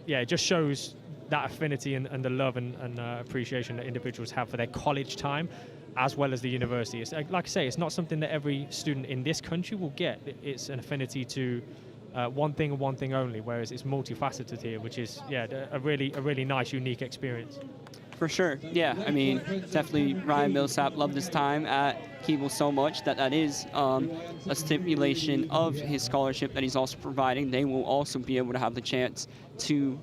yeah, it just shows that affinity and the love and appreciation that individuals have for their college time, as well as the university. It's, like I say, it's not something that every student in this country will get. It's an affinity to one thing and one thing only, whereas it's multifaceted here, which is, yeah, a really nice, unique experience. For sure, yeah. I mean, definitely Ryan Millsap loved his time at Keble so much that is a stipulation of his scholarship that he's also providing. They will also be able to have the chance to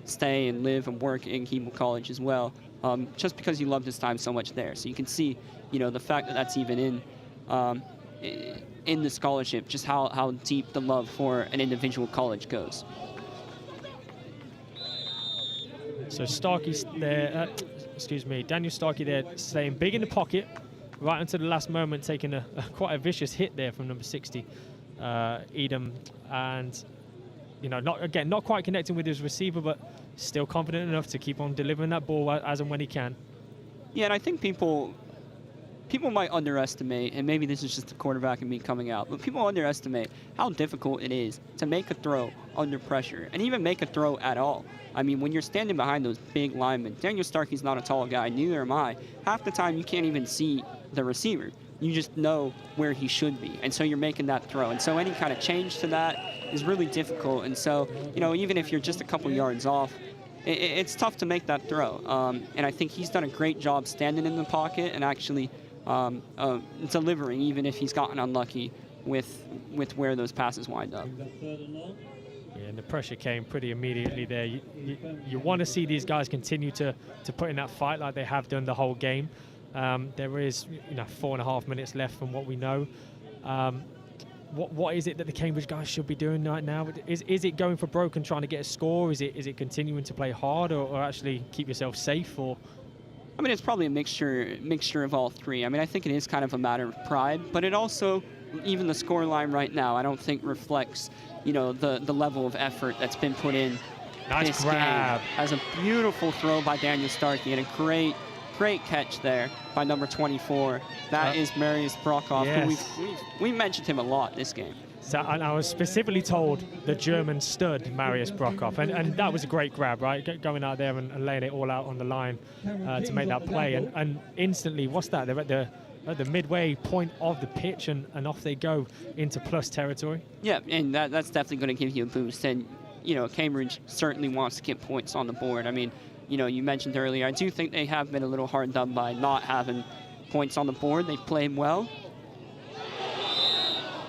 stay and live and work in Keble College as well, just because he loved his time so much there. So you can see, you know, the fact that that's even in the scholarship, just how deep the love for an individual college goes. So Starkey's there, Daniel Starkey there staying big in the pocket right until the last moment, taking quite a vicious hit there from number 60, Edom, and you know, not quite connecting with his receiver, but still confident enough to keep on delivering that ball as and when he can. Yeah, and I think people might underestimate, and maybe this is just the quarterback and me coming out, but people underestimate how difficult it is to make a throw under pressure, and even make a throw at all. I mean, when you're standing behind those big linemen, Daniel Starkey's not a tall guy, neither am I. Half the time, you can't even see the receiver. You just know where he should be, and so you're making that throw. And so any kind of change to that is really difficult. And so, you know, even if you're just a couple yards off, it's tough to make that throw. And I think he's done a great job standing in the pocket and actually delivering, even if he's gotten unlucky with where those passes wind up. Yeah, and the pressure came pretty immediately there. You want to see these guys continue to put in that fight like they have done the whole game. There is, you know, 4.5 minutes left from what we know. What is it that the Cambridge guys should be doing right now? Is it going for broke and trying to get a score? Is it continuing to play hard or actually keep yourself safe? Or I mean, it's probably a mixture of all three. I mean, I think it is kind of a matter of pride, but it also, even the score line right now, I don't think reflects, you know, the level of effort that's been put in. Nice grab. As a beautiful throw by Daniel Starkey and a great catch there by number 24. That is Marius Brockhoff, yes. who we mentioned him a lot this game. So, and I was specifically told the German stud, Marius Brockhoff, and that was a great grab, right? Going out there and laying it all out on the line to make that play. And instantly, what's that? They're at the midway point of the pitch, and off they go into plus territory. Yeah, and that's definitely going to give you a boost. And, you know, Cambridge certainly wants to get points on the board. I mean, you know, you mentioned earlier, I do think they have been a little hard done by not having points on the board. They've played well.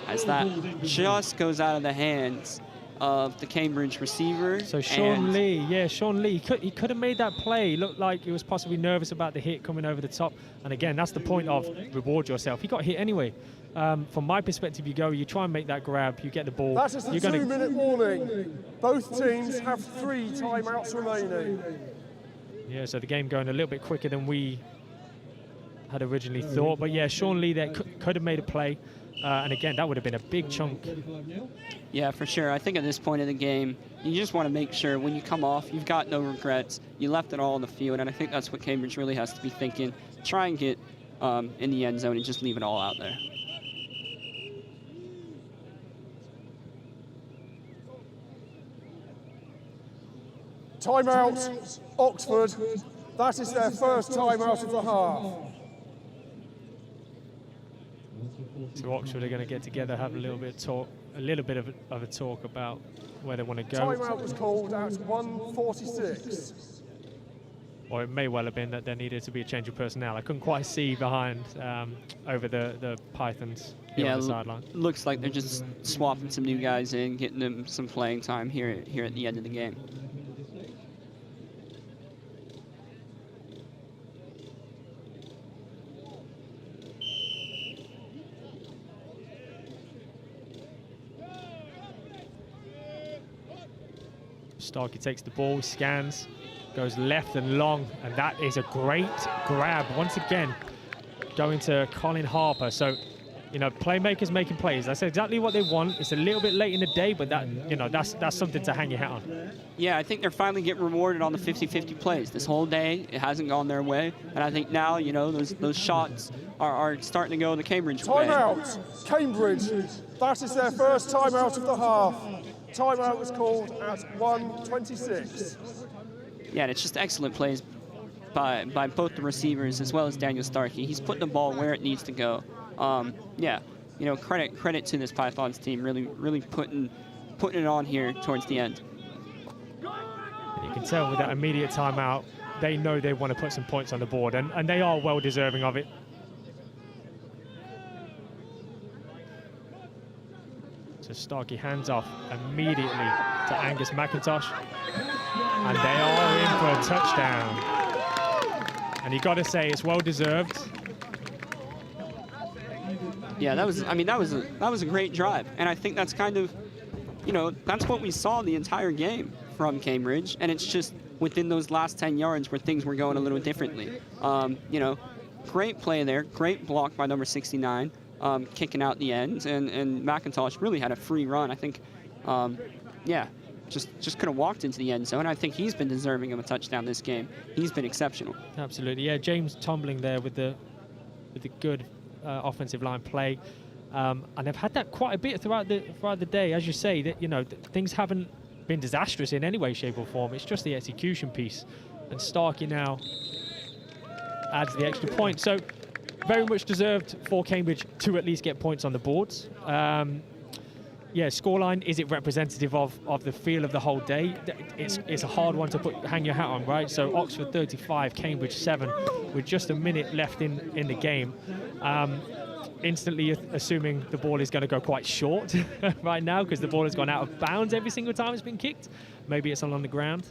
As that just goes out of the hands of the Cambridge receiver. So Sean Lee, he could have made that play. He looked like he was possibly nervous about the hit coming over the top. And again, that's the point of reward yourself. He got hit anyway. From my perspective, you try and make that grab, you get the ball. That is the 2-minute warning. Both teams have 3 timeouts remaining. Yeah, so the game going a little bit quicker than we had originally thought. But yeah, Sean Lee there could have made a play. And again, that would have been a big chunk. Yeah, for sure. I think at this point in the game, you just want to make sure when you come off, you've got no regrets. You left it all on the field, and I think that's what Cambridge really has to be thinking. Try and get in the end zone and just leave it all out there. Timeout, Oxford. That is their first timeout of the half. So Oxford are going to get together, have a little bit of a talk about where they want to go. Timeout was called at 1:46. Or it may well have been that there needed to be a change of personnel. I couldn't quite see behind over the Pythons here on the sideline. Looks like they're just swapping some new guys in, getting them some playing time here at the end of the game. Starkey takes the ball, scans, goes left and long, and that is a great grab. Once again, going to Colin Harper. So You know, playmakers making plays. That's exactly what they want. It's a little bit late in the day, but that, you know, that's something to hang your hat on. Yeah, I think they're finally getting rewarded on the 50-50 plays. This whole day, it hasn't gone their way. And I think now, you know, those shots are starting to go the Cambridge way. Timeout, Cambridge. That is their first timeout of the half. Timeout was called at 1:26. Yeah, and it's just excellent plays by both the receivers as well as Daniel Starkey. He's putting the ball where it needs to go. Yeah, you know, credit to this Pythons team, really putting it on here towards the end. You can tell with that immediate timeout, they know they want to put some points on the board, and they are well deserving of it. So Starkey hands off immediately to Angus McIntosh, and they are in for a touchdown. And you got to say it's well deserved. Yeah, that was a great drive, and I think that's kind of, you know, that's what we saw the entire game from Cambridge, and it's just within those last 10 yards where things were going a little differently. You know, great play there, great block by number 69, kicking out the end, and McIntosh really had a free run. I think, yeah, just could have walked into the end zone. I think he's been deserving of a touchdown this game. He's been exceptional. Absolutely, yeah. James tumbling there with the good offensive line play, and they've had that quite a bit throughout the day. As you say, that, you know, things haven't been disastrous in any way, shape, or form. It's just the execution piece, and Starkey now adds the extra point. So very much deserved for Cambridge to at least get points on the boards. Yeah, scoreline, is it representative of the feel of the whole day? It's a hard one to hang your hat on, right? So Oxford 35, Cambridge 7, with just a minute left in the game. Instantly assuming the ball is going to go quite short right now, because the ball has gone out of bounds every single time it's been kicked. Maybe it's along the ground.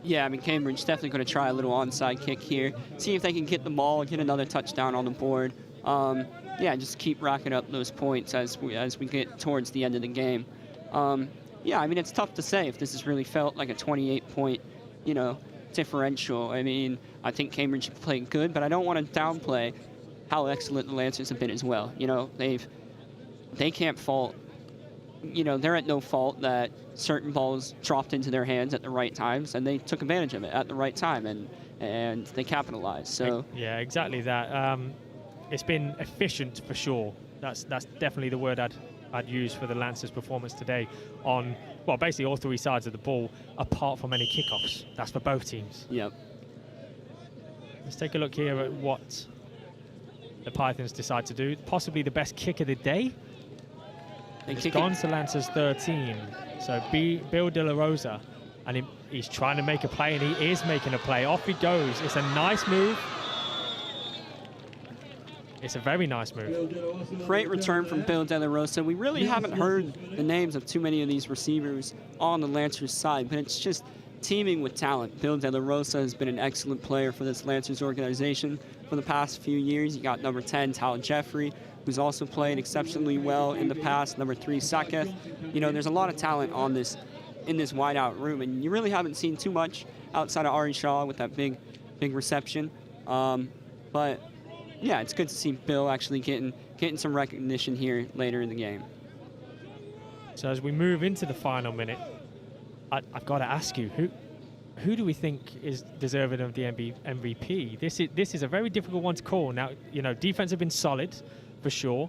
Yeah, I mean, Cambridge definitely going to try a little onside kick here, see if they can get the ball, get another touchdown on the board. Yeah, just keep racking up those points as we get towards the end of the game. Yeah, I mean, it's tough to say if this has really felt like a 28-point, you know, differential. I mean, I think Cambridge played good, but I don't want to downplay how excellent the Lancers have been as well. You know, they can't fault. You know, they're at no fault that certain balls dropped into their hands at the right times, and they took advantage of it at the right time, and they capitalized. So yeah, exactly that. It's been efficient for sure. That's definitely the word I'd use for the Lancers' performance today on, well, basically all three sides of the ball, apart from any kickoffs. That's for both teams. Yep. Let's take a look here at what the Pythons decide to do. Possibly the best kick of the day. It's gone to Lancers 13. So Bill De La Rosa, and he's trying to make a play, and he is making a play. Off he goes. It's a nice move. It's a very nice move. Great return from Bill De La Rosa. We really haven't heard the names of too many of these receivers on the Lancers side, but it's just teeming with talent. Bill De La Rosa has been an excellent player for this Lancers organization for the past few years. You got number 10, Tal Jeffrey, who's also played exceptionally well in the past. Number 3, Saketh. You know, there's a lot of talent in this wideout room, and you really haven't seen too much outside of Ari Shaw with that big reception. But yeah, it's good to see Bill actually getting some recognition here later in the game. So as we move into the final minute, I've got to ask you, who do we think is deserving of the MVP? This is a very difficult one to call. Now, you know, defense have been solid for sure.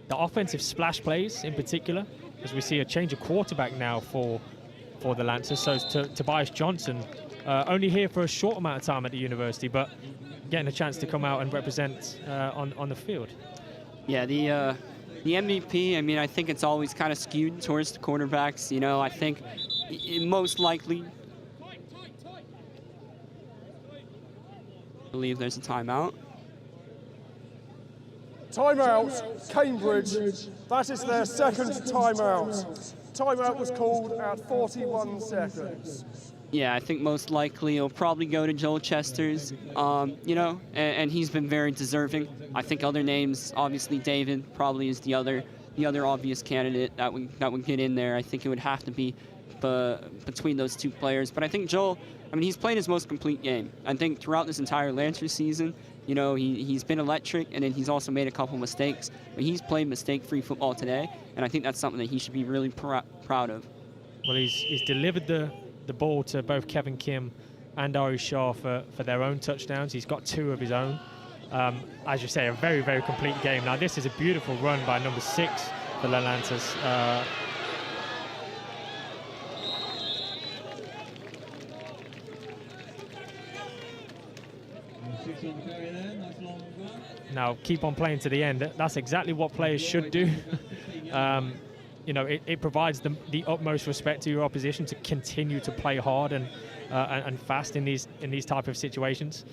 The offensive splash plays in particular, as we see a change of quarterback now for the Lancers. So Tobias Johnson, only here for a short amount of time at the university, but getting a chance to come out and represent on the field. Yeah, the MVP, I mean, I think it's always kind of skewed towards the quarterbacks. You know, I think most likely, I believe there's a timeout. Timeout, Cambridge. That is their second timeout. Timeout was called at 41 seconds. Yeah, I think most likely it'll probably go to Joel Chesters, you know, and he's been very deserving. I think other names, obviously David probably is the other obvious candidate that would get in there. I think it would have to be between those two players. But I think Joel, I mean, he's played his most complete game. I think throughout this entire Lancers season, You know, he's been electric, and then he's also made a couple mistakes. But he's played mistake-free football today, and I think that's something that he should be really proud of. Well, he's delivered the ball to both Kevin Kim and Ari Shaw for their own touchdowns. He's got 2 of his own. As you say, a very, very complete game. Now, this is a beautiful run by number 6 for the Lancers. Now, keep on playing to the end. That's exactly what players should do. You know, it provides the utmost respect to your opposition to continue to play hard and fast in these type of situations.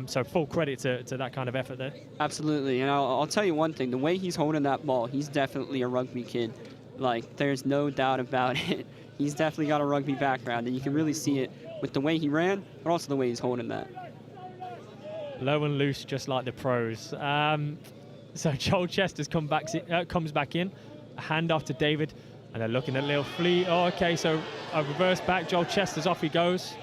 So full credit to that kind of effort there. Absolutely, and I'll tell you one thing. The way he's holding that ball, he's definitely a rugby kid. Like, there's no doubt about it. He's definitely got a rugby background, and you can really see it with the way he ran, but also the way he's holding that. Low and loose, just like the pros. So Joel Chester's comes back in, a handoff to David, and they're looking at Lil Flea. Oh, okay, so a reverse back. Joel Chester's off he goes.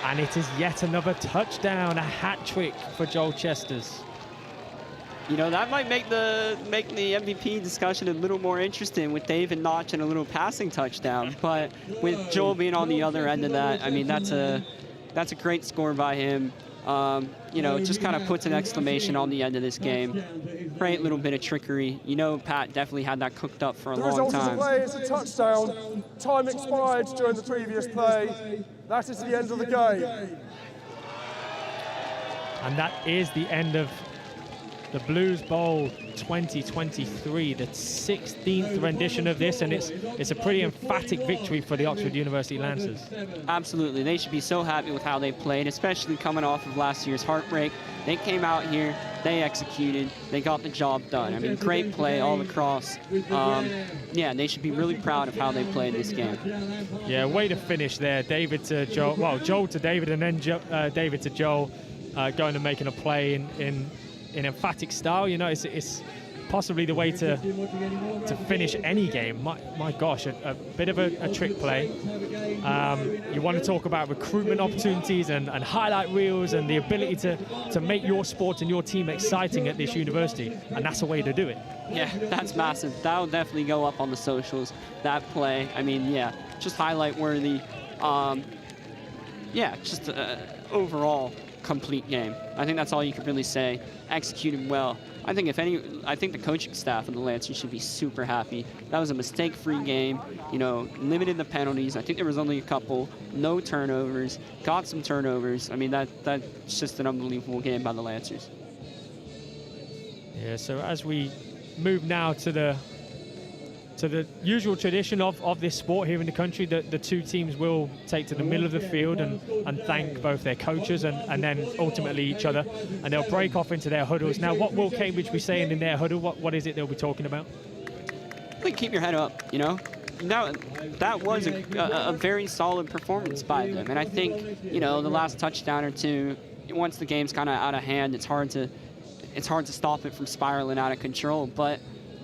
And it is yet another touchdown, a hat trick for Joel Chester's. You know, that might make the MVP discussion a little more interesting with David notching a little passing touchdown. But with Joel being on the other end of that, I mean, that's a great score by him. You know, it just kind of puts an exclamation on the end of this game. Great little bit of trickery. You know, Pat definitely had that cooked up for a long time. The result of the play is a touchdown. Time expired during the previous play. That is the end of the game. And that is the end of the Blues Bowl 2023, the 16th rendition of this, and it's a pretty emphatic victory for the Oxford University Lancers. Absolutely. They should be so happy with how they played, especially coming off of last year's heartbreak. They came out here, they executed, they got the job done. I mean, great play all across. Yeah, they should be really proud of how they played this game. Yeah, way to finish there. David to Joel, well, Joel to David, and then David to Joel, going and making a play in emphatic style. You know, it's possibly the way to finish any game. My gosh, a bit of a trick play. You want to talk about recruitment opportunities and highlight reels and the ability to make your sport and your team exciting at this university, and that's a way to do it. Yeah, that's massive. That'll definitely go up on the socials, that play. I mean, yeah, just highlight worthy. Yeah, just overall complete game. I think that's all you could really say. Executed well. I think the coaching staff of the Lancers should be super happy. That was a mistake-free game. You know, limited the penalties. I think there was only a couple. No turnovers. Got some turnovers. I mean, that's just an unbelievable game by the Lancers. Yeah. So as we move now to the usual tradition of this sport here in the country, the two teams will take to the middle of the field and thank both their coaches and then ultimately each other, and they'll break off into their huddles. Now, what will Cambridge be saying in their huddle? What is it they'll be talking about? I think keep your head up, you know. Now, that was a very solid performance by them, and I think, you know, the last touchdown or two, once the game's kind of out of hand, it's hard to stop it from spiraling out of control, but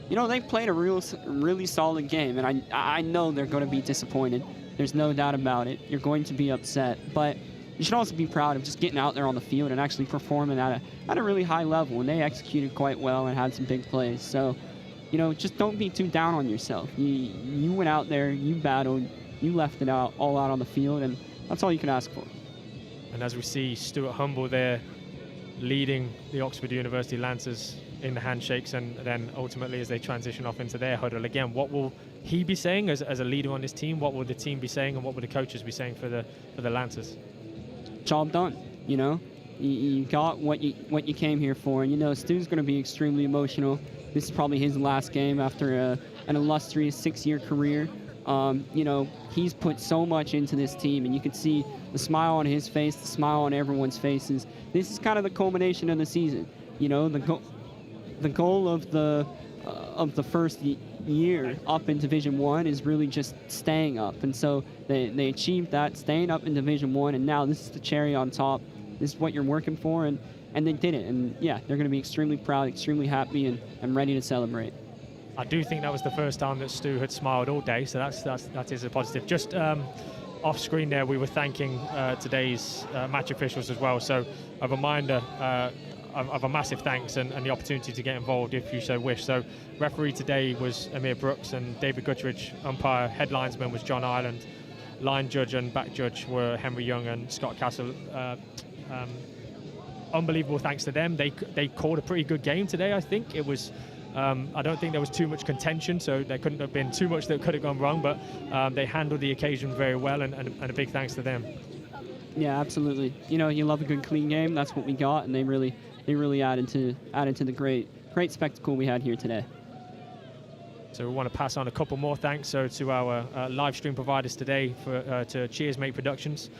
you know, they played a really solid game, and I know they're going to be disappointed. There's no doubt about it. You're going to be upset, but you should also be proud of just getting out there on the field and actually performing at a really high level, and they executed quite well and had some big plays. So, you know, just don't be too down on yourself. You went out there, you battled, you left it all out on the field, and that's all you can ask for. And as we see Stuart Humble there leading the Oxford University Lancers in the handshakes, and then ultimately as they transition off into their huddle again, what will he be saying as a leader on his team? What will the team be saying, and what will the coaches be saying for the Lancers? Job done. You know, you got what you came here for, and you know Stu's going to be extremely emotional. This is probably his last game after an illustrious 6-year career. You know, he's put so much into this team, and you can see the smile on his face, the smile on everyone's faces. This is kind of the culmination of the season. You know, the goal of the first year up in Division 1 is really just staying up, and so they achieved that, staying up in Division 1, and now this is the cherry on top. This is what you're working for, and they did it. And yeah, they're going to be extremely proud, extremely happy, and ready to celebrate. I do think that was the first time that Stu had smiled all day, so that is a positive. Just off screen there, we were thanking today's match officials as well. So a reminder of a massive thanks and the opportunity to get involved if you so wish. So referee today was Amir Brooks, and David Guttridge. Umpire headlinesman was John Ireland. Line judge and back judge were Henry Young and Scott Castle. Unbelievable thanks to them. They called a pretty good game today, I think. It was, I don't think there was too much contention, so there couldn't have been too much that could have gone wrong, but they handled the occasion very well, and a big thanks to them. Yeah, absolutely. You know, you love a good clean game. That's what we got, and they really added to the great spectacle we had here today. So we want to pass on a couple more thanks. So to our live stream providers today, to Cheers Mate Productions.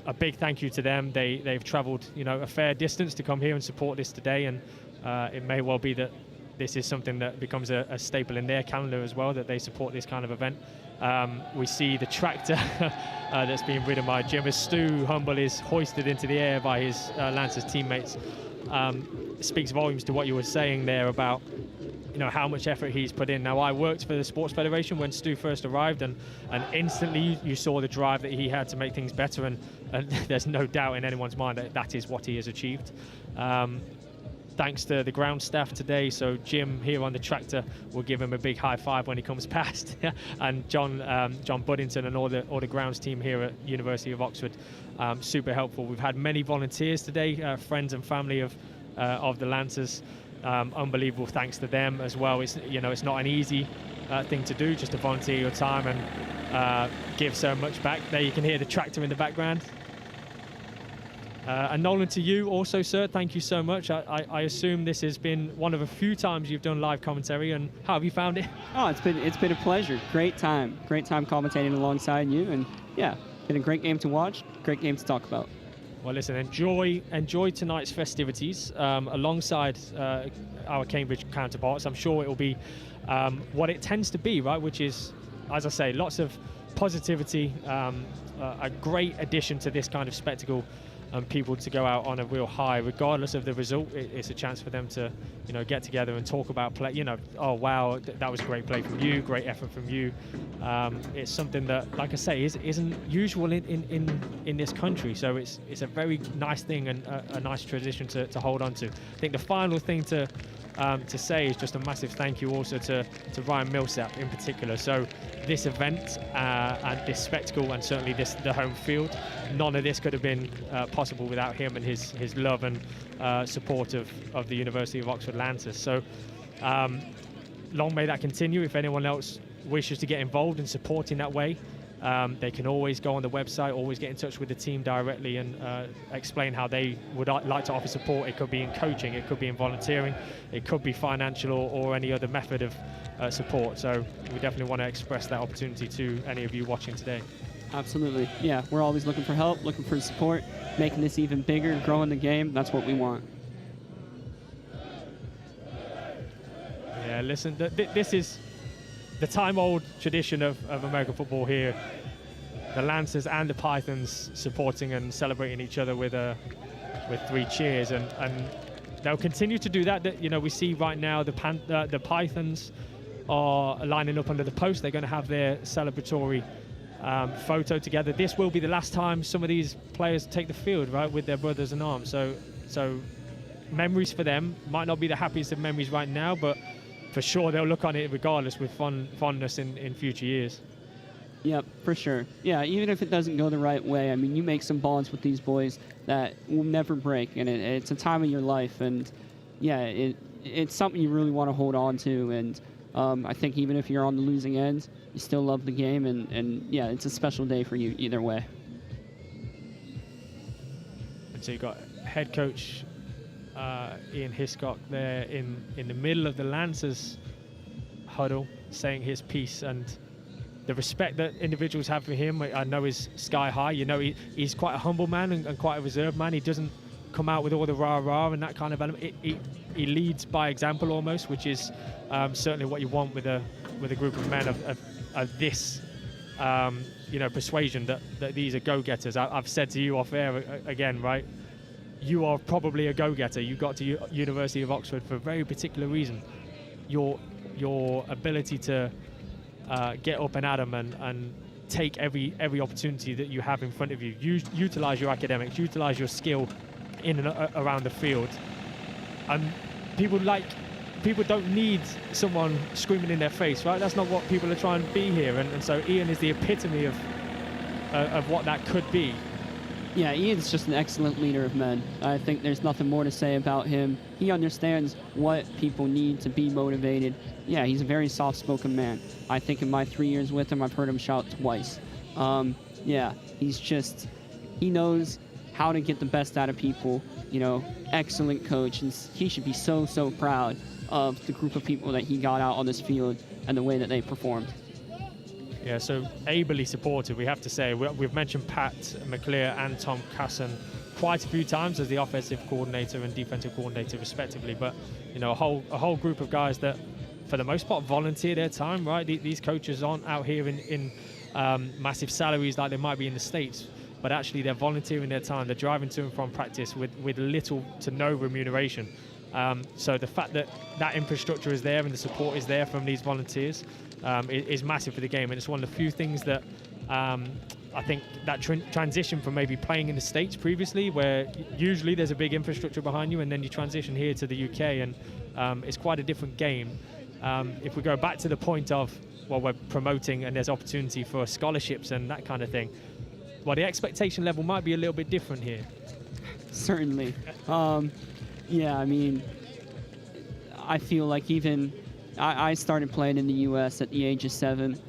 A big thank you to them. They've travelled, you know, a fair distance to come here and support this today, and it may well be that this is something that becomes a staple in their calendar as well, that they support this kind of event. We see the tractor that's being ridden by Jim as Stu Humble is hoisted into the air by his Lancers teammates. It speaks volumes to what you were saying there about, you know, how much effort he's put in. Now, I worked for the Sports Federation when Stu first arrived, and instantly you saw the drive that he had to make things better, and there's no doubt in anyone's mind that that is what he has achieved. Thanks to the ground staff today. So Jim here on the tractor will give him a big high five when he comes past, and John Buddington and all the grounds team here at University of Oxford, super helpful. We've had many volunteers today, friends and family of the Lancers. Unbelievable thanks to them as well. It's not an easy thing to do, just to volunteer your time and give so much back. There you can hear the tractor in the background. And Nolan, to you also, sir, thank you so much. I assume this has been one of a few times you've done live commentary, and how have you found it? Oh, it's been a pleasure. Great time commentating alongside you, and yeah, been a great game to watch, great game to talk about. Well, listen, enjoy tonight's festivities alongside our Cambridge counterparts. I'm sure it will be what it tends to be, right? Which is, as I say, lots of positivity, a great addition to this kind of spectacle, and people to go out on a real high, regardless of the result. It's a chance for them to, you know, get together and talk about play. You know, oh wow, that was a great play from you, great effort from you. It's something that, like I say, isn't usual in this country. So it's a very nice thing and a nice tradition to hold on to. I think the final thing to say is just a massive thank you also to Ryan Millsap in particular. So this event and this spectacle, and certainly the home field, none of this could have been possible without him and his love and support of the University of Oxford Lancers. So long may that continue. If anyone else wishes to get involved in supporting that way, they can always go on the website, always get in touch with the team directly and explain how they would like to offer support. It could be in coaching, it could be in volunteering, it could be financial or any other method of support. So we definitely want to express that opportunity to any of you watching today. Absolutely. Yeah, we're always looking for help, looking for support, making this even bigger, growing the game. That's what we want. Yeah, listen, this is the time-old tradition of American football here. The Lancers and the Pythons supporting and celebrating each other with three cheers, and they'll continue to do that. You know, we see right now the Pythons are lining up under the post. They're going to have their celebratory photo together. This will be the last time some of these players take the field, right, with their brothers in arms. So memories for them. Might not be the happiest of memories right now, but for sure they'll look on it regardless with fondness in future years. Yep, for sure. Yeah, even if it doesn't go the right way, I mean, you make some bonds with these boys that will never break, and it's a time of your life, and yeah, it's something you really want to hold on to, and I think even if you're on the losing end, you still love the game, and yeah, it's a special day for you either way. And so you've got head coach Ian Hiscock there in the middle of the Lancers huddle saying his piece, and the respect that individuals have for him, I know, is sky high. You know, he's quite a humble man and quite a reserved man. He doesn't come out with all the rah-rah and that kind of element. He leads by example almost, which is certainly what you want with a group of men of this persuasion that these are go-getters. I've said to you off air again, right? You are probably a go-getter. You got to University of Oxford for a very particular reason. Your ability to get up and at them and take every opportunity that you have in front of you. Utilize your academics, utilize your skill in and around the field. And people don't need someone screaming in their face, right? That's not what people are trying to be here. And so Ian is the epitome of what that could be. Yeah, Ian's just an excellent leader of men. I think there's nothing more to say about him. He understands what people need to be motivated. Yeah, he's a very soft-spoken man. I think in my 3 years with him, I've heard him shout twice. Yeah, he knows how to get the best out of people. You know, excellent coach, and he should be so proud of the group of people that he got out on this field and the way that they performed. Yeah, so ably supported, we have to say. We've mentioned Pat McClear and Tom Casson quite a few times as the offensive coordinator and defensive coordinator, respectively. But you know, a whole group of guys that, for the most part, volunteer their time. Right, these coaches aren't out here in massive salaries like they might be in the States, but actually they're volunteering their time. They're driving to and from practice with little to no remuneration. So the fact that infrastructure is there and the support is there from these volunteers is massive for the game, and it's one of the few things that I think that transition from maybe playing in the States previously, where usually there's a big infrastructure behind you, and then you transition here to the UK, and it's quite a different game. If we go back to the point of, well, we're promoting and there's opportunity for scholarships and that kind of thing, well, the expectation level might be a little bit different here. Certainly. Yeah, I mean, I feel like even I started playing in the U.S. at the age of 7.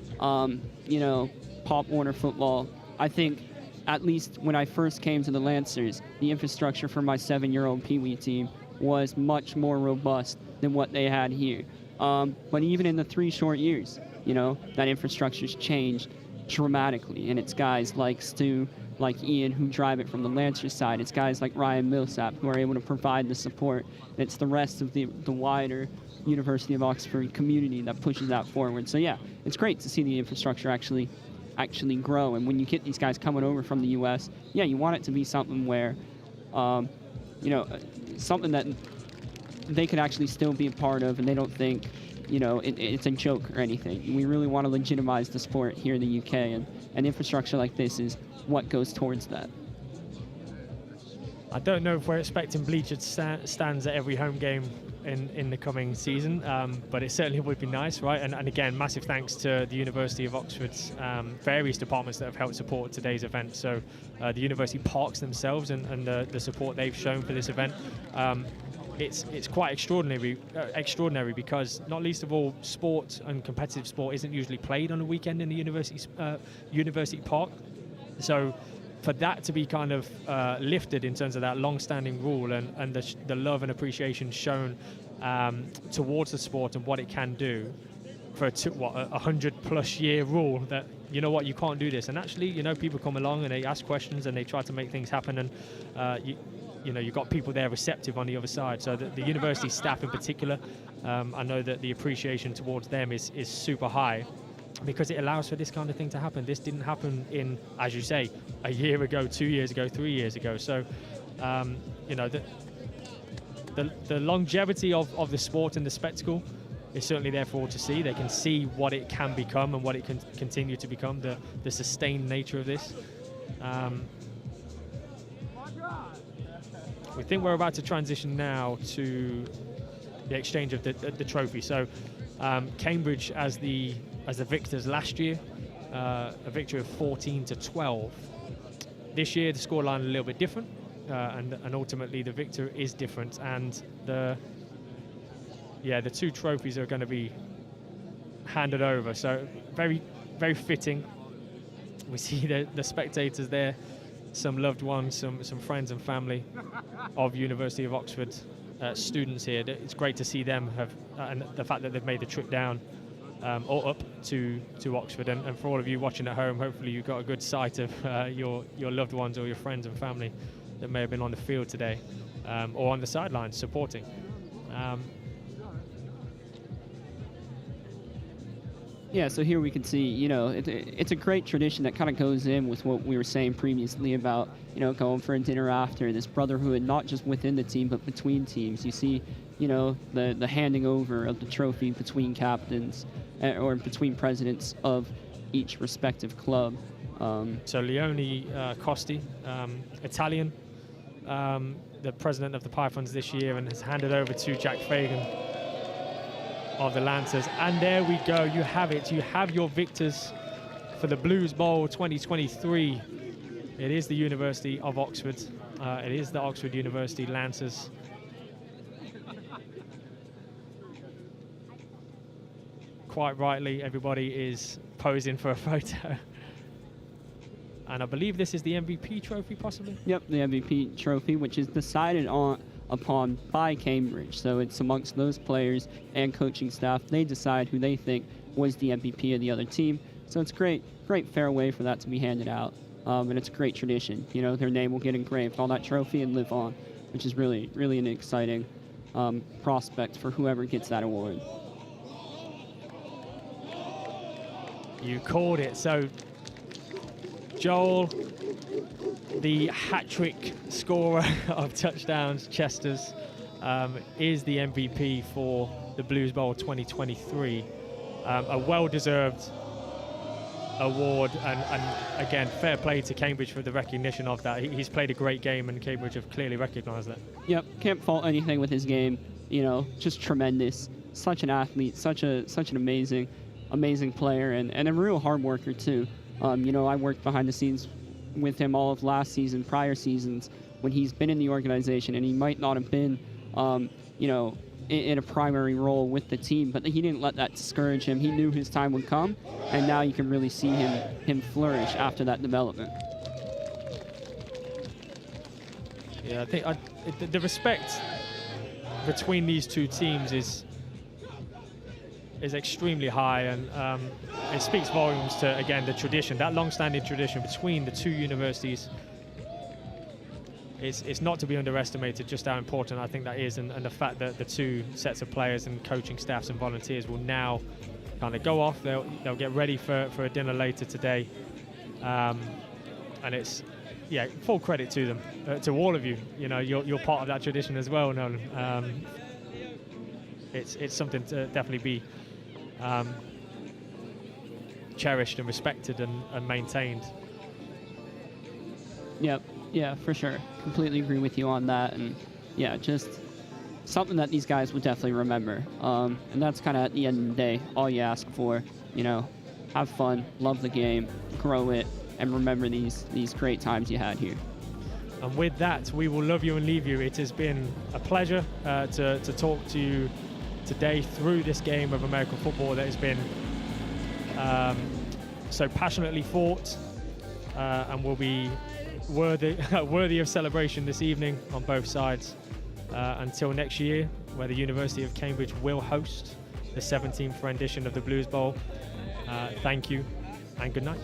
You know, Pop Warner football. I think at least when I first came to the Lancers, the infrastructure for my 7-year-old Pee Wee team was much more robust than what they had here. But even in the 3 short years, you know, that infrastructure's changed dramatically, and it's guys like Stu, like Ian, who drive it from the Lancers side. It's guys like Ryan Millsap who are able to provide the support. And it's the rest of the wider University of Oxford community that pushes that forward. So yeah, it's great to see the infrastructure actually grow. And when you get these guys coming over from the U.S., yeah, you want it to be something where, you know, something that they could actually still be a part of, and they don't think, you know, it's a joke or anything. We really want to legitimize the sport here in the UK, and infrastructure like this is what goes towards that. I don't know if we're expecting bleachered stands at every home game in the coming season, but it certainly would be nice, right? And again, massive thanks to the University of Oxford's various departments that have helped support today's event. So the university parks themselves and the support they've shown for this event. It's quite extraordinary because, not least of all, sport and competitive sport isn't usually played on a weekend in the university park. So for that to be kind of lifted in terms of that long-standing rule and the love and appreciation shown towards the sport and what it can do for a 100+ year rule, that, you know what, you can't do this. And actually, you know, people come along and they ask questions and they try to make things happen, and you know, you've got people there receptive on the other side. So the university staff in particular, I know that the appreciation towards them is super high, because it allows for this kind of thing to happen. This didn't happen in, as you say, a year ago, 2 years ago, 3 years ago. So, you know, the longevity of the sport and the spectacle is certainly there for all to see. They can see what it can become and what it can continue to become, the sustained nature of this. We think we're about to transition now to the exchange of the trophy. So Cambridge as the victors last year, a victory of 14-12. This year the scoreline a little bit different, and ultimately the victor is different. And the 2 trophies are going to be handed over. So very, very fitting. We see the spectators there, some loved ones, some friends and family of University of Oxford students here. It's great to see them and the fact that they've made the trip down or up to Oxford. And for all of you watching at home, hopefully you got a good sight of your loved ones or your friends and family that may have been on the field today or on the sidelines supporting. Yeah, so here we can see, you know, it's a great tradition that kind of goes in with what we were saying previously about, you know, going for a dinner after, this brotherhood, not just within the team, but between teams. You see, you know, the handing over of the trophy between captains or between presidents of each respective club. So Leone Costi, Italian, the president of the Pythons this year, and has handed over to Jack Fagan of the Lancers. And there we go, you have it. You have your victors for the Blues Bowl 2023. It is the University of Oxford. It is the Oxford University Lancers. Quite rightly, everybody is posing for a photo. And I believe this is the MVP trophy, possibly? Yep, the MVP trophy, which is decided upon by Cambridge. So it's amongst those players and coaching staff. They decide who they think was the MVP of the other team. So it's great fair way for that to be handed out. And it's a great tradition. You know, their name will get engraved on that trophy and live on, which is really an exciting prospect for whoever gets that award. You called it. So Joel, the hat-trick scorer of touchdowns, Chester's, is the MVP for the Blues Bowl 2023. A well-deserved award, and again, fair play to Cambridge for the recognition of that. He's played a great game, and Cambridge have clearly recognised that. Yep, can't fault anything with his game. You know, just tremendous. Such an athlete, such an amazing player, and a real hard worker too. You know, I worked behind the scenes with him all of last season, prior seasons, when he's been in the organization, and he might not have been, you know, in a primary role with the team, but he didn't let that discourage him. He knew his time would come, and now you can really see him flourish after that development. Yeah, I think the respect between these two teams is extremely high, and it speaks volumes to, again, the tradition, that long-standing tradition between the two universities. It's not to be underestimated just how important I think that is, and the fact that the two sets of players and coaching staffs and volunteers will now kind of go off. They'll get ready for a dinner later today, and it's, yeah, full credit to them, to all of you. You know, you're part of that tradition as well, Nolan. It's something to definitely be cherished and respected and maintained. Yep, yeah, for sure. Completely agree with you on that, and yeah, just something that these guys would definitely remember. And that's kind of at the end of the day all you ask for. You know, have fun, love the game, grow it, and remember these great times you had here. And with that, we will love you and leave you. It has been a pleasure to talk to you today through this game of American football that has been so passionately fought, and will be worthy of celebration this evening on both sides. Until next year, where the University of Cambridge will host the 17th rendition of the Blues Bowl. Thank you and good night.